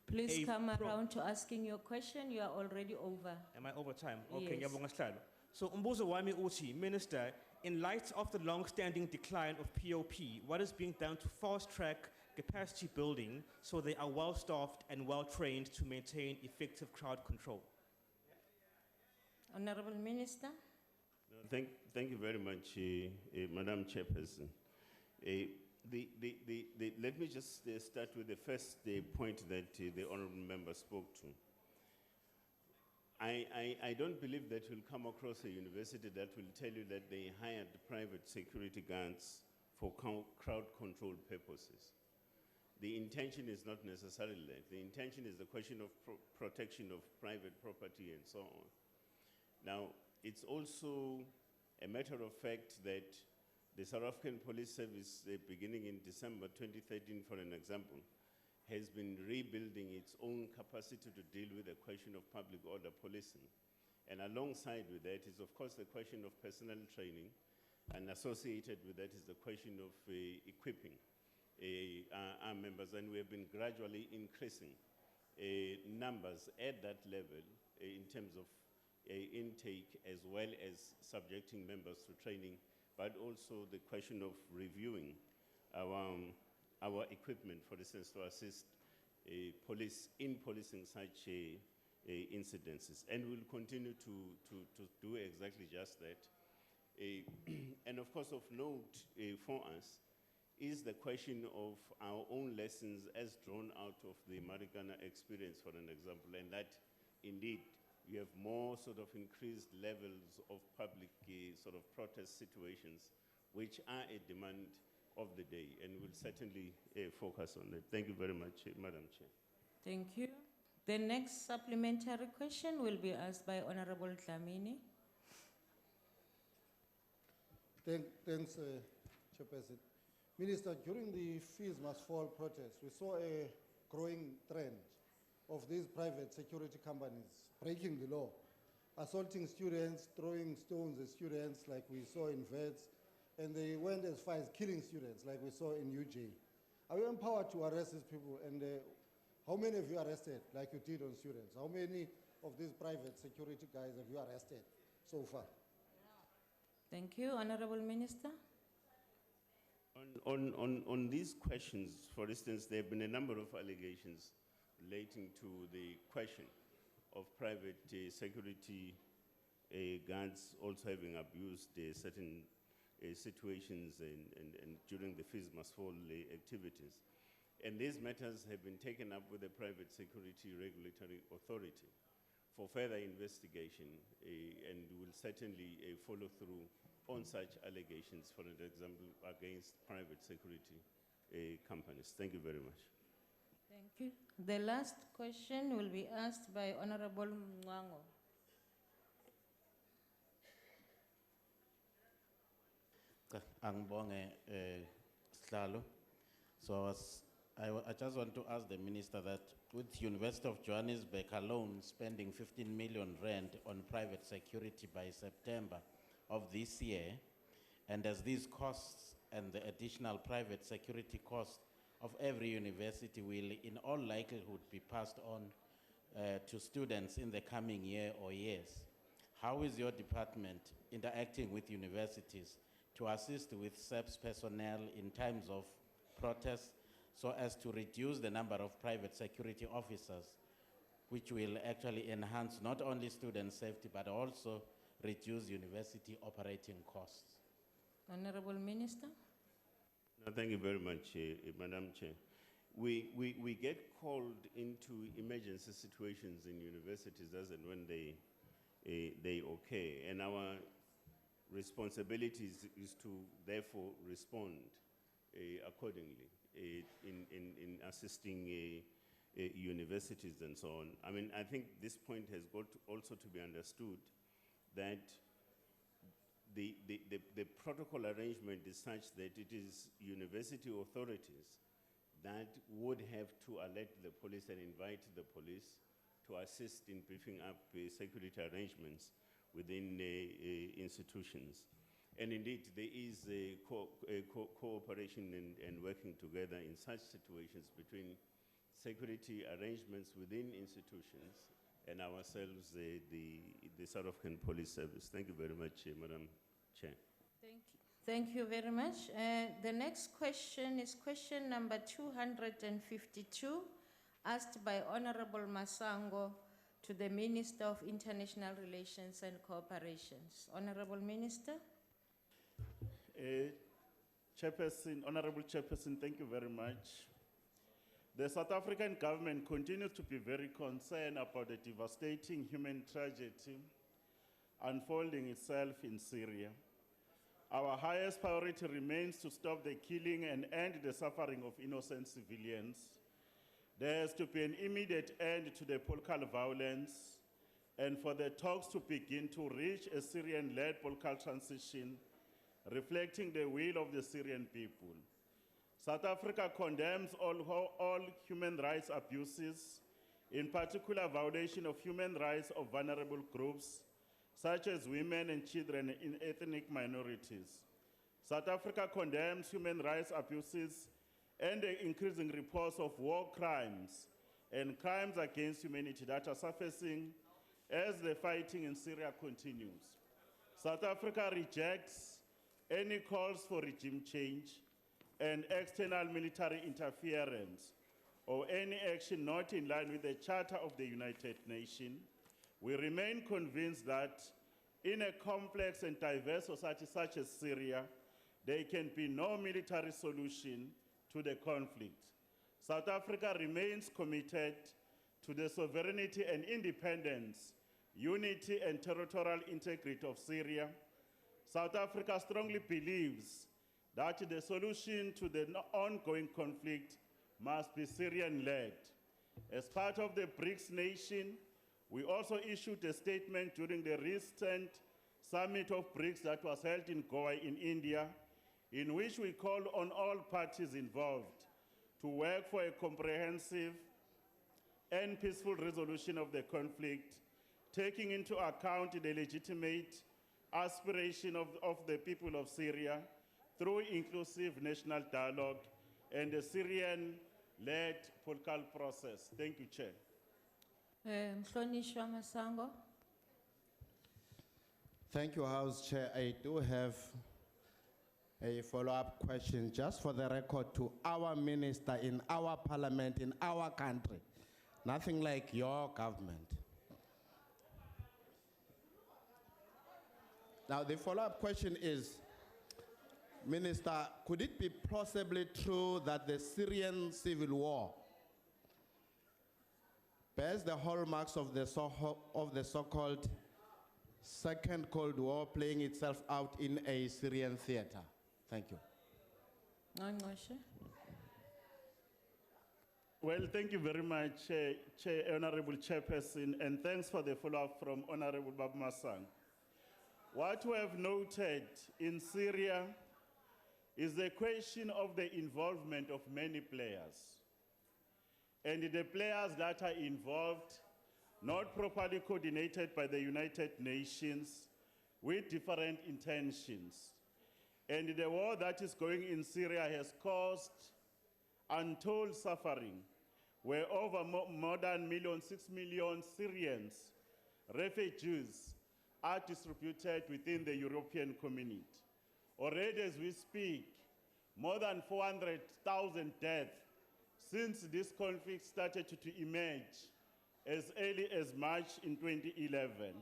Please a come pro- around to asking your question. You are already over. Am I over time? Okay, Yes. ngiyabonga sihlalo. So umbuzo wami uthi, Minister, in light of the long-standing decline of POP, what is being done to fast-track capacity building so they are well-staffed and well-trained to maintain effective crowd control? Honorable Minister. No, thank you very much, Madam Chairperson. Let me just start with the first point that the honorable member spoke to. I don't believe that you'll come across a university that will tell you that they hired private security guards for crowd control purposes. The intention is not necessarily that. The intention is the question of protection of private property and so on. Now, it's also a matter of fact that the South African Police Service, beginning in December 2013, for an example, has been rebuilding its own capacity to deal with the question of public order policing. And alongside with that is, of course, the question of personnel training, and associated with that is the question of equipping our members. And we have been gradually increasing numbers at that level in terms of intake, as well as subjecting members to training, but also the question of reviewing our equipment, for instance, to assist police in policing such incidences. And we'll continue to do exactly just that. And of course, of note for us is the question of our own lessons as drawn out of the Marikana experience, for an example, and that indeed you have more sort of increased levels of public sort of protest situations, which are a demand of the day, and we'll certainly focus on it. Thank you very much, Madam Chair. Thank you. The next supplementary question will be asked by Honorable Dlamini. Thanks, Chairperson. Minister, during the Fees Must Fall protest, we saw a growing trend of these private security companies breaking the law, assaulting students, throwing stones at students like we saw in VETS, and they went as far as killing students like we saw in UJ. Are you empowered to arrest these people, and how many of you arrested like you did on students? How many of these private security guys have you arrested so far? Thank you. Honorable Minister. On these questions, for instance, there have been a number of allegations relating to the question of private security guards also having abused certain situations and during the Fees Must Fall activities. And these matters have been taken up with the Private Security Regulatory Authority for further investigation, and will certainly follow through on such allegations, for example, against private security companies. Thank you very much. Thank you. The last question will be asked by Honorable Mwango. Angibonge Sihlalo. So I just want to ask the minister that with University of Johannesburg alone spending 15 million rand on private security by September of this year, and as these costs and the additional private security costs of every university will in all likelihood be passed on to students in the coming year or years, how is your department interacting with universities to assist with SEPS personnel in times of protests so as to reduce the number of private security officers, which will actually enhance not only student safety but also reduce university operating costs? Honorable Minister. No, thank you very much, Madam Chair. We get called into emergency situations in universities as and when they occur, and our responsibility is to therefore respond accordingly in assisting universities and so on. I mean, I think this point has got also to be understood that the protocol arrangement is such that it is university authorities that would have to alert the police and invite the police to assist in beefing up security arrangements within institutions. And indeed, there is a cooperation and working together in such situations between security arrangements within institutions and ourselves, the South African Police Service. Thank you very much, Madam Chair. Thank you. Thank you very much. The next question is question number 252, asked by Honorable Masango to the Minister of International Relations and Cooperations. Honorable Minister. Chairperson, Honorable Chairperson, thank you very much. The South African government continues to be very concerned about the devastating human tragedy unfolding itself in Syria. Our highest priority remains to stop the killing and end the suffering of innocent civilians. There has to be an immediate end to the political violence and for the talks to begin to reach a Syrian-led political transition reflecting the will of the Syrian people. South Africa condemns all human rights abuses, in particular violation of human rights of vulnerable groups, such as women and children in ethnic minorities. South Africa condemns human rights abuses and the increasing reports of war crimes and crimes against humanity that are surfacing as the fighting in Syria continues. South Africa rejects any calls for regime change and external military interference or any action not in line with the Charter of the United Nations. We remain convinced that in a complex and diverse society such as Syria, there can be no military solution to the conflict. South Africa remains committed to the sovereignty and independence, unity and territorial integrity of Syria. South Africa strongly believes that the solution to the ongoing conflict must be Syrian-led. As part of the BRICS nation, we also issued a statement during the recent summit of BRICS that was held in Goa in India, in which we call on all parties involved to work for a comprehensive and peaceful resolution of the conflict, taking into account the legitimate aspiration of the people of Syria through inclusive national dialogue and the Syrian-led political process. Thank you, Chair. Mhlonishwa Masango. Thank you, House Chair. I do have a follow-up question just for the record to our minister in our parliament, in our country. Nothing like your government. Now, the follow-up question is, Minister, could it be possibly true that the Syrian civil war bears the hallmarks of the so-called Second Cold War playing itself out in a Syrian theater? Thank you. Well, thank you very much, Honorable Chairperson, and thanks for the follow-up from Honorable Babmasang. What we have noted in Syria is the question of the involvement of many players. And the players that are involved, not properly coordinated by the United Nations with different intentions. And the war that is going in Syria has caused untold suffering, where over more than 6 million Syrians, refugees, are distributed within the European community. Already as we speak, more than 400,000 deaths since this conflict started to emerge as early as March in 2011.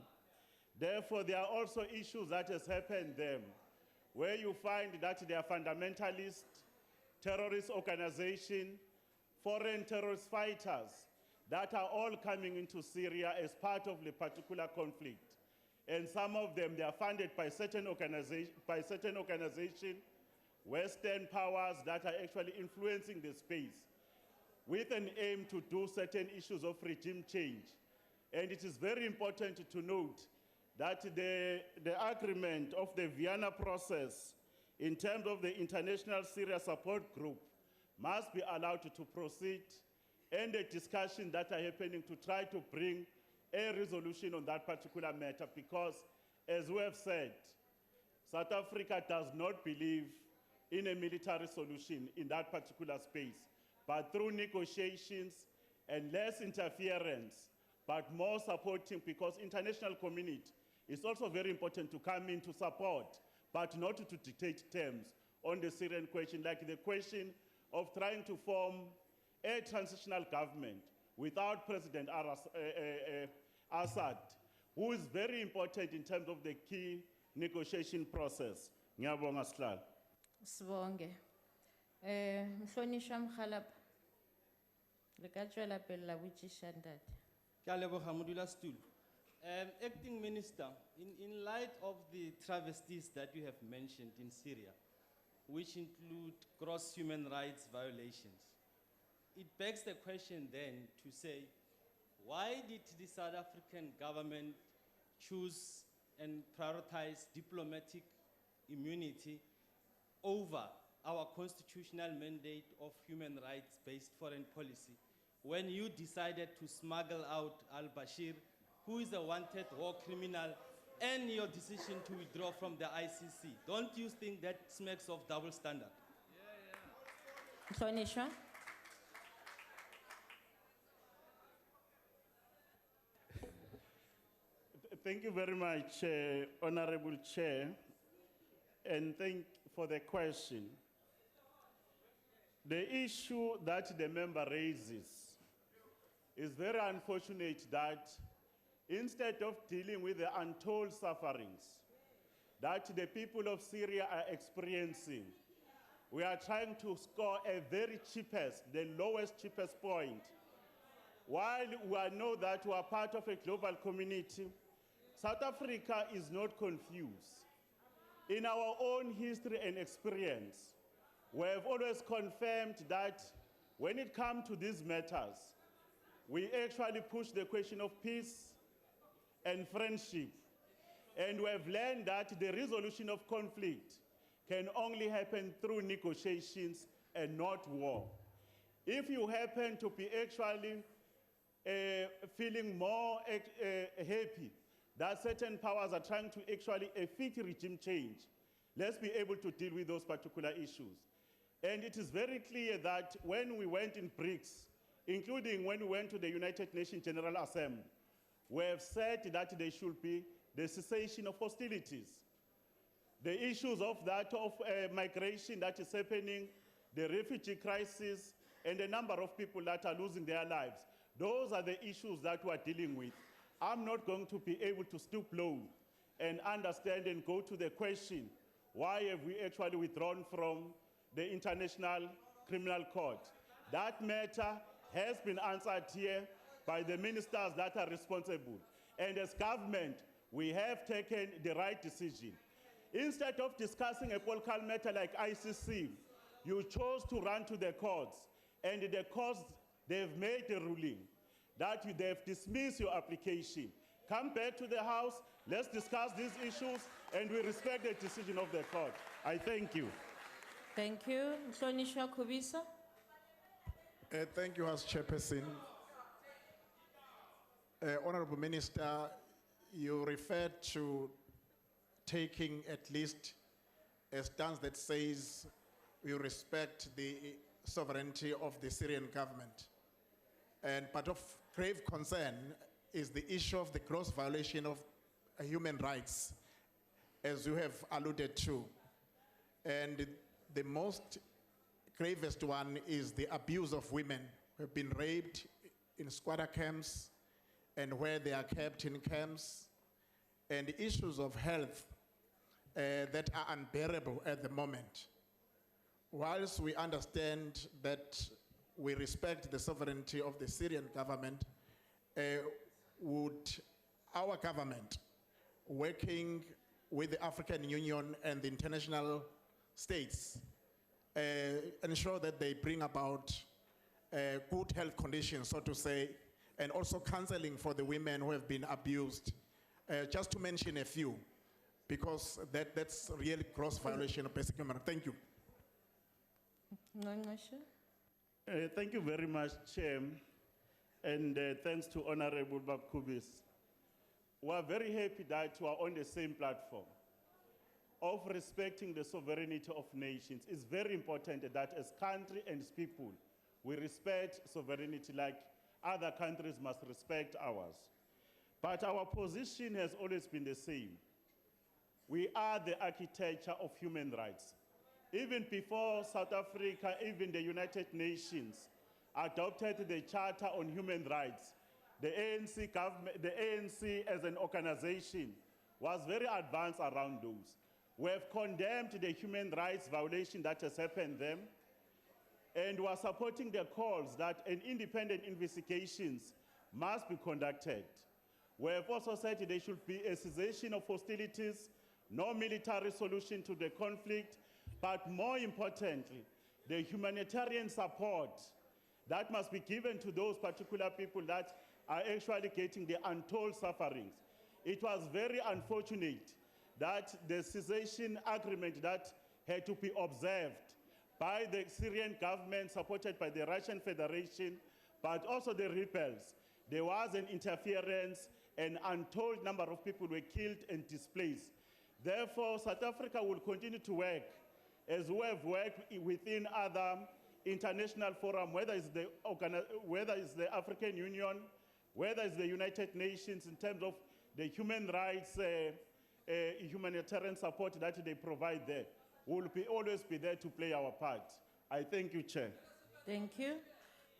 Therefore, there are also issues that has happened there, where you find that there are fundamentalist terrorist organizations, foreign terrorist fighters that are all coming into Syria as part of the particular conflict. And some of them, they are funded by certain organizations, Western powers that are actually influencing the space with an aim to do certain issues of regime change. And it is very important to note that the agreement of the Vienna process in terms of the International Syria Support Group must be allowed to proceed, and the discussions that are happening to try to bring a resolution on that particular matter, because as we have said, South Africa does not believe in a military solution in that particular space, but through negotiations and less interference, but more supporting, because international community is also very important to come in to support, but not to dictate terms on the Syrian question, like the question of trying to form a transitional government without President Assad, who is very important in terms of the key negotiation process. Ngiyabonga Sihlalo. Sibonge. Mhlonishwa Mkhalapa. Le ka tswela pele la botsisha ntate. Ke a leboga modulasetulo. Acting Minister, in light of the travesties that you have mentioned in Syria, which include gross human rights violations, it begs the question then to say, why did the South African government choose and prioritize diplomatic immunity over our constitutional mandate of human rights-based foreign policy when you decided to smuggle out al-Bashir, who is a wanted war criminal, and your decision to withdraw from the ICC? Don't you think that smacks of double standard? Mhlonishwa. Thank you very much, Honorable Chair, and thank for the question. The issue that the member raises is very unfortunate that instead of dealing with the untold sufferings that the people of Syria are experiencing, we are trying to score a very cheapest, the lowest cheapest point. While we know that we are part of a global community, South Africa is not confused. In our own history and experience, we have always confirmed that when it comes to these matters, we actually push the question of peace and friendship. And we have learned that the resolution of conflict can only happen through negotiations and not war. If you happen to be actually feeling more happy that certain powers are trying to actually effect regime change, let's be able to deal with those particular issues. And it is very clear that when we went in BRICS, including when we went to the United Nations General Assembly, we have said that there should be the cessation of hostilities. The issues of that of migration that is happening, the refugee crisis, and the number of people that are losing their lives, those are the issues that we are dealing with. I'm not going to be able to stoop low and understand and go to the question, why have we actually withdrawn from the International Criminal Court? That matter has been answered here by the ministers that are responsible. And as government, we have taken the right decision. Instead of discussing a political matter like ICC, you chose to run to the courts. And the courts, they've made a ruling that they've dismissed your application. Come back to the House, let's discuss these issues, and we respect the decision of the court. I thank you. Thank you. Mhlonishwa Khubisa. Thank you, as Chairperson. Honorable Minister, you referred to taking at least a stance that says we respect the sovereignty of the Syrian government. And part of grave concern is the issue of the gross violation of human rights, as you have alluded to. And the most gravest one is the abuse of women who have been raped in squatter camps and where they are kept in camps, and issues of health that are unbearable at the moment. Whilst we understand that we respect the sovereignty of the Syrian government, would our government, working with the African Union and the international states, ensure that they bring about good health conditions, so to say, and also counseling for the women who have been abused, just to mention a few, because that's really gross violation of basic human rights. Thank you. Thank you very much, Chair, and thanks to Honorable Babkubis. We are very happy that we are on the same platform of respecting the sovereignty of nations. It's very important that as country and as people, we respect sovereignty like other countries must respect ours. But our position has always been the same. We are the architecture of human rights. Even before South Africa, even the United Nations adopted the Charter on Human Rights, the ANC government, the ANC as an organization was very advanced around those. We have condemned the human rights violation that has happened there, and we are supporting the calls that an independent investigations must be conducted. We have also said there should be a cessation of hostilities, no military solution to the conflict, but more importantly, the humanitarian support that must be given to those particular people that are actually getting the untold sufferings. It was very unfortunate that the cessation agreement that had to be observed by the Syrian government supported by the Russian Federation, but also the rebels. There was an interference, an untold number of people were killed and displaced. Therefore, South Africa will continue to work as we have worked within other international forums, whether it's the African Union, whether it's the United Nations in terms of the human rights, humanitarian support that they provide there. We'll always be there to play our part. I thank you, Chair. Thank you.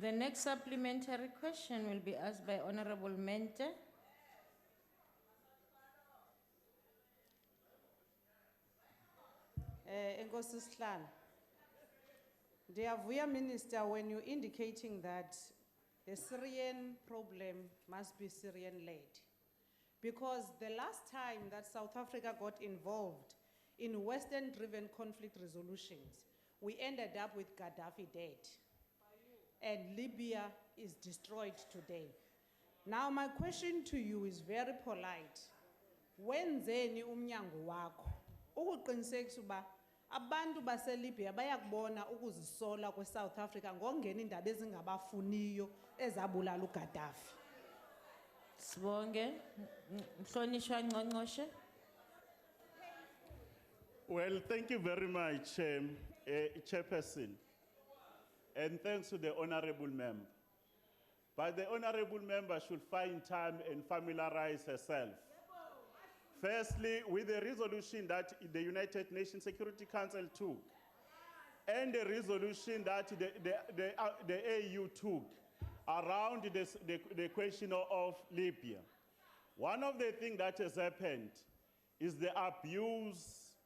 The next supplementary question will be asked by Honorable Mente. Enkosi Sihlalo, ndiyavuya Minister when you're indicating that the Syrian problem must be Syrian-led. Because the last time that South Africa got involved in Western-driven conflict resolutions, we ended up with Gaddafi dead. And Libya is destroyed today. Now my question to you is very polite. Wenzeni umnyango wakho ukuqinisekisa uba abantu baseLibya bayakubona ukuzisola kweSouth Africa ngongena indaba ezingabafuniyo ezabulala uGaddafi? Sibonge. Mhlonishwa Ngqongqoshe. Well, thank you very much, Chairperson. And thanks to the honorable member. But the honorable member should find time and familiarize herself. Firstly, with the resolution that the United Nations Security Council took, and the resolution that the AU took around the question of Libya. One of the things that has happened is the abuse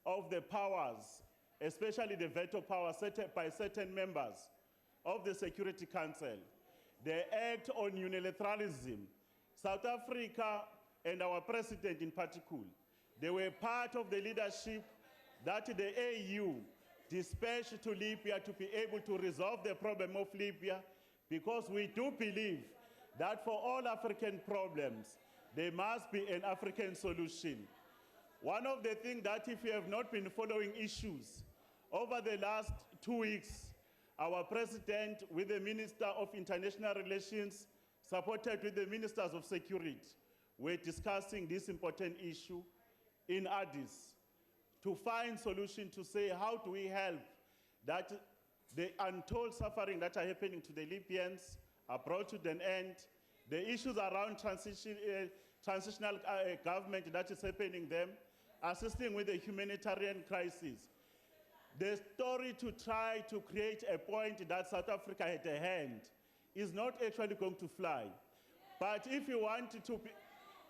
of the powers, especially the veto power set by certain members of the Security Council. They act on unilateralism. South Africa and our president in particular, they were part of the leadership that the AU dispatched to Libya to be able to resolve the problem of Libya, because we do believe that for all African problems, there must be an African solution. One of the things that if you have not been following issues, over the last 2 weeks, our president with the Minister of International Relations, supported with the Ministers of Security, were discussing this important issue in Addis to find solution to say how do we help that the untold suffering that are happening to the Libyans are brought to an end, the issues around transitional government that is happening them, assisting with the humanitarian crisis. The story to try to create a point that South Africa had a hand is not actually going to fly. But if you want to be,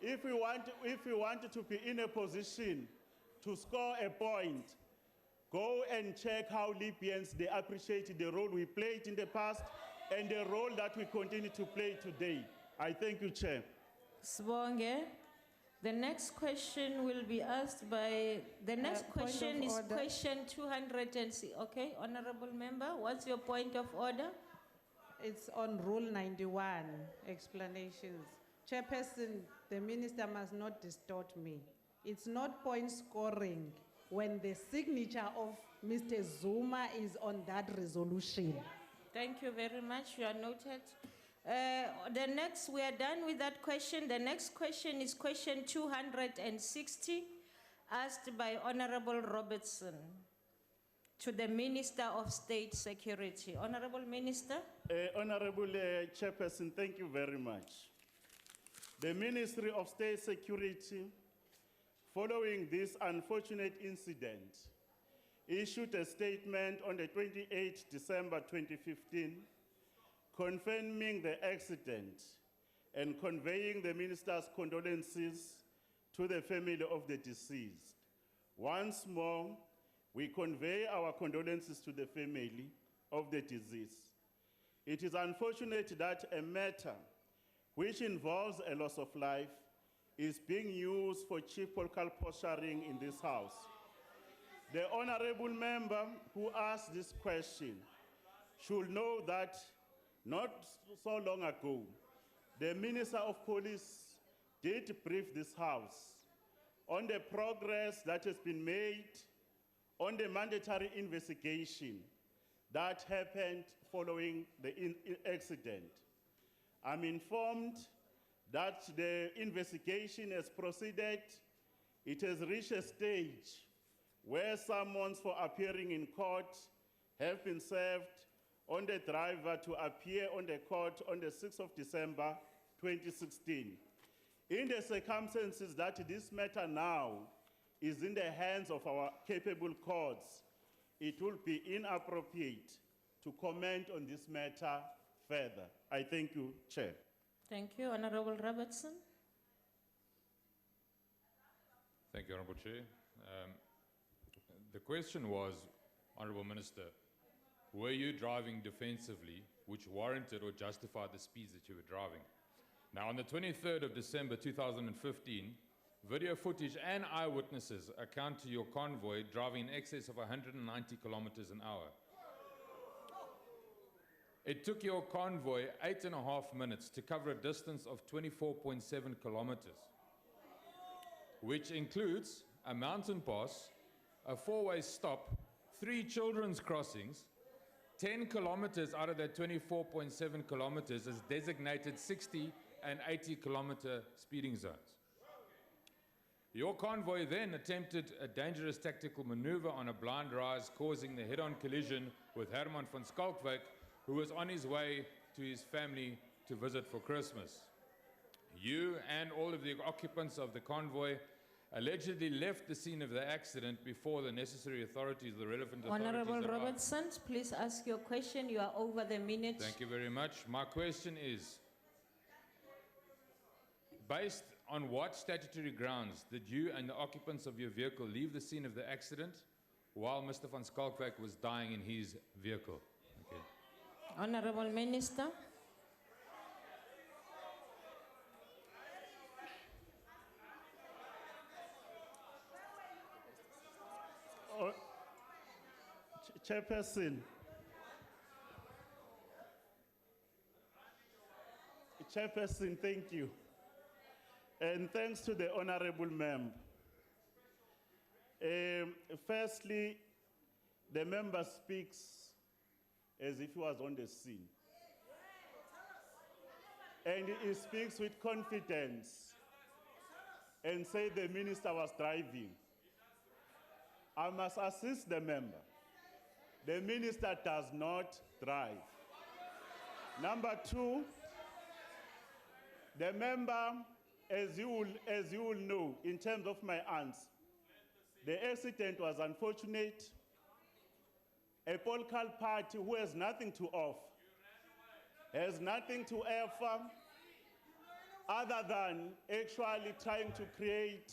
if we want to be in a position to score a point, go and check how Libyans, they appreciate the role we played in the past and the role that we continue to play today. I thank you, Chair. Sibonge. The next question will be asked by, the next question is order. question 206. Okay, Honorable Member, what's your point of order? It's on Rule 91, explanations. Chairperson, the minister must not distort me. It's not point scoring when the signature of Mr. Zuma is on that resolution. Thank you very much. You are noted. The next, we are done with that question. The next question is question 260, asked by Honorable Robertson to the Minister of State Security. Honorable Minister. Honorable Chairperson, thank you very much. The Ministry of State Security, following this unfortunate incident, issued a statement on the 28th December 2015 confirming the accident and conveying the Minister's condolences to the family of the deceased. Once more, we convey our condolences to the family of the deceased. It is unfortunate that a matter which involves a loss of life is being used for cheap political posturing in this House. The honorable member who asked this question should know that not so long ago, the Minister of Police did brief this House on the progress that has been made on the mandatory investigation that happened following the accident. I'm informed that the investigation has proceeded. It has reached a stage where summons for appearing in court have been served on the driver to appear on the court on the 6th of December 2016. In the circumstances that this matter now is in the hands of our capable courts, it will be inappropriate to comment on this matter further. I thank you, Chair. Thank you. Honorable Robertson. Thank you, Honorable Chair. The question was, Honorable Minister, were you driving defensively, which warranted or justified the speeds that you were driving? Now, on the 23rd of December 2015, video footage and eyewitnesses account to your convoy driving in excess of 190 kilometers an hour. It took your convoy 8.5 minutes to cover a distance of 24.7 kilometers, which includes a mountain pass, a 4-way stop, 3 children's crossings, 10 kilometers out of that 24.7 kilometers as designated 60 and 80 kilometer speeding zones. Your convoy then attempted a dangerous tactical maneuver on a blind rise, causing the head-on collision with Herman van Schalkwyk, who was on his way to his family to visit for Christmas. You and all of the occupants of the convoy allegedly left the scene of the accident before the necessary authorities, the relevant authorities. Honorable arrived. Robertson, please ask your question. You are over the minute. Thank you very much. My question is, based on what statutory grounds did you and the occupants of your vehicle leave the scene of the accident while Mr. van Schalkwyk was dying in his vehicle? Okay. Honorable Minister. Oh, Chairperson. Chairperson, thank you. And thanks to the honorable member. Firstly, the member speaks as if he was on the scene. And he speaks with confidence and say the minister was driving. I must assist the member. The minister does not drive. Number 2, the member, as you will know, in terms of my answer, the accident was unfortunate. A political party who has nothing to offer, has nothing to offer other than actually trying to create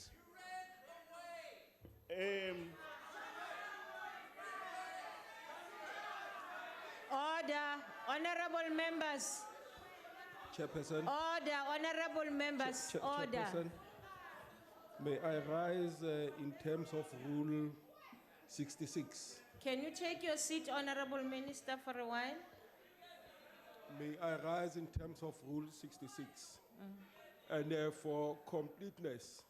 Order, honorable members. Chairperson. Order, honorable members. Order. Chairperson, may I rise in terms of Rule 66? Can you take your seat, honorable minister, for a while? May I rise in terms of Rule 66? And for completeness,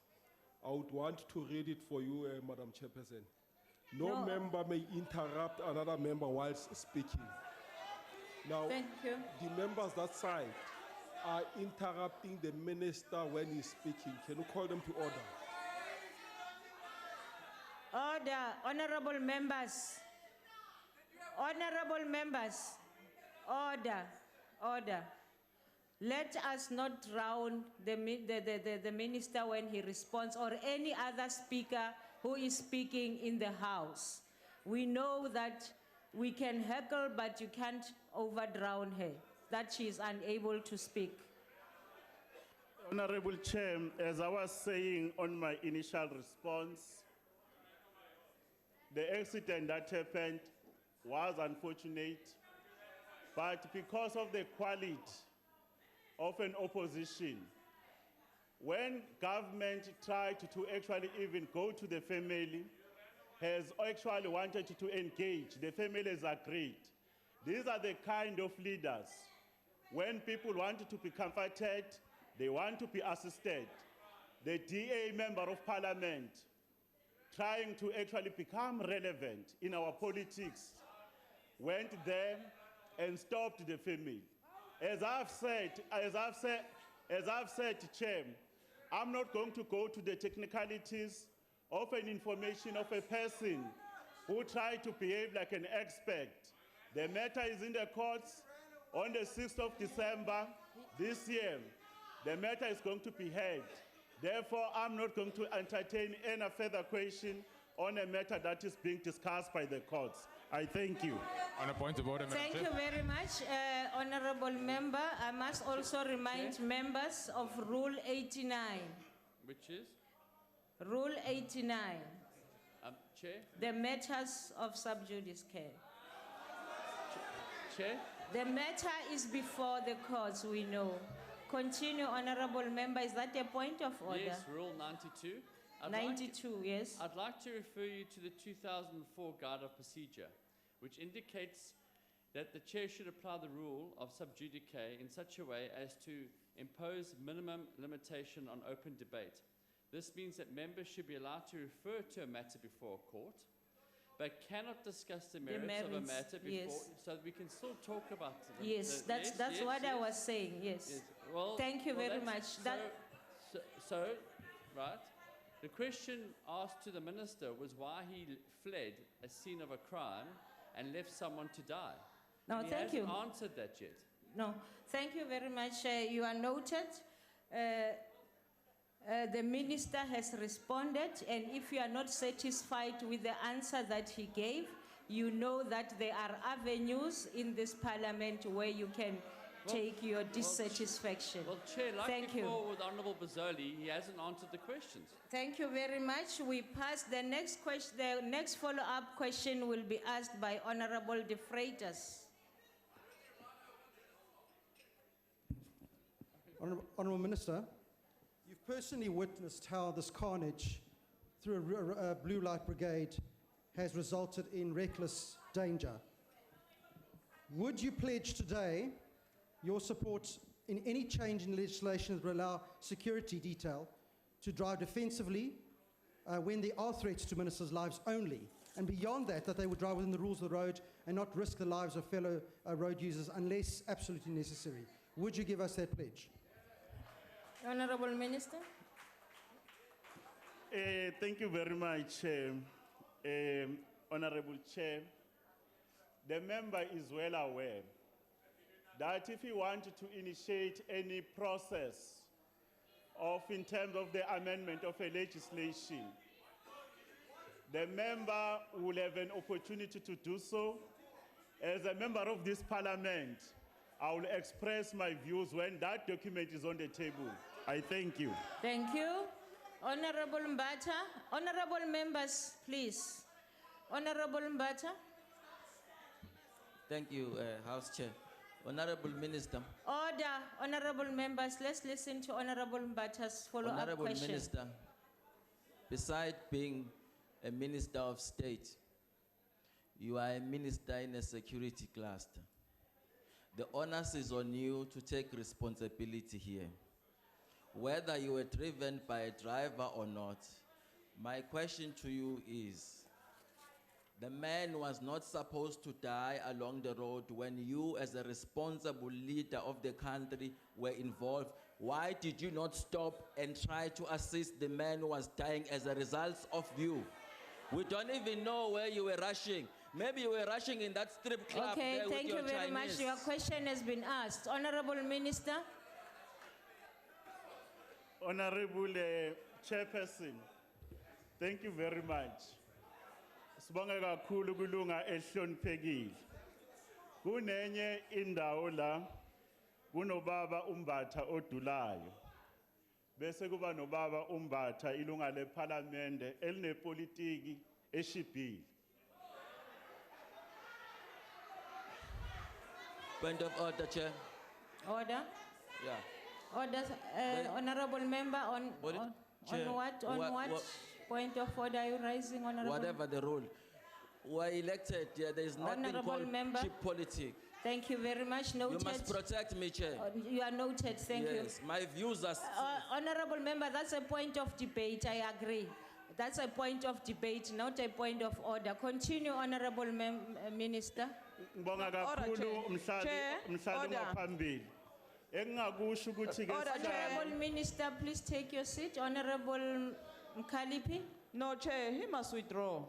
I would want to read it for you, Madam Chairperson. No member may interrupt another member whilst speaking. Now, Thank you. the members that side are interrupting the minister when he's speaking. Can you call them to order? Order, honorable members. Honorable members, order, order. Let us not drown the minister when he responds or any other speaker who is speaking in the House. We know that we can heckle, but you can't overdrown her, that she is unable to speak. Honorable Chair, as I was saying on my initial response, the accident that happened was unfortunate, but because of the quality of an opposition, when government tried to actually even go to the family, has actually wanted to engage, the family has agreed. These are the kind of leaders, when people want to be comforted, they want to be assisted. The DA member of parliament, trying to actually become relevant in our politics, went there and stopped the family. As I've said, Chair, I'm not going to go to the technicalities of an information of a person who tried to behave like an expert. The matter is in the courts on the 6th of December this year. The matter is going to be heard. Therefore, I'm not going to entertain any further question on a matter that is being discussed by the courts. I thank you. On a point of order, Madam Thank Chair. you very much, honorable member. I must also remind members of Rule 89. Which is? Rule 89, Chair? the matters of sub judice care. Chair? The matter is before the courts, we know. Continue, honorable member. Is that a point of order? Yes, Rule 92. 92, yes. I'd like to refer you to the 2004 Guide of Procedure, which indicates that the chair should apply the rule of sub judice in such a way as to impose minimum limitation on open debate. This means that members should be allowed to refer to a matter before a court, but cannot discuss the merits of a matter before, yes. so that we can still talk about it. Yes, that's what I was saying, yes. Well, Thank you very that's- much. Right, the question asked to the minister was why he fled a scene of a crime and left someone to die. No, And he thank you. hasn't answered that yet. No, thank you very much. You are noted. The minister has responded, and if you are not satisfied with the answer that he gave, you know that there are avenues in this parliament where you can take your dissatisfaction. Well, Chair, like Thank before you. with Honourable Bazoli, he hasn't answered the questions. Thank you very much. We pass the next question. The next follow-up question will be asked by Honourable De Freitas. Honourable Minister, you've personally witnessed how this carnage through a blue light brigade has resulted in reckless danger. Would you pledge today your support in any change in legislation that will allow security detail to drive defensively when there are threats to ministers' lives only, and beyond that, that they would drive within the rules of the road and not risk the lives of fellow road users unless absolutely necessary? Would you give us that pledge? Honourable Minister. Thank you very much, Honorable Chair. The member is well aware that if he wanted to initiate any process in terms of the amendment of a legislation, the member will have an opportunity to do so. As a member of this parliament, I will express my views when that document is on the table. I thank you. Thank you. Honourable Mbata. Honourable members, please. Honourable Mbata. Thank you, House Chair. Honorable Minister. Order, honourable members. Let's listen to Honourable Mbata's follow-up Honorable question. Minister, besides being a Minister of State, you are a minister in a security cluster. The onus is on you to take responsibility here. Whether you were driven by a driver or not, my question to you is, The man was not supposed to die along the road when you, as a responsible leader of the country, were involved. Why did you not stop and try to assist the man who was dying as a result of you? We don't even know where you were rushing. Maybe you were rushing in that strip club Okay, there with thank your you very much. Chinese. Your question has been asked. Honorable Minister. Honorable Chairperson, thank you very much. Sibonga kakhulu kulunga ehloniphekile. Kunenye indawo la kunobaba umbatha odulayo. Bese kuba nobaba umbatha ilunga leParliament elinepolitiki eshibhile. Point of order, Chair. Order. Yeah. Order, honorable member, on Chair, what point of order are you raising, honorable? Whatever the rule. We're elected, yeah, there's nothing Honorable called member. cheap politics. Thank you very much. Noted. You must protect me, Chair. You are noted. Thank you. Yes, my views are... Honorable member, that's a point of debate. I agree. That's a point of debate, not a point of order. Continue, honorable minister. Ngibonga kakhulu umhlali ungaphambili. Engingakusho ukuthi ke Honorable minister, please take your seat. Honorable Mkalipi. No, Chair, he must withdraw.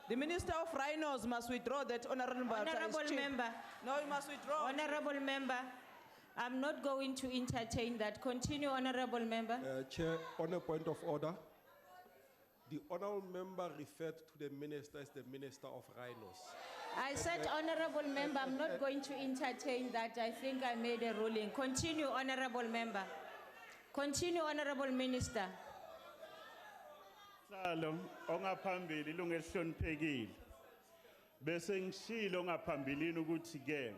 The Minister of Rhinos must withdraw that honorable member. No, he must withdraw. Honorable member, I'm not going to entertain that. Continue, honorable member. Chair, on a point of order, the honorable member referred to the minister as the Minister of Rhinos. I said, honorable member, I'm not going to entertain that. I think I made a ruling. Continue, honorable member. Continue, honorable minister. Salo ongaphambili ilunga elihloniphekile. Bese ngishilo ngaphambilini ukuthi ke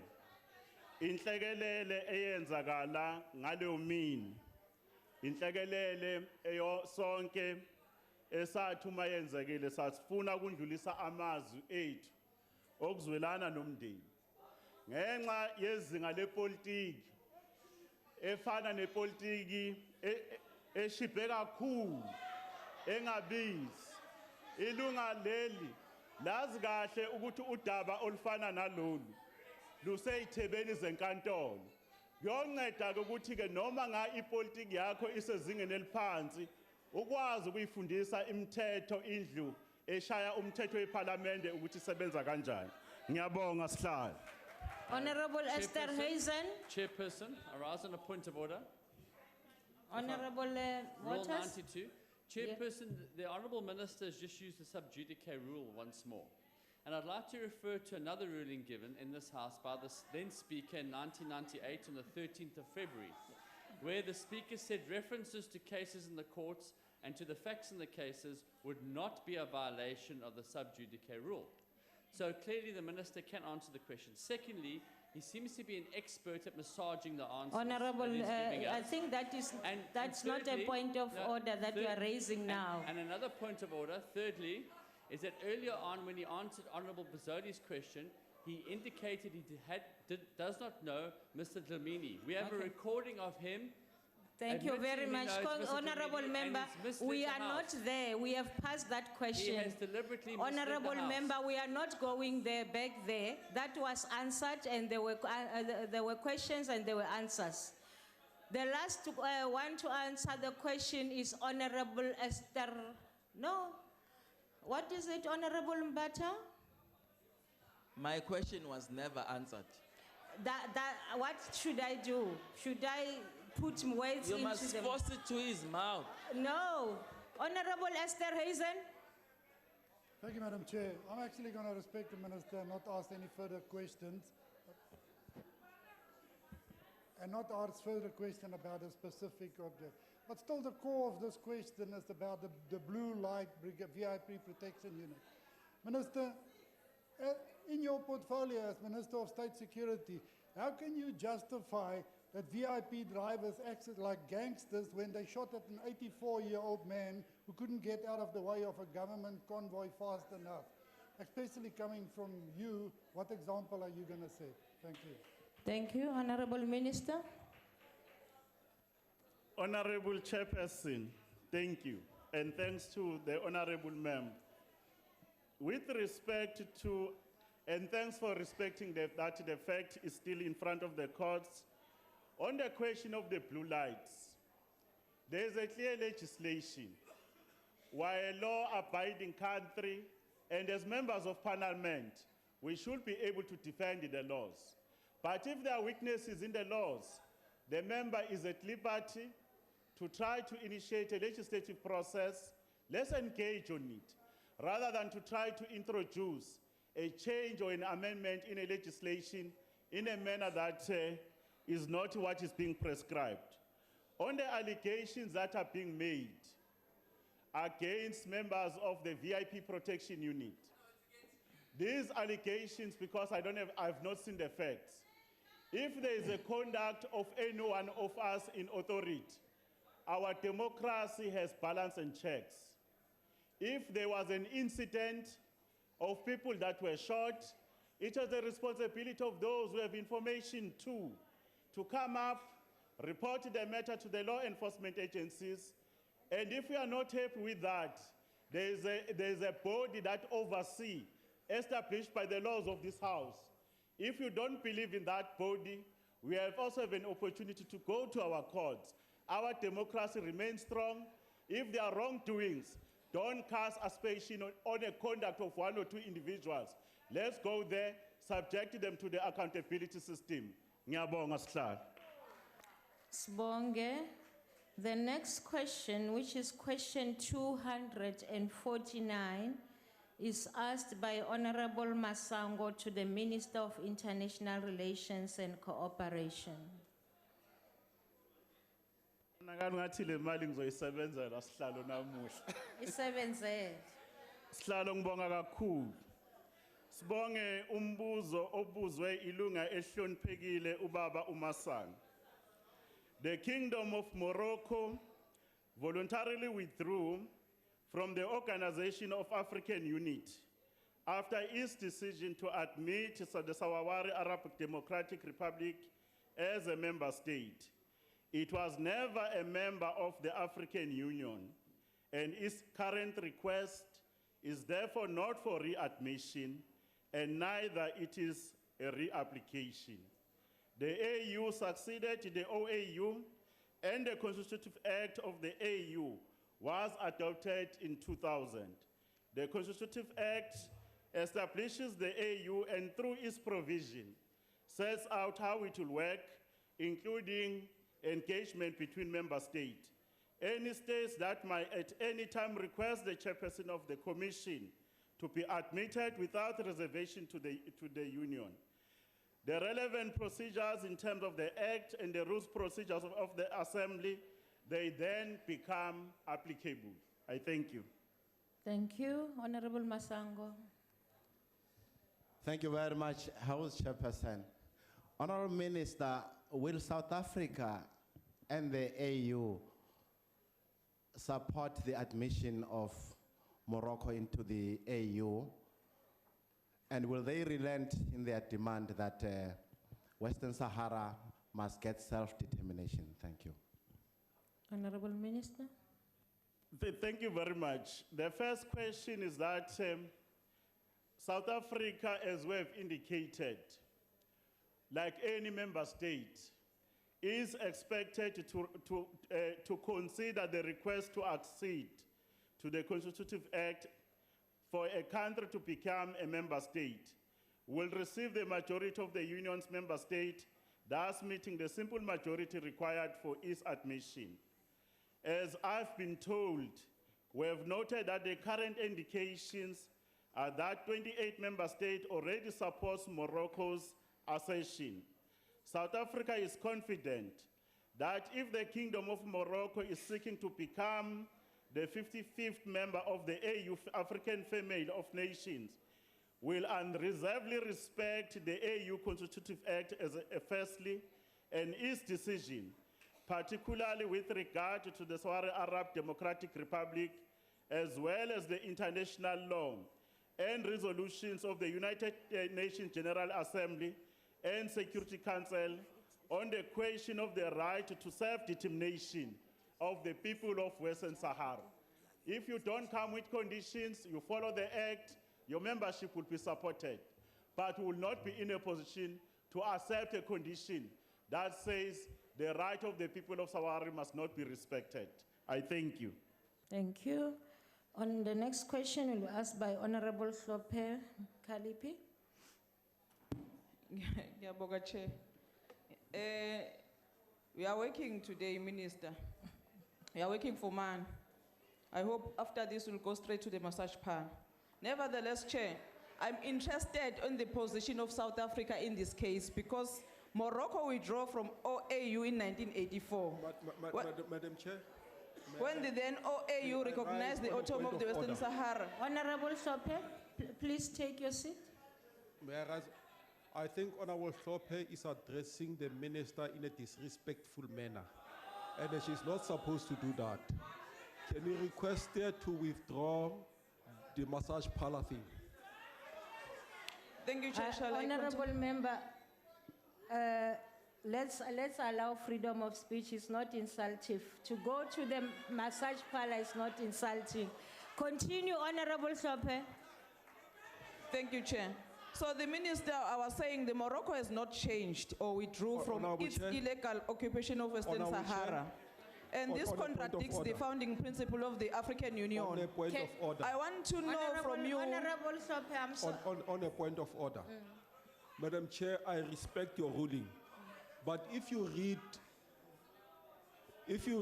inhlekelele eyenzakala ngaleyo mini. Inhlekelele eyo sonke esathi uma yenzekile sasifuna ukundlulisa amazwi ethu okuzwelana nomndeni. Ngenxa yezinga lepolitiki efana nepolitiki eshibhe kakhulu engabizi ilunga leli lazi kahle ukuthi udaba olufana nalolu luseyithebeni zenkantolo. Kuyonceda ukuthi ke noma nga ipolitiki yakho isezingeni eliphansi ukwazi ukuyifundisa imithetho indlu eshaya umthetho weParliament ukuthi isebenza kanjani. Ngiyabonga sihlalo. Honorable Esther Hazen. Chairperson, arise on a point of order. Honorable Rule Waters. 92. Chairperson, the Honourable Minister has just used the sub judice rule once more. And I'd like to refer to another ruling given in this House by the then Speaker in 1998 on the 13th of February, where the Speaker said references to cases in the courts and to the facts in the cases would not be a violation of the sub judice rule. So clearly the Minister can answer the question. Secondly, he seems to be an expert at massaging the answers. Honorable, that he's giving I us. think that's not a thirdly- point of order that you are raising now. And another point of order, thirdly, is that earlier on when he answered Honourable Bazzoli's question, he indicated he does not know Mr. Dlamini. We have a recording of him. Thank you very admitting he much. knows Mr. Honorable Dlamini and member, he's misled we the are not House. there. We have passed that question. He has deliberately misled the Honorable House. member, we are not going there, back there. That was answered and there were questions and there were answers. The last one to answer the question is Honorable Esther. No. What is it, Honorable Mbata? My question was never answered. What should I do? Should I put words You into must them? force it to his mouth. No. Honorable Esther Hazen. Thank you, Madam Chair. I'm actually going to respect the Minister and not ask any further questions. And not ask further question about a specific object. But still the core of this question is about the blue light VIP protection unit. Minister, in your portfolio as Minister of State Security, how can you justify that VIP drivers acted like gangsters when they shot at an 84-year-old man who couldn't get out of the way of a government convoy fast enough? Especially coming from you, what example are you going to set? Thank you. Thank you, Honorable Minister. Honorable Chairperson, thank you. And thanks to the Honorable Member. with respect to, and thanks for respecting that the fact is still in front of the courts, on the question of the blue lights, there is a clear legislation. We're a law-abiding country, and as members of parliament, we should be able to defend the laws. But if there are weaknesses in the laws, the member is at liberty to try to initiate a legislative process. Let's engage on it, rather than to try to introduce a change or an amendment in a legislation in a manner that is not what is being prescribed. On the allegations that are being made against members of the VIP protection unit, these allegations, because I've not seen the facts, if there is a conduct of any one of us in authority, our democracy has balance and checks. If there was an incident of people that were shot, it was the responsibility of those who have information too, to come up, report the matter to the law enforcement agencies, and if we are not happy with that, there is a body that oversees, established by the laws of this house. If you don't believe in that body, we have also have an opportunity to go to our courts. Our democracy remains strong. If there are wrongdoings, don't cast aspersion on the conduct of one or two individuals. Let's go there, subject them to the accountability system. Ngiyabonga Sihlalo. Sibonge. The next question, which is question 249, is asked by Honorable Masango to the Minister of International Relations and Cooperation. Ngathi le mali ngizoyisebenzela Sihlalo namuhla. Isebenzele. Sihlalo ngibonga kakhulu. Sibonge umbuzo obuzwe ilunga ehloniphekile ubaba uMasango. The Kingdom of Morocco voluntarily withdrew from the Organization of African Unity after its decision to admit the Sahrawi Arab Democratic Republic as a member state. It was never a member of the African Union, and its current request is therefore not for readmission, and neither it is a reapplication. The AU succeeded the OAU, and the Constitutive Act of the AU was adopted in 2000. The Constitutive Act establishes the AU and through its provision sets out how it will work, including engagement between member states. Any states that might at any time request the chairperson of the commission to be admitted without reservation to the union. The relevant procedures in terms of the Act and the rules procedures of the Assembly, they then become applicable. I thank you. Thank you, Honorable Masango. Thank you very much, House Chairperson. Honorable Minister, will South Africa and the AU support the admission of Morocco into the AU? And will they relent in their demand that Western Sahara must get self-determination? Thank you. Honorable Minister. Thank you very much. The first question is that South Africa, as we have indicated, like any member state, is expected to consider the request to accede to the Constitutive Act for a country to become a member state, will receive the majority of the union's member state, thus meeting the simple majority required for its admission. As I've been told, we have noted that the current indications are that 28 member states already support Morocco's accession. South Africa is confident that if the Kingdom of Morocco is seeking to become the 55th member of the AU African Family of Nations, will unreservedly respect the AU Constitutive Act as firstly, and its decision, particularly with regard to the Sahrawi Arab Democratic Republic, as well as the international law and resolutions of the United Nations General Assembly and Security Council on the question of the right to self-determination of the people of Western Sahara. If you don't come with conditions, you follow the act, your membership will be supported, but we will not be in a position to accept a condition that says the right of the people of Sawari must not be respected. I thank you. Thank you. On the next question, will be asked by Honorable Hlope Kalipi. Ngiyabonga, Chair. We are working today, Minister. We are working for man. I hope after this we'll go straight to the massage parlor. Nevertheless, Chair, I'm interested in the position of South Africa in this case because Morocco withdrew from OAU in 1984. Madam Chair. When the then OAU recognized the autonomy of the Western Sahara. Honorable Hlope, please take your seat. Whereas I think Honorable Hlope is addressing the minister in a disrespectful manner, and she's not supposed to do that. Can you request her to withdraw the massage parlor thing? Thank you, Chair. Shall I Honorable continue? member, let's allow freedom of speech. It's not insultive. To go to the massage parlor is not insulting. Continue, Honorable Hlope. Thank you, Chair. So the minister, I was saying the Morocco has not changed or withdrew from Honourable its Chair. illegal occupation of Western Honourable Chair. Sahara. And this On a point of contradicts the order. founding principle of the African Union. On a point of order. I want to know from you. Honorable Hlope, I'm sorry. On a point of order. Madam Chair, I respect your ruling, but if you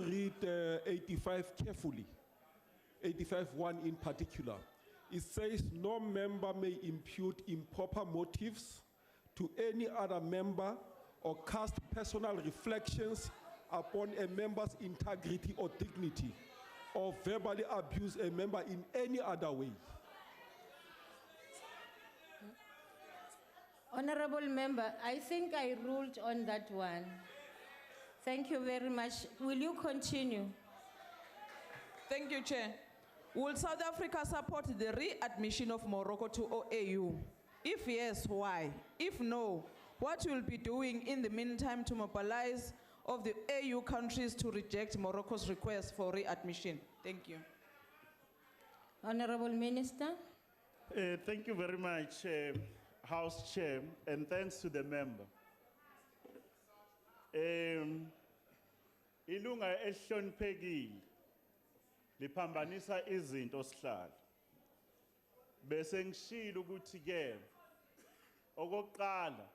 read 85 carefully, 85(1) in particular, it says no member may impute improper motives to any other member or cast personal reflections upon a member's integrity or dignity, or verbally abuse a member in any other way. Honorable member, I think I ruled on that one. Thank you very much. Will you continue? Thank you, Chair. Will South Africa support the readmission of Morocco to OAU? If yes, why? If no, what will be doing in the meantime to mobilize of the AU countries to reject Morocco's request for readmission? Thank you. Honorable Minister. Thank you very much, House Chair, and thanks to the member. Ilunga ehloniphekile liphambanisa izinto sihlala. Bese ngishilo ukuthi ke okokuqala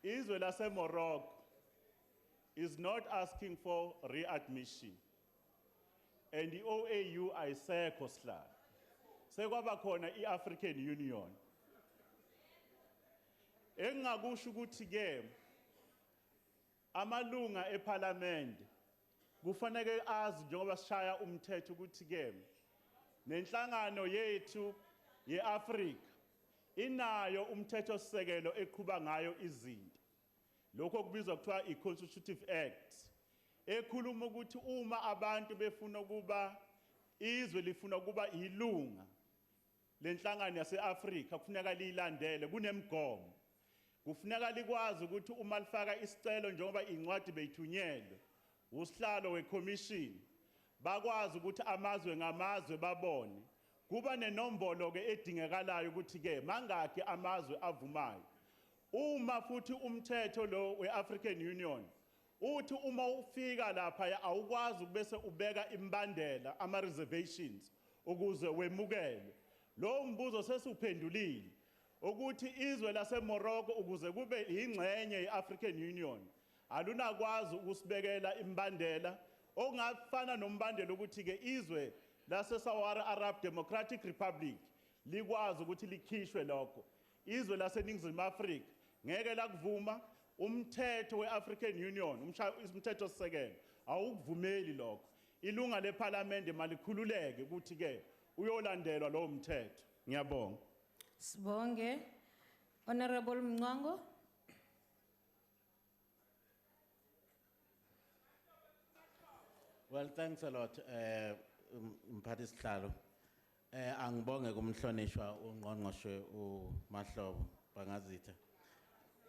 izwe lase Morocco is not asking for readmission, and the OAU ayisekho sihlala. Sekwaba khona i-African Union. Engakusho ukuthi ke amalunga eParliament kufanele azi njengoba sishaya umthetho ukuthi ke nenhlangano yethu yeAfrika inayo umthetho sisekelo eqhuba ngayo izinto. Lokho kubizwa kuthiwa i-Constitutive Act. Ekhuluma ukuthi uma abantu befuna kuba izwe lifuna kuba ilunga lenhlangano yaseAfrika kufuneka lilandele kunemigomo. Kufuneka likwazi ukuthi uma lifaka isicelo njengoba incwadi beyithunyelwe usihlalo weCommission bakwazi ukuthi amazwe ngamazwe babone kuba nenombolo ke edingekalayo ukuthi ke mangaki amazwe avumayo. Uma futhi umthetho lo weAfrican Union uthi uma ufika lapha awukwazi bese ubeka imbandela ama reservations ukuze wemukele. Lo mbuzo sesuphendulile ukuthi izwe lase Morocco ukuze kube ingxenye yeAfrican Union alunakwazi ukusibekela imbandela okungafana nombandela ukuthi ke izwe lase Sahara Arab Democratic Republic likwazi ukuthi likhishwe lokho. Izwe lase Ningizimu Afrika ngeke lakuvuma umthetho weAfrican Union umthetho sisekelo awukuvumeli lokho. Ilunga leParliament malikhululeke ukuthi ke uyolandelwa lo mthetho. Ngiyabonga. Sibonge. Honorable Mngwango. Well, thanks a lot, Mphathi Sihlalo. Angibonge kumhlonishwa uNgqongqoshe uMahlobo Bangazitha.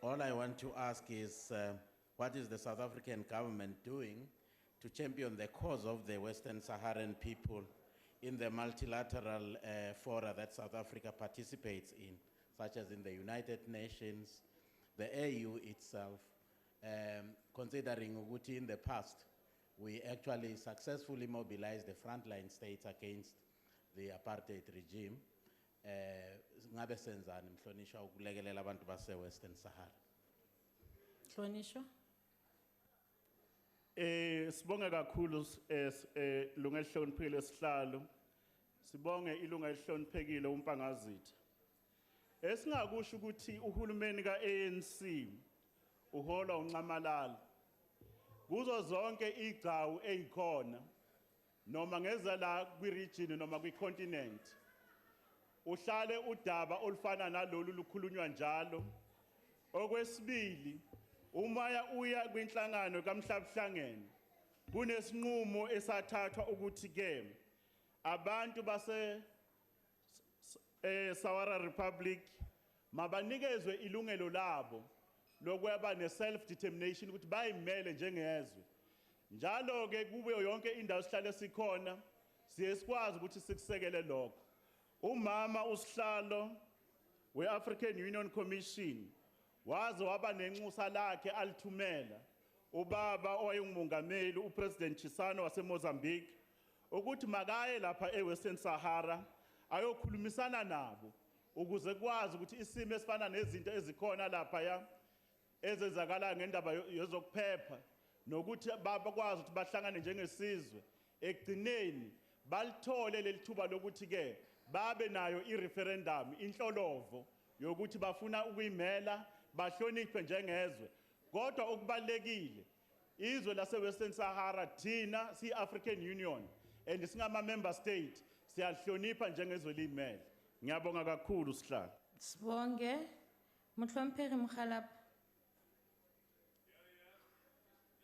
All I want to ask is, what is the South African government doing to champion the cause of the Western Saharan people in the multilateral fora that South Africa participates in, such as in the United Nations, the AU itself, considering ukuthi in the past, we actually successfully mobilized the frontline states against the apartheid regime. Ngabe senzani mhlonishwa ukulekelela abantu base-Western Sahara? Hlonishwa. Sibonge kakhulu lunga elihloniphekile sihlalo. Sibonge ilunga elihloniphekile uMpangazitha. Esingakusho ukuthi uhulumeni ka-ANC uhola uNcamalala. Kuzo zonke igcawu ezikhona noma ngeza la kwi-region noma kwi-continent. Uhlale udaba olufana nalolu lukhulunywa njalo. Okwesibili, uma uya kwinhlangano kaMhlabhlangene, kunesinqumo esathathwa ukuthi ke abantu base Sahara Republic mabanikezwe ilungelo labo lokweba ne-self-determination ukuthi bayimele njengezwe. Njalo ke kube yonke indawo sihlale sikhona siye sikwazi ukuthi sikusekele lokho. Umama usihlalo we-African Union Commission waze waba nenxusa lakhe alithumela ubaba owayengumongameli uPresident Chisano waseMozambique ukuthi makaye lapha eWestern Sahara ayokhulumisana nabo ukuze kwazi ukuthi isimo esifana nezinto ezikhona lapha ya ezenzakala ngendaba yezokuphepha nokuthi bakwazi ukuthi bahlangane njengesizwe ekugcineni balithole lelithuba lokuthi ke babe nayo i-referendum inhlolovo yokuthi bafuna ukuyimela bahloniphe njengezwe. Kodwa okubalekile izwe lase-Western Sahara thina si-African Union and singama-member state siyahlonipha njengezwe liyimele. Ngiyabonga kakhulu sihlalo. Sibonge. Mhlonipheki Mkhalapha.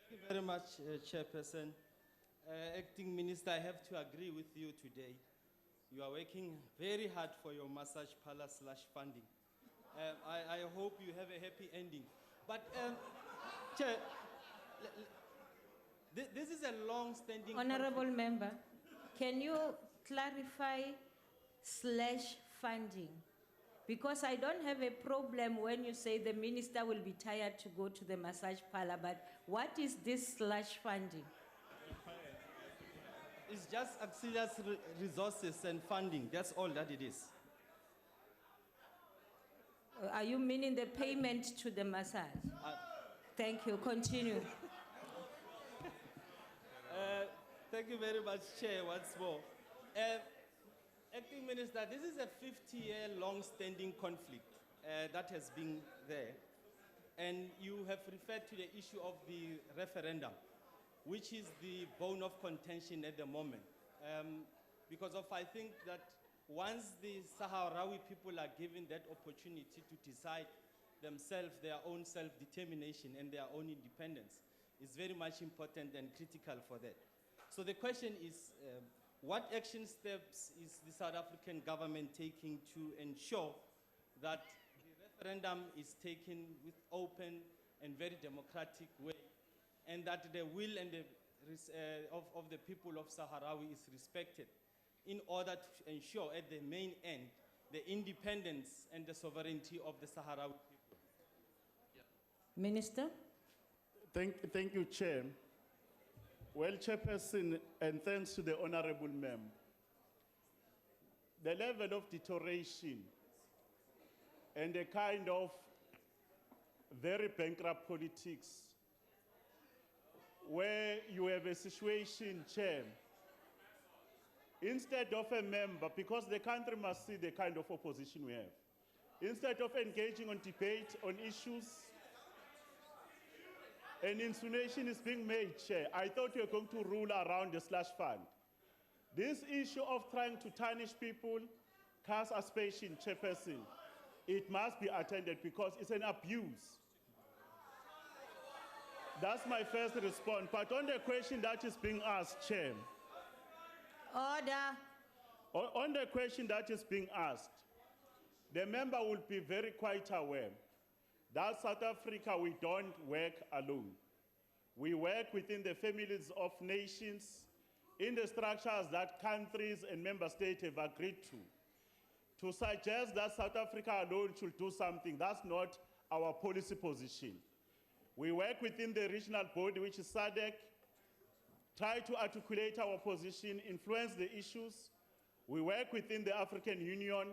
Thank you very much, Chairperson. Acting Minister, I have to agree with you today. You are working very hard for your massage parlor / funding. I hope you have a happy ending. But, Chair, this is a long-standing... Honorable Member, can you clarify /funding? Because I don't have a problem when you say the minister will be tired to go to the massage parlor, but what is this /funding? It's just auxiliary resources and funding. That's all that it is. Are you meaning the payment to the massage? Thank you. Continue. Thank you very much, Chair, once more. Acting Minister, this is a 50-year long-standing conflict that has been there. And you have referred to the issue of the referendum, which is the bone of contention at the moment. Because I think that once the Sahrawi people are given that opportunity to decide themselves, their own self-determination and their own independence, is very much important and critical for that. So the question is, what action steps is the South African government taking to ensure that the referendum is taken with open and very democratic way, and that the will and of the people of Sahrawi is respected in order to ensure at the main end the independence and the sovereignty of the Sahrawi people? Minister? Thank you, Chair. Well, Chairperson, and thanks to the Honorable Member. The level of deterioration and the kind of very bankrupt politics where you have a situation, Chair, instead of a member, because the country must see the kind of opposition we have, instead of engaging on debate on issues, an insinuation is being made, Chair. I thought you were going to rule around the / fund. This issue of trying to tarnish people, cast aspersion, Chairperson, it must be attended because it's an abuse. That's my first response. But on the question that is being asked, Chair. Order. On the question that is being asked, the member will be very quite aware that South Africa, we don't work alone. We work within the families of nations in the structures that countries and member states have agreed to suggest that South Africa alone should do something, that's not our policy position. We work within the regional body, which is SADC, try to articulate our position, influence the issues. We work within the African Union,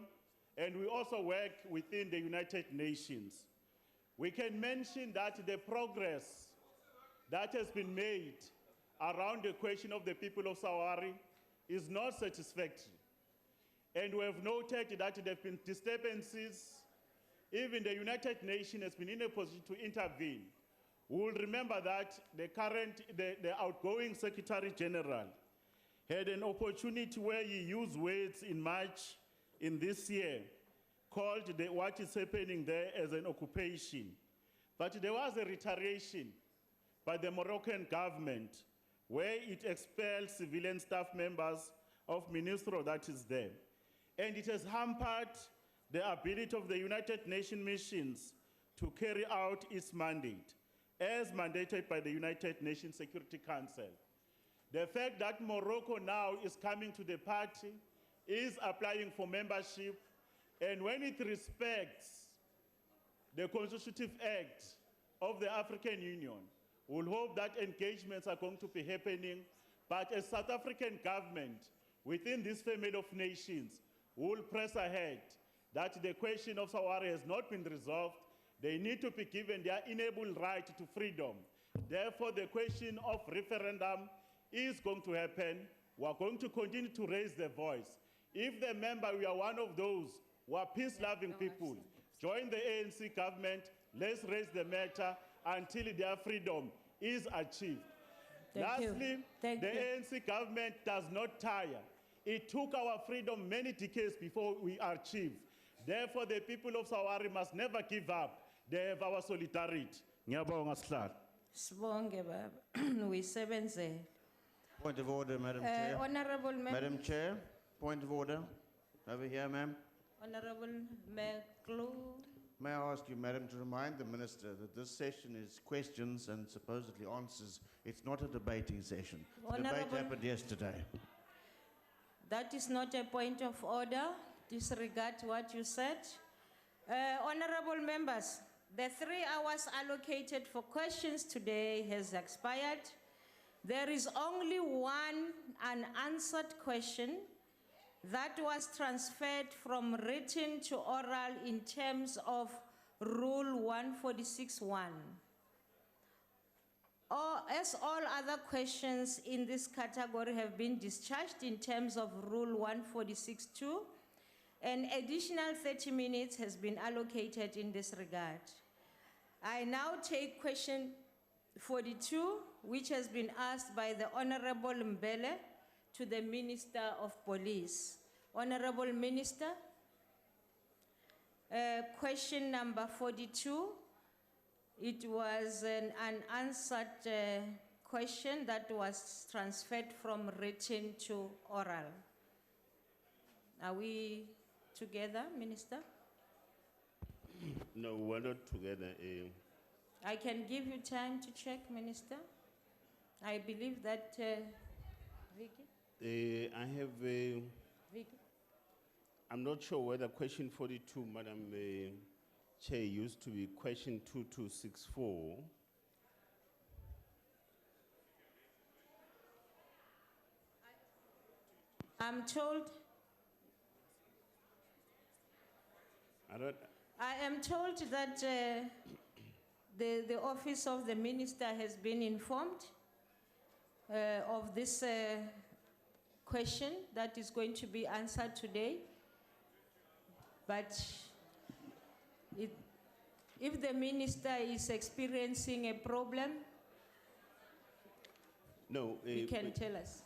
and we also work within the United Nations. We can mention that the progress that has been made around the question of the people of Sawari is not satisfactory. And we have noted that there have been disturbances. Even the United Nations has been in a position to intervene. We will remember that the outgoing Secretary General had an opportunity where he used words in March in this year, called what is happening there as an occupation. But there was a reiteration by the Moroccan government where it expelled civilian staff members of Ministro that is there. And it has hampered the ability of the United Nations missions to carry out its mandate, as mandated by the United Nations Security Council. The fact that Morocco now is coming to the party, is applying for membership, and when it respects the Constitutive Act of the African Union, we'll hope that engagements are going to be happening. But as South African government, within this family of nations, will press ahead that the question of Sawari has not been resolved. They need to be given their inalienable right to freedom. Therefore, the question of referendum is going to happen. We are going to continue to raise the voice. If the member, we are one of those who are peace-loving people, join the ANC government, let's raise the matter until their freedom is achieved. Lastly, the ANC government does not tire. It took our freedom many decades before we achieved. Therefore, the people of Sawari must never give up. They have our solidarity. Ngiyabonga sihlalo. Sibonge baba. Uyisebenzele. Point of order, Madam Chair. Honorable Member. Madam Chair, point of order. Over here, ma'am. Honorable McClue. May I ask you, Madam, to remind the Minister that this session is questions and supposedly answers. It's not a debating session. The debate happened yesterday. That is not a point of order. Disregard what you said. Honorable members, the 3 hours allocated for questions today has expired. There is only one unanswered question that was transferred from written to oral in terms of Rule 146(1). As all other questions in this category have been discharged in terms of Rule 146(2), an additional 30 minutes has been allocated in this regard. I now take question 42, which has been asked by the Honorable Mbele to the Minister of Police. Honorable Minister, question number 42, it was an unanswered question that was transferred from written to oral. Are we together, Minister? No, we're not together. I can give you time to check, Minister. I believe that, Vicky? I have, Vicky? I'm not sure whether question 42, Madam Chair, used to be question 2264. I'm told. I am told that the office of the minister has been informed of this question that is going to be answered today. But if the minister is experiencing a problem, no, he can tell us.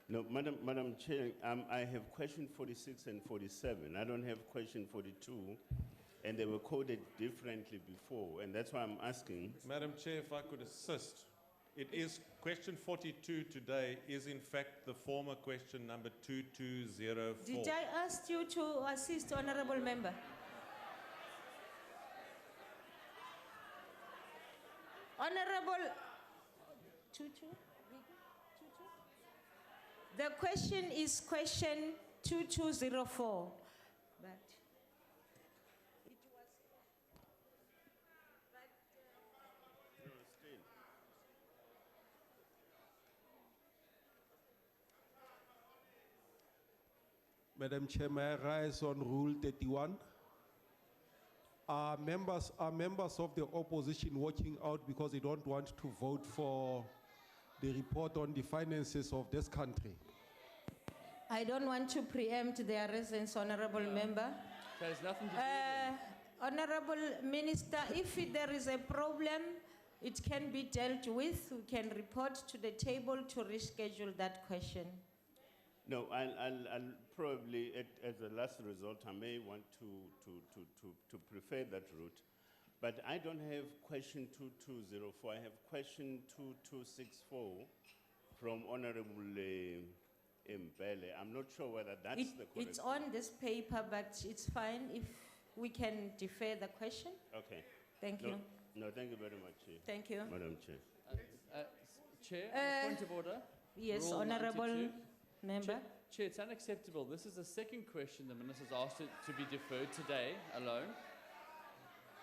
No, Madam Chair, I have question 46 and 47. I don't have question 42, and they were coded differently before, and that's why I'm asking. Madam Chair, if I could assist. It is question 42 today is in fact the former question number 2204. Did I ask you to assist, Honorable Member? Honorable, The question is question 2204. But Madam Chair, may I rise on Rule 31? Are members of the opposition walking out because they don't want to vote for the report on the finances of this country? I don't want to preempt their reasons, Honorable Member. There's nothing to do with it. Honorable Minister, if there is a problem, it can be dealt with. We can report to the table to reschedule that question. No, I'll probably, as a last resort, I may want to prefer that route. But I don't have question 2204. I have question 2264 from Honorable Mbele. I'm not sure whether that's the correct. It's on this paper, but it's fine if we can defer the question. Okay. Thank you. No, thank you very much, Chair. Thank you. Madam Chair. Chair, point of order. Yes, Rule Honorable 92. Member. Chair, it's unacceptable. This is the second question the Minister's asked it to be deferred today alone.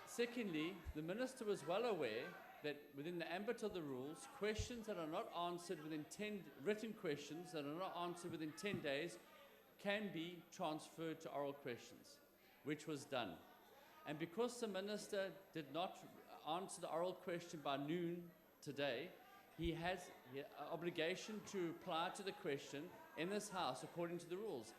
Secondly, the Minister was well aware that within the ambit of the rules, questions that are not answered within 10, written questions that are not answered within 10 days can be transferred to oral questions, which was done. And because the Minister did not answer the oral question by noon today, he has an obligation to reply to the question in this House according to the rules.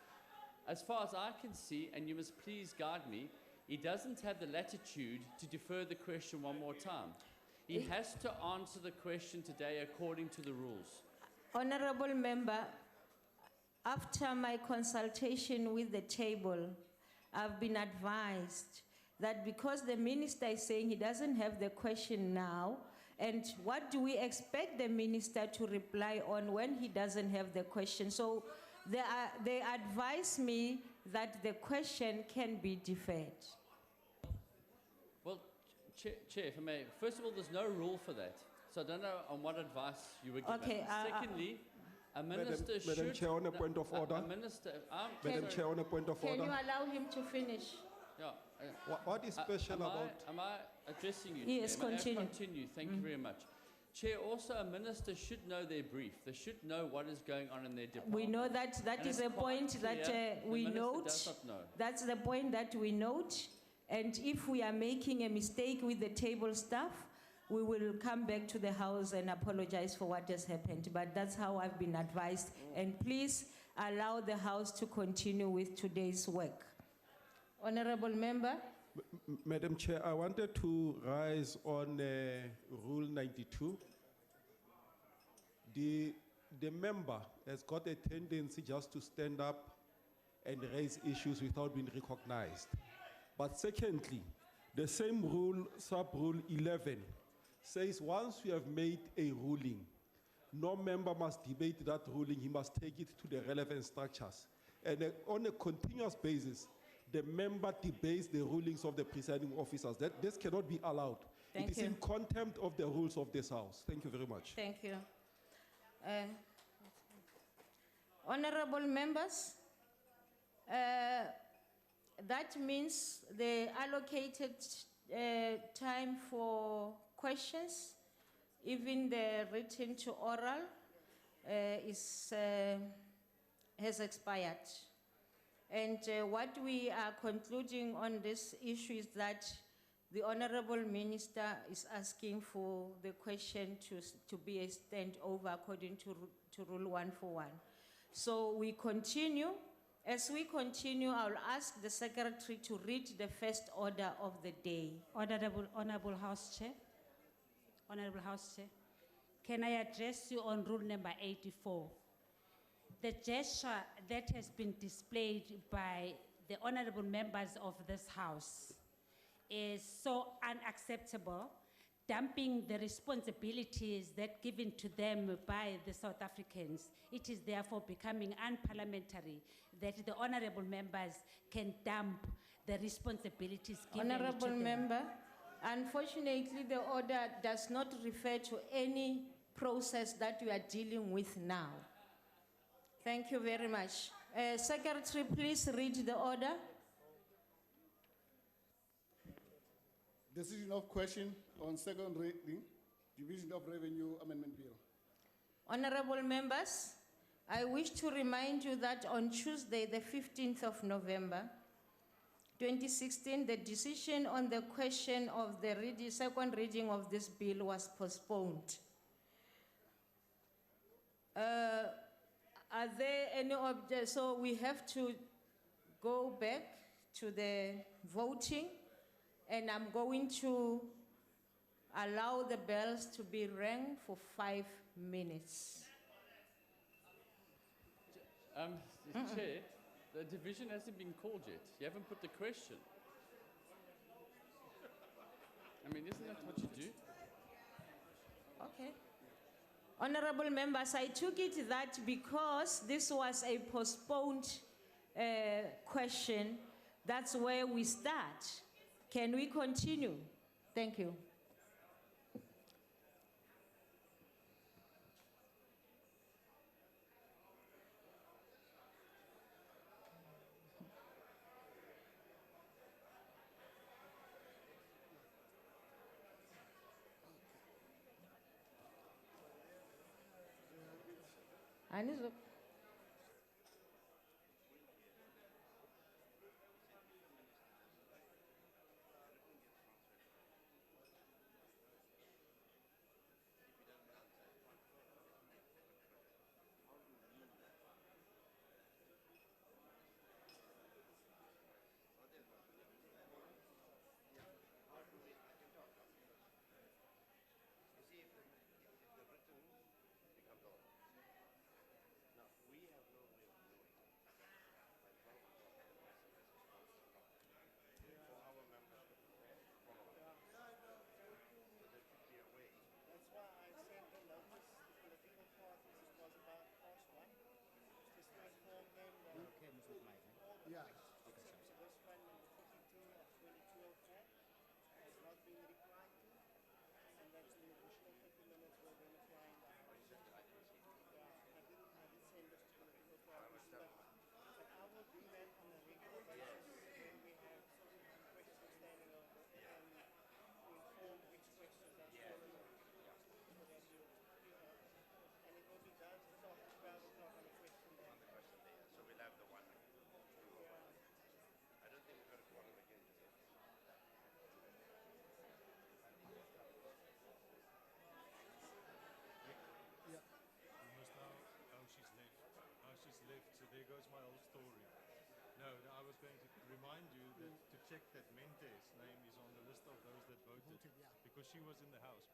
As far as I can see, and you must please guide me, he doesn't have the latitude to defer the question one more time. He has to answer the question today according to the rules. Honorable Member, after my consultation with the table, I've been advised that because the Minister is saying he doesn't have the question now, and what do we expect the Minister to reply on when he doesn't have the question? So they advise me that the question can be deferred. Well, Chair, if I may, first of all, there's no rule for that. So I don't know on what advice you were given. Okay, Secondly, a minister should... Madam Chair, on a point of order. A minister... Madam Chair, on a point of order. Can you allow him to finish? Yeah. What is special about... Am I addressing you? Yes, Chair? May I continue. continue. Thank you very much. Chair, also a minister should know their brief. They should know what is going on in their department. We know that And is it's a quite point that clear we the minister note. does not know. That's the point that we note. And if we are making a mistake with the table staff, we will come back to the House and apologize for what has happened. But that's how I've been advised. And please allow the House to continue with today's work. Honorable Member. Madam Chair, I wanted to rise on Rule 92. The member has got a tendency just to stand up and raise issues without being recognized. But secondly, the same rule, sub-rule 11, says once you have made a ruling, no member must debate that ruling, he must take it to the relevant structures. And on a continuous basis, the member debates the rulings of the presiding officers. This cannot be allowed. Thank It is you. in contempt of the rules of this House. Thank you very much. Thank you. Honorable members, that means the allocated time for questions, even the written to oral, has expired. And what we are concluding on this issue is that the Honorable Minister is asking for the question to be a standover according to Rule 141. So we continue. As we continue, I'll ask the Secretary to read the first order of the day. Honorable House Chair. Honorable House Chair. Can I address you on Rule number 84? The gesture that has been displayed by the honorable members of this House is so unacceptable, dumping the responsibilities that given to them by the South Africans. It is therefore becoming unparliamentary that the honorable members can dump the responsibilities given Honorable to them. Member, unfortunately, the order does not refer to any process that we are dealing with now. Thank you very much. Secretary, please read the order. Decision of question on second reading, Division of Revenue Amendment Bill. Honorable members, I wish to remind you that on Tuesday, the 15th of November, 2016, the decision on the question of the second reading of this bill was postponed. Are there any objections? So we have to go back to the voting, and I'm going to allow the bells to be rang for 5 minutes. Chair, the division hasn't been called yet. You haven't put the question. I mean, isn't that what you do? Okay. Honorable members, I took it that because this was a postponed question, that's where we start. Can we continue? Thank you. Anizo. Yeah. This one, number 42 of 2012 has not been replied to, and that's an additional 30 minutes we're going to apply in the House. Yeah, I did send this to political parties, but I will do that on a regular basis when we have questions standing over and inform which questions are standing over. So that you, and it will be done just after 12 o'clock on the question day. So we'll have the one. I don't think we've got a quorum again. Yeah. You must know how she's left. How she's left. So there goes my whole story. No, I was going to remind you that to check that Mente's name is on the list of those that voted. Because she was in the House.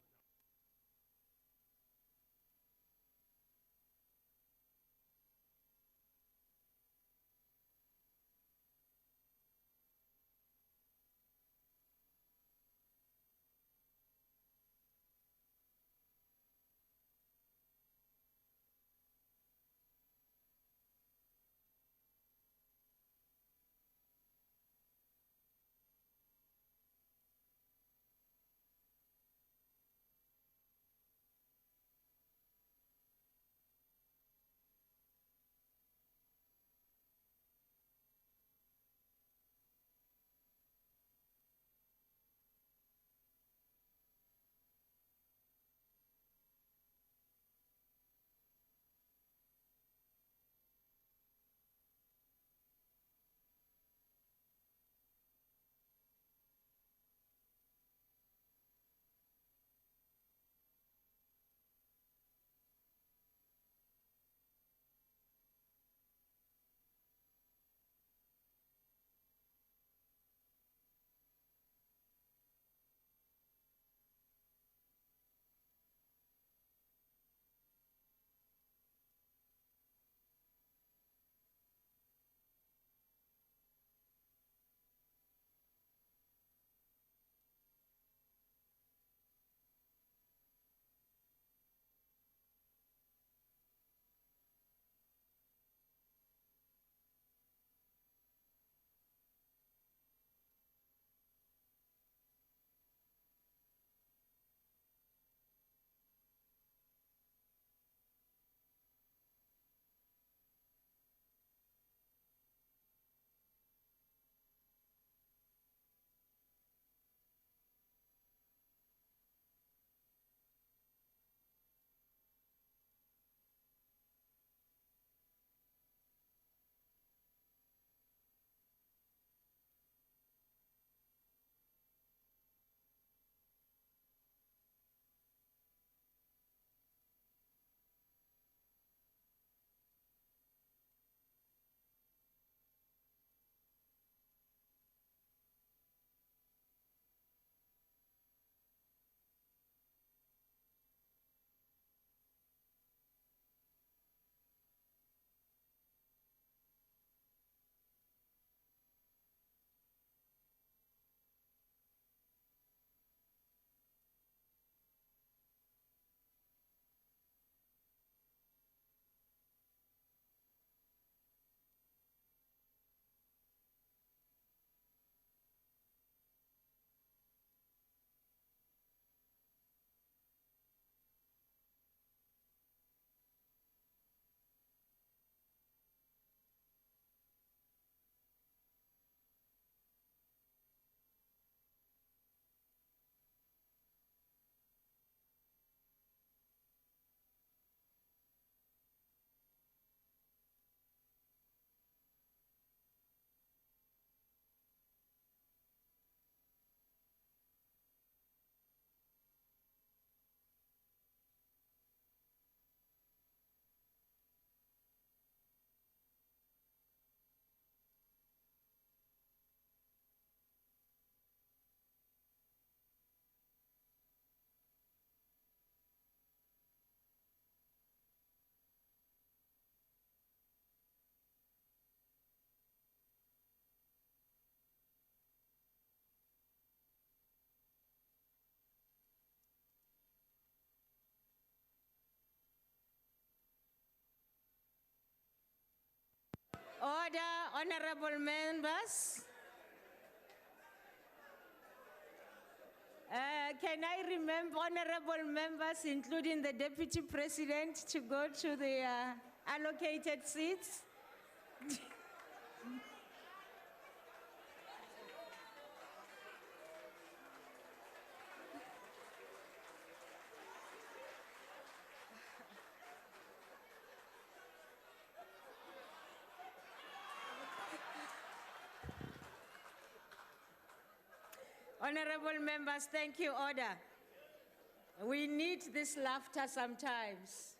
Order, honorable members. Can I remember honorable members, including the deputy president, to go to the allocated seats? Honorable members, thank you. Order. We need this laughter sometimes.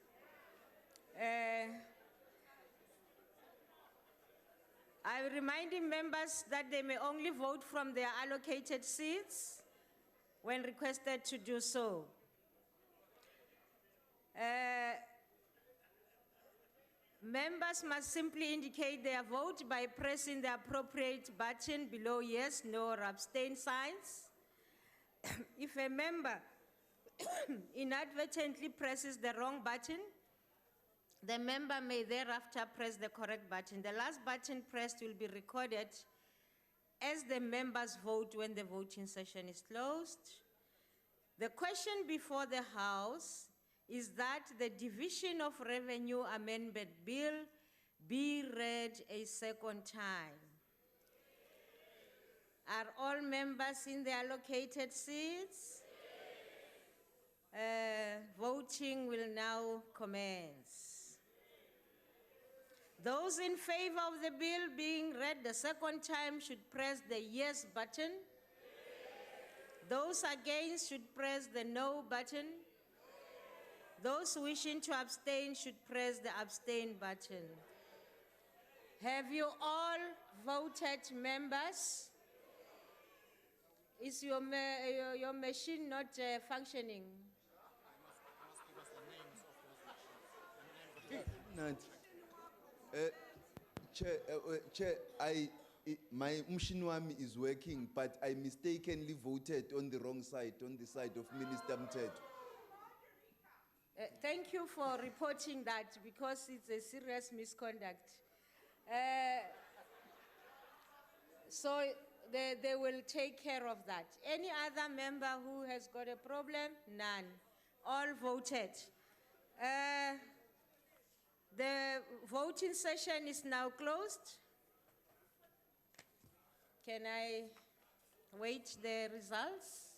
I'm reminding members that they may only vote from their allocated seats when requested to do so. Members must simply indicate their vote by pressing the appropriate button below yes, no, or abstain signs. If a member inadvertently presses the wrong button, the member may thereafter press the correct button. The last button pressed will be recorded as the member's vote when the voting session is closed. The question before the House is that the Division of Revenue Amendment Bill be read a second time. Are all members in the allocated seats? Voting will now commence. Those in favor of the bill being read the second time should press the yes button. Those against should press the no button. Those wishing to abstain should press the abstain button. Have you all voted, members? Is your machine not functioning? Chair, my machine is working, but I mistakenly voted on the wrong side, on the side of Minister Mteto. Thank you for reporting that, because it's a serious misconduct. So they will take care of that. Any other member who has got a problem? None. All voted. The voting session is now closed. Can I wait the results?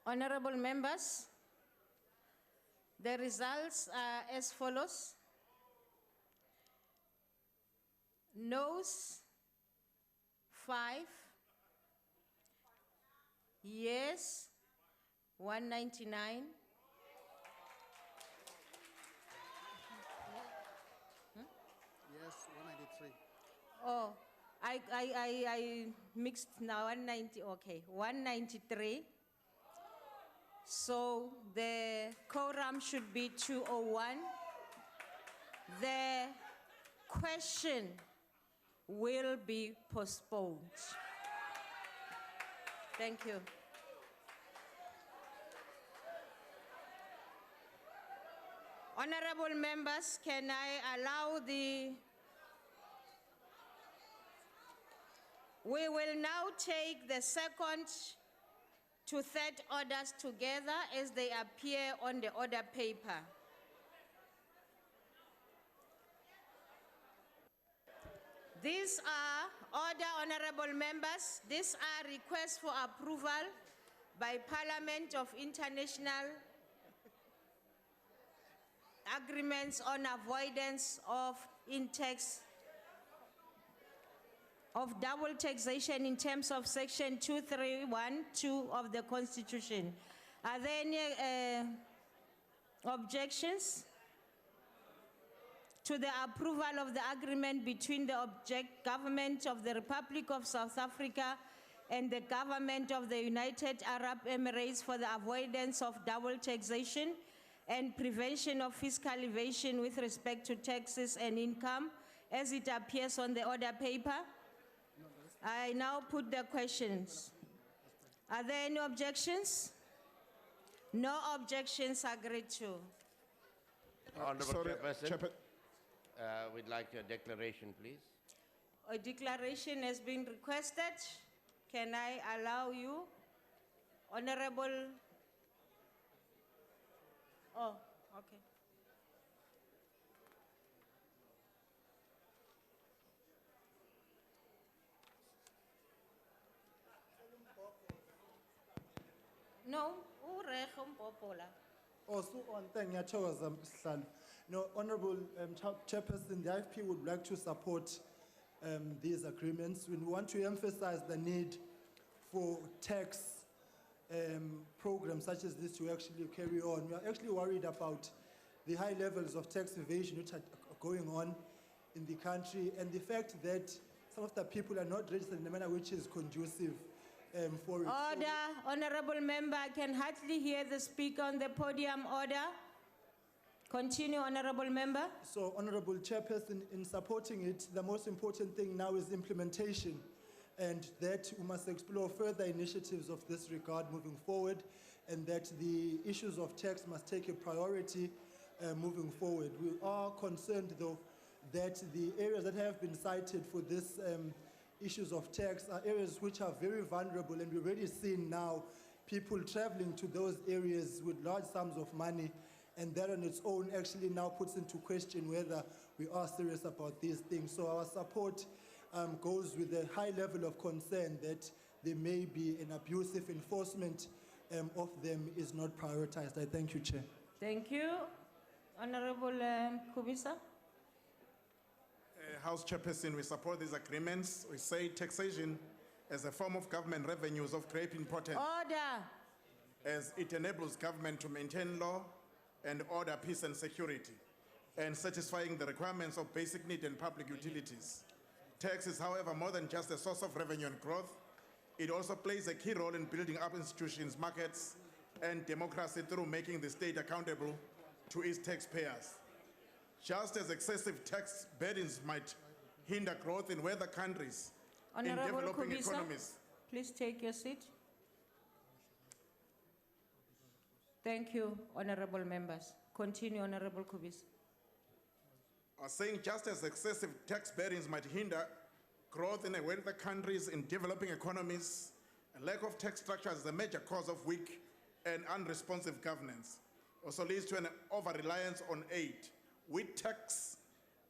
Honorable members, the results are as follows. Noes, 5. Yes, 199. Yes, 193. Oh, I mixed now 190, okay, 193. So the quorum should be 201. The question will be postponed. Thank you. Honorable members, can I allow we will now take the second to third orders together as they appear on the order paper. These are honorable members. These are requests for approval by Parliament of international agreements on avoidance of double taxation in terms of section 2312 of the Constitution. Are there any objections to the approval of the agreement between the government of the Republic of South Africa and the government of the United Arab Emirates for the avoidance of double taxation and prevention of fiscal evasion with respect to taxes and income as it appears on the order paper? I now put the questions. Are there any objections? No objections agreed to. Honorable Sorry, Chairperson, we'd like a declaration, please. A declaration has been requested. Can I allow you, Honorable? Oh, okay. No, Also on no, Honorable Chairperson, the IFP would like to support these agreements. We want to emphasize the need for tax programs such as this to actually carry on. We are actually worried about the high levels of tax evasion which are going on in the country and the fact that some of the people are not registered in a manner which is conducive for it. Order, honorable member, I can hardly hear the speaker on the podium. Order. Continue, honorable member. So, Honorable Chairperson, in supporting it, the most important thing now is implementation, and that we must explore further initiatives of this regard moving forward, and that the issues of tax must take a priority moving forward. We are concerned, though, that the areas that have been cited for this issues of tax are areas which are very vulnerable, and we've already seen now people traveling to those areas with large sums of money, and that on its own actually now puts into question whether we are serious about these things. So our support goes with a high level of concern that there may be an abusive enforcement of them is not prioritized. I thank you, Chair. Thank you. Honorable Kubisa. House Chairperson, we support these agreements. We say taxation as a form of government revenue is of great importance. Order. As it enables government to maintain law and order, peace and security, and satisfying the requirements of basic need and public utilities. Tax is, however, more than just a source of revenue and growth. It also plays a key role in building up institutions, markets, and democracy through making the state accountable to its taxpayers. Just as excessive tax burdens might hinder growth in wealthy countries, Honorable in developing Kubisa, economies. please take your seat. Thank you, honorable members. Continue, Honorable Kubisa. I was saying just as excessive tax burdens might hinder growth in wealthy countries, in developing economies, a lack of tax structures is a major cause of weak and unresponsive governance. Also leads to an over-reliance on aid. With tax,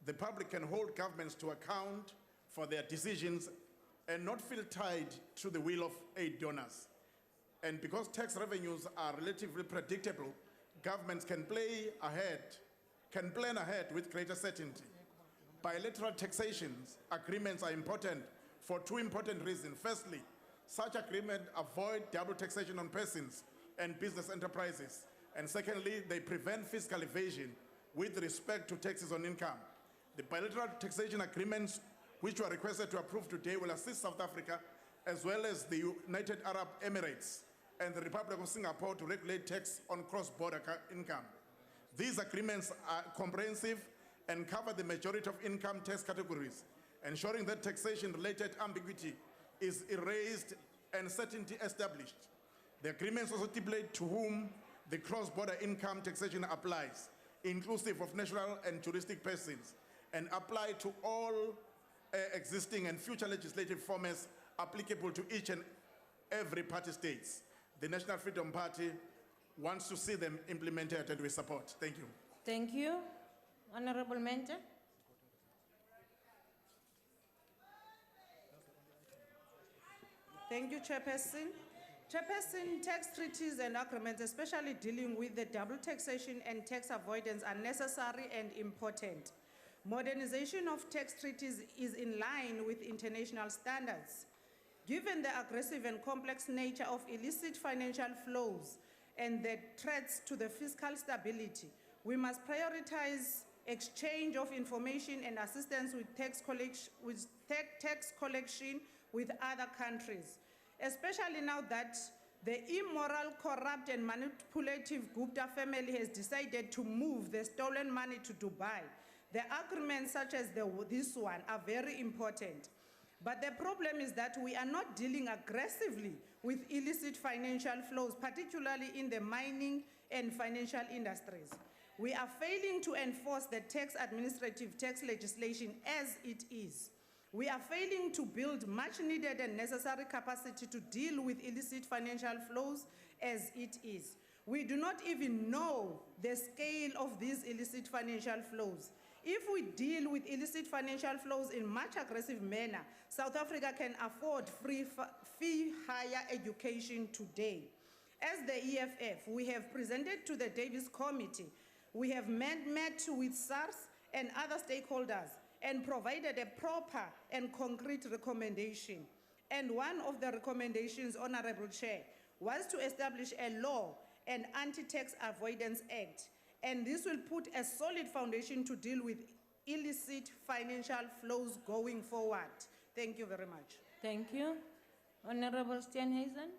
the public can hold governments to account for their decisions and not feel tied to the will of aid donors. And because tax revenues are relatively predictable, governments can plan ahead with greater certainty. Bilateral taxation agreements are important for two important reasons. Firstly, such agreements avoid double taxation on persons and business enterprises. And secondly, they prevent fiscal evasion with respect to taxes on income. The bilateral taxation agreements which were requested to approve today will assist South Africa as well as the United Arab Emirates and the Republic of Singapore to regulate tax on cross-border income. These agreements are comprehensive and cover the majority of income tax categories, ensuring that taxation-related ambiguity is erased and certainty established. The agreements also stipulate to whom the cross-border income taxation applies, inclusive of national and juristic persons, and apply to all existing and future legislative formats applicable to each and every party states. The National Freedom Party wants to see them implemented, and we support. Thank you. Thank you. Honorable Mentor. Thank you, Chairperson. Chairperson, tax treaties and agreements, especially dealing with the double taxation and tax avoidance, are necessary and important. Modernization of tax treaties is in line with international standards. Given the aggressive and complex nature of illicit financial flows and the threats to the fiscal stability, we must prioritize exchange of information and assistance with tax collection with other countries, especially now that the immoral, corrupt, and manipulative Gupta family has decided to move the stolen money to Dubai. The agreements such as this one are very important. But the problem is that we are not dealing aggressively with illicit financial flows, particularly in the mining and financial industries. We are failing to enforce the administrative tax legislation as it is. We are failing to build much needed and necessary capacity to deal with illicit financial flows as it is. We do not even know the scale of these illicit financial flows. If we deal with illicit financial flows in much aggressive manner, South Africa can afford fee higher education today. As the EFF, we have presented to the Davis Committee. We have met with SARS and other stakeholders and provided a proper and concrete recommendation. And one of the recommendations, Honorable Chair, was to establish a law, an Anti-Tax Avoidance Act. And this will put a solid foundation to deal with illicit financial flows going forward. Thank you very much. Thank you. Honorable Steenhuisen.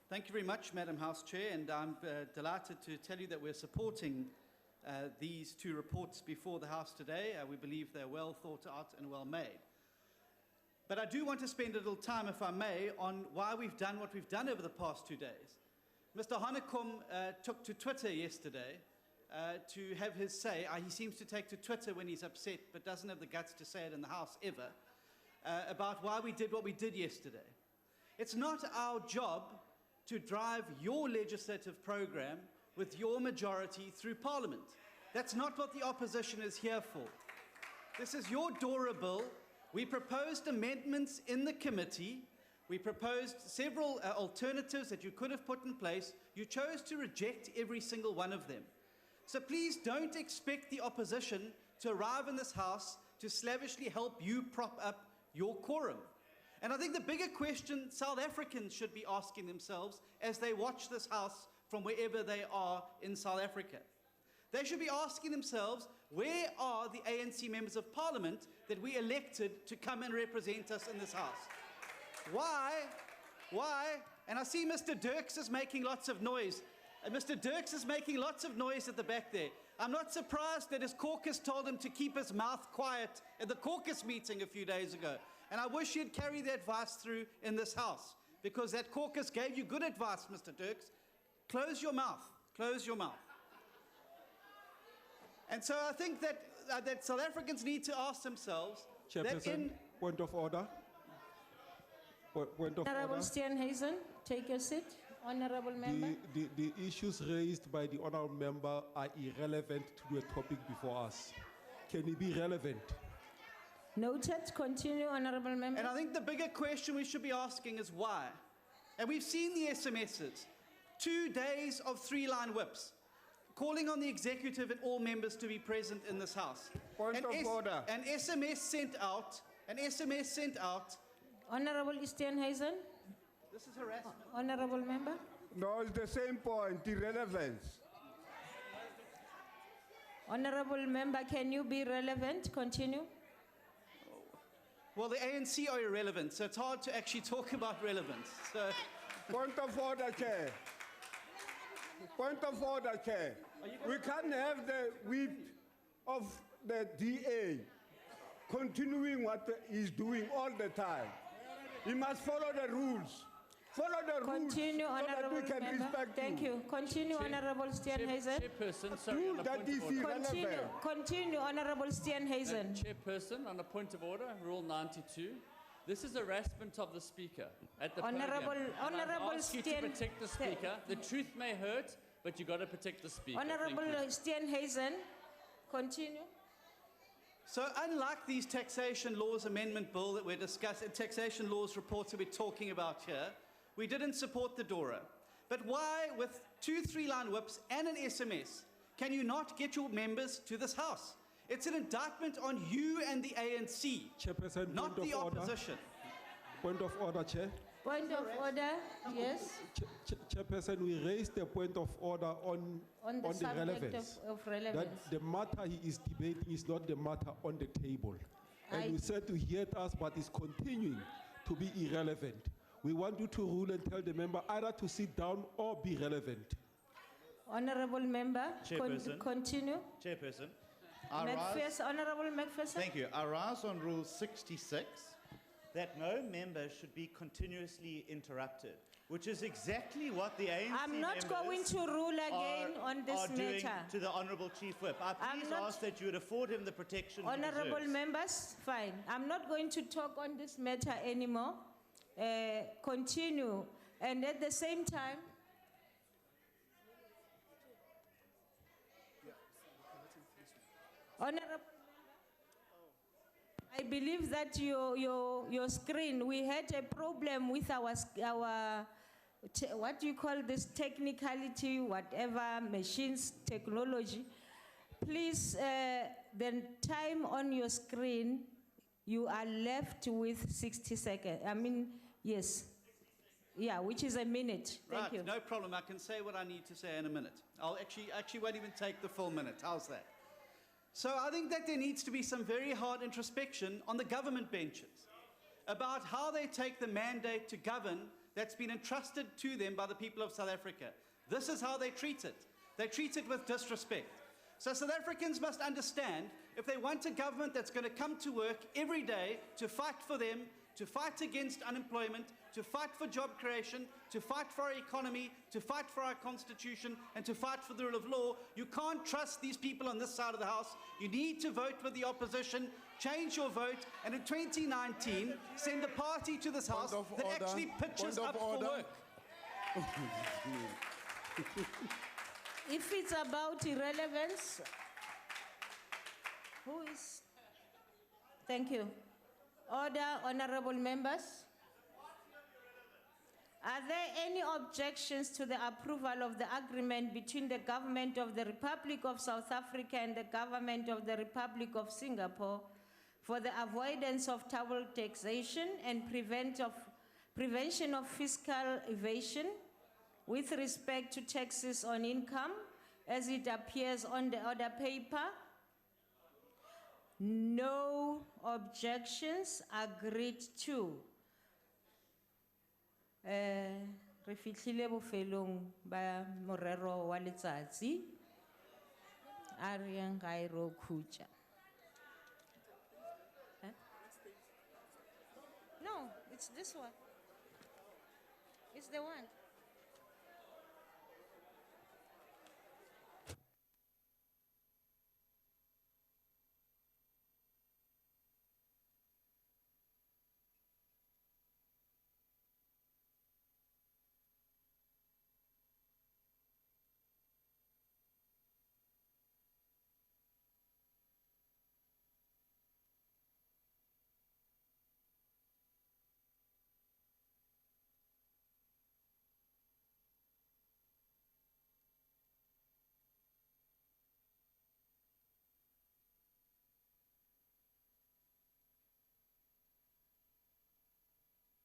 Thank you very much, Madam House Chair, and I'm delighted to tell you that we're supporting these two reports before the House today. We believe they're well thought out and well made. But I do want to spend a little time, if I may, on why we've done what we've done over the past 2 days. Mr. Hanekom took to Twitter yesterday to have his say. He seems to take to Twitter when he's upset, but doesn't have the guts to say it in the House ever, about why we did what we did yesterday. It's not our job to drive your legislative program with your majority through Parliament. That's not what the opposition is here for. This is your DORA bill. We proposed amendments in the committee. We proposed several alternatives that you could have put in place. You chose to reject every single one of them. So please don't expect the opposition to arrive in this House to slavishly help you prop up your quorum. And I think the bigger question South Africans should be asking themselves as they watch this House from wherever they are in South Africa. They should be asking themselves, where are the ANC members of Parliament that we elected to come and represent us in this House? Why? And I see Mr. Dirks is making lots of noise. Mr. Dirks is making lots of noise at the back there. I'm not surprised that his caucus told him to keep his mouth quiet at the caucus meeting a few days ago. And I wish you'd carry that advice through in this House, because that caucus gave you good advice, Mr. Dirks. Close your mouth. Close your mouth. And so I think that South Africans need to ask themselves that in... Point of order. Point of Honorable order. Steenhuisen, take your seat. Honorable Member. The issues raised by the honorable member are irrelevant to the topic before us. Can it be relevant? Noted. Continue, Honorable Member. And I think the bigger question we should be asking is why. And we've seen the SMSs. 2 days of 3-line whips, calling on the executive and all members to be present in this House. Point of order. An SMS sent out. Honorable Steenhuisen. This is harassment. Honorable Member. No, it's the same point, irrelevance. Honorable Member, can you be relevant? Continue. Well, the ANC are irrelevant, so it's hard to actually talk about relevance. So. Point of order, Chair. Point of order, Chair. We can't have the whip of the DA continuing what he's doing all the time. He must follow the rules. Follow the Continue, rules so that Honorable we can Member. respect Thank you. Continue, Honorable Steenhuisen. Chairperson, sorry, on a that point is of order. irrelevant. Continue, Honorable Steenhuisen. Chairperson, on a point of order, Rule 92. This is harassment of the Speaker at the Honourable- podium. And Honourable I've asked you to Steen- protect the Speaker. The truth may hurt, but you got to protect the Speaker. Thank Honorable you. Steenhuisen. Continue. So unlike these taxation laws amendment bill that we're discussing, taxation laws reports that we're talking about here, we didn't support the DORA. But why, with 2 3-line whips and an SMS, can you not get your members to this House? It's an indictment on you and the ANC, Chairperson, not point the of order. opposition. Point of order, Chair. Point of order, yes. Chairperson, we raised the point of order on On the subject relevance. of relevance. That the matter he is debating is not the matter on the table. And I- we said to hear us, but is continuing to be irrelevant. We want you to rule and tell the member either to sit down or be relevant. Honorable Member. Chairperson. Continue. Chairperson. Honorable McPherson. Thank you. I rise on Rule 66 that no member should be continuously interrupted, which is exactly what the ANC I'm not members going to rule again on this are doing matter. to the Honourable Chief Whip. I please not- ask that you would afford him the protection he Honorable deserves. members, fine. I'm not going to talk on this matter anymore. Continue. And at the same time, Honorable I believe that your screen, we had a problem with what do you call this, technicality, whatever, machines, technology. Please, the time on your screen, you are left with 60 seconds. I mean, yes. Yeah, which is a minute. Thank you. No problem. I can say what I need to say in a minute. I'll actually won't even take the full minute. How's that? So I think that there needs to be some very hard introspection on the government benches about how they take the mandate to govern that's been entrusted to them by the people of South Africa. This is how they treat it. They treat it with disrespect. So South Africans must understand, if they want a government that's going to come to work every day to fight for them, to fight against unemployment, to fight for job creation, to fight for our economy, to fight for our constitution, and to fight for the rule of law, you can't trust these people on this side of the House. You need to vote with the opposition, change your vote, and in 2019, send a party to this House that actually pitches up for work. If it's about irrelevance, who is? Thank you. Order, honorable members. Are there any objections to the approval of the agreement between the government of the Republic of South Africa and the government of the Republic of Singapore for the avoidance of double taxation and prevention of fiscal evasion with respect to taxes on income as it appears on the order paper? No objections. Agreed to. Re fihlile bofelong ba morero wa letsatsi. A re yang gae ro khutša. No, it's this one. It's the one.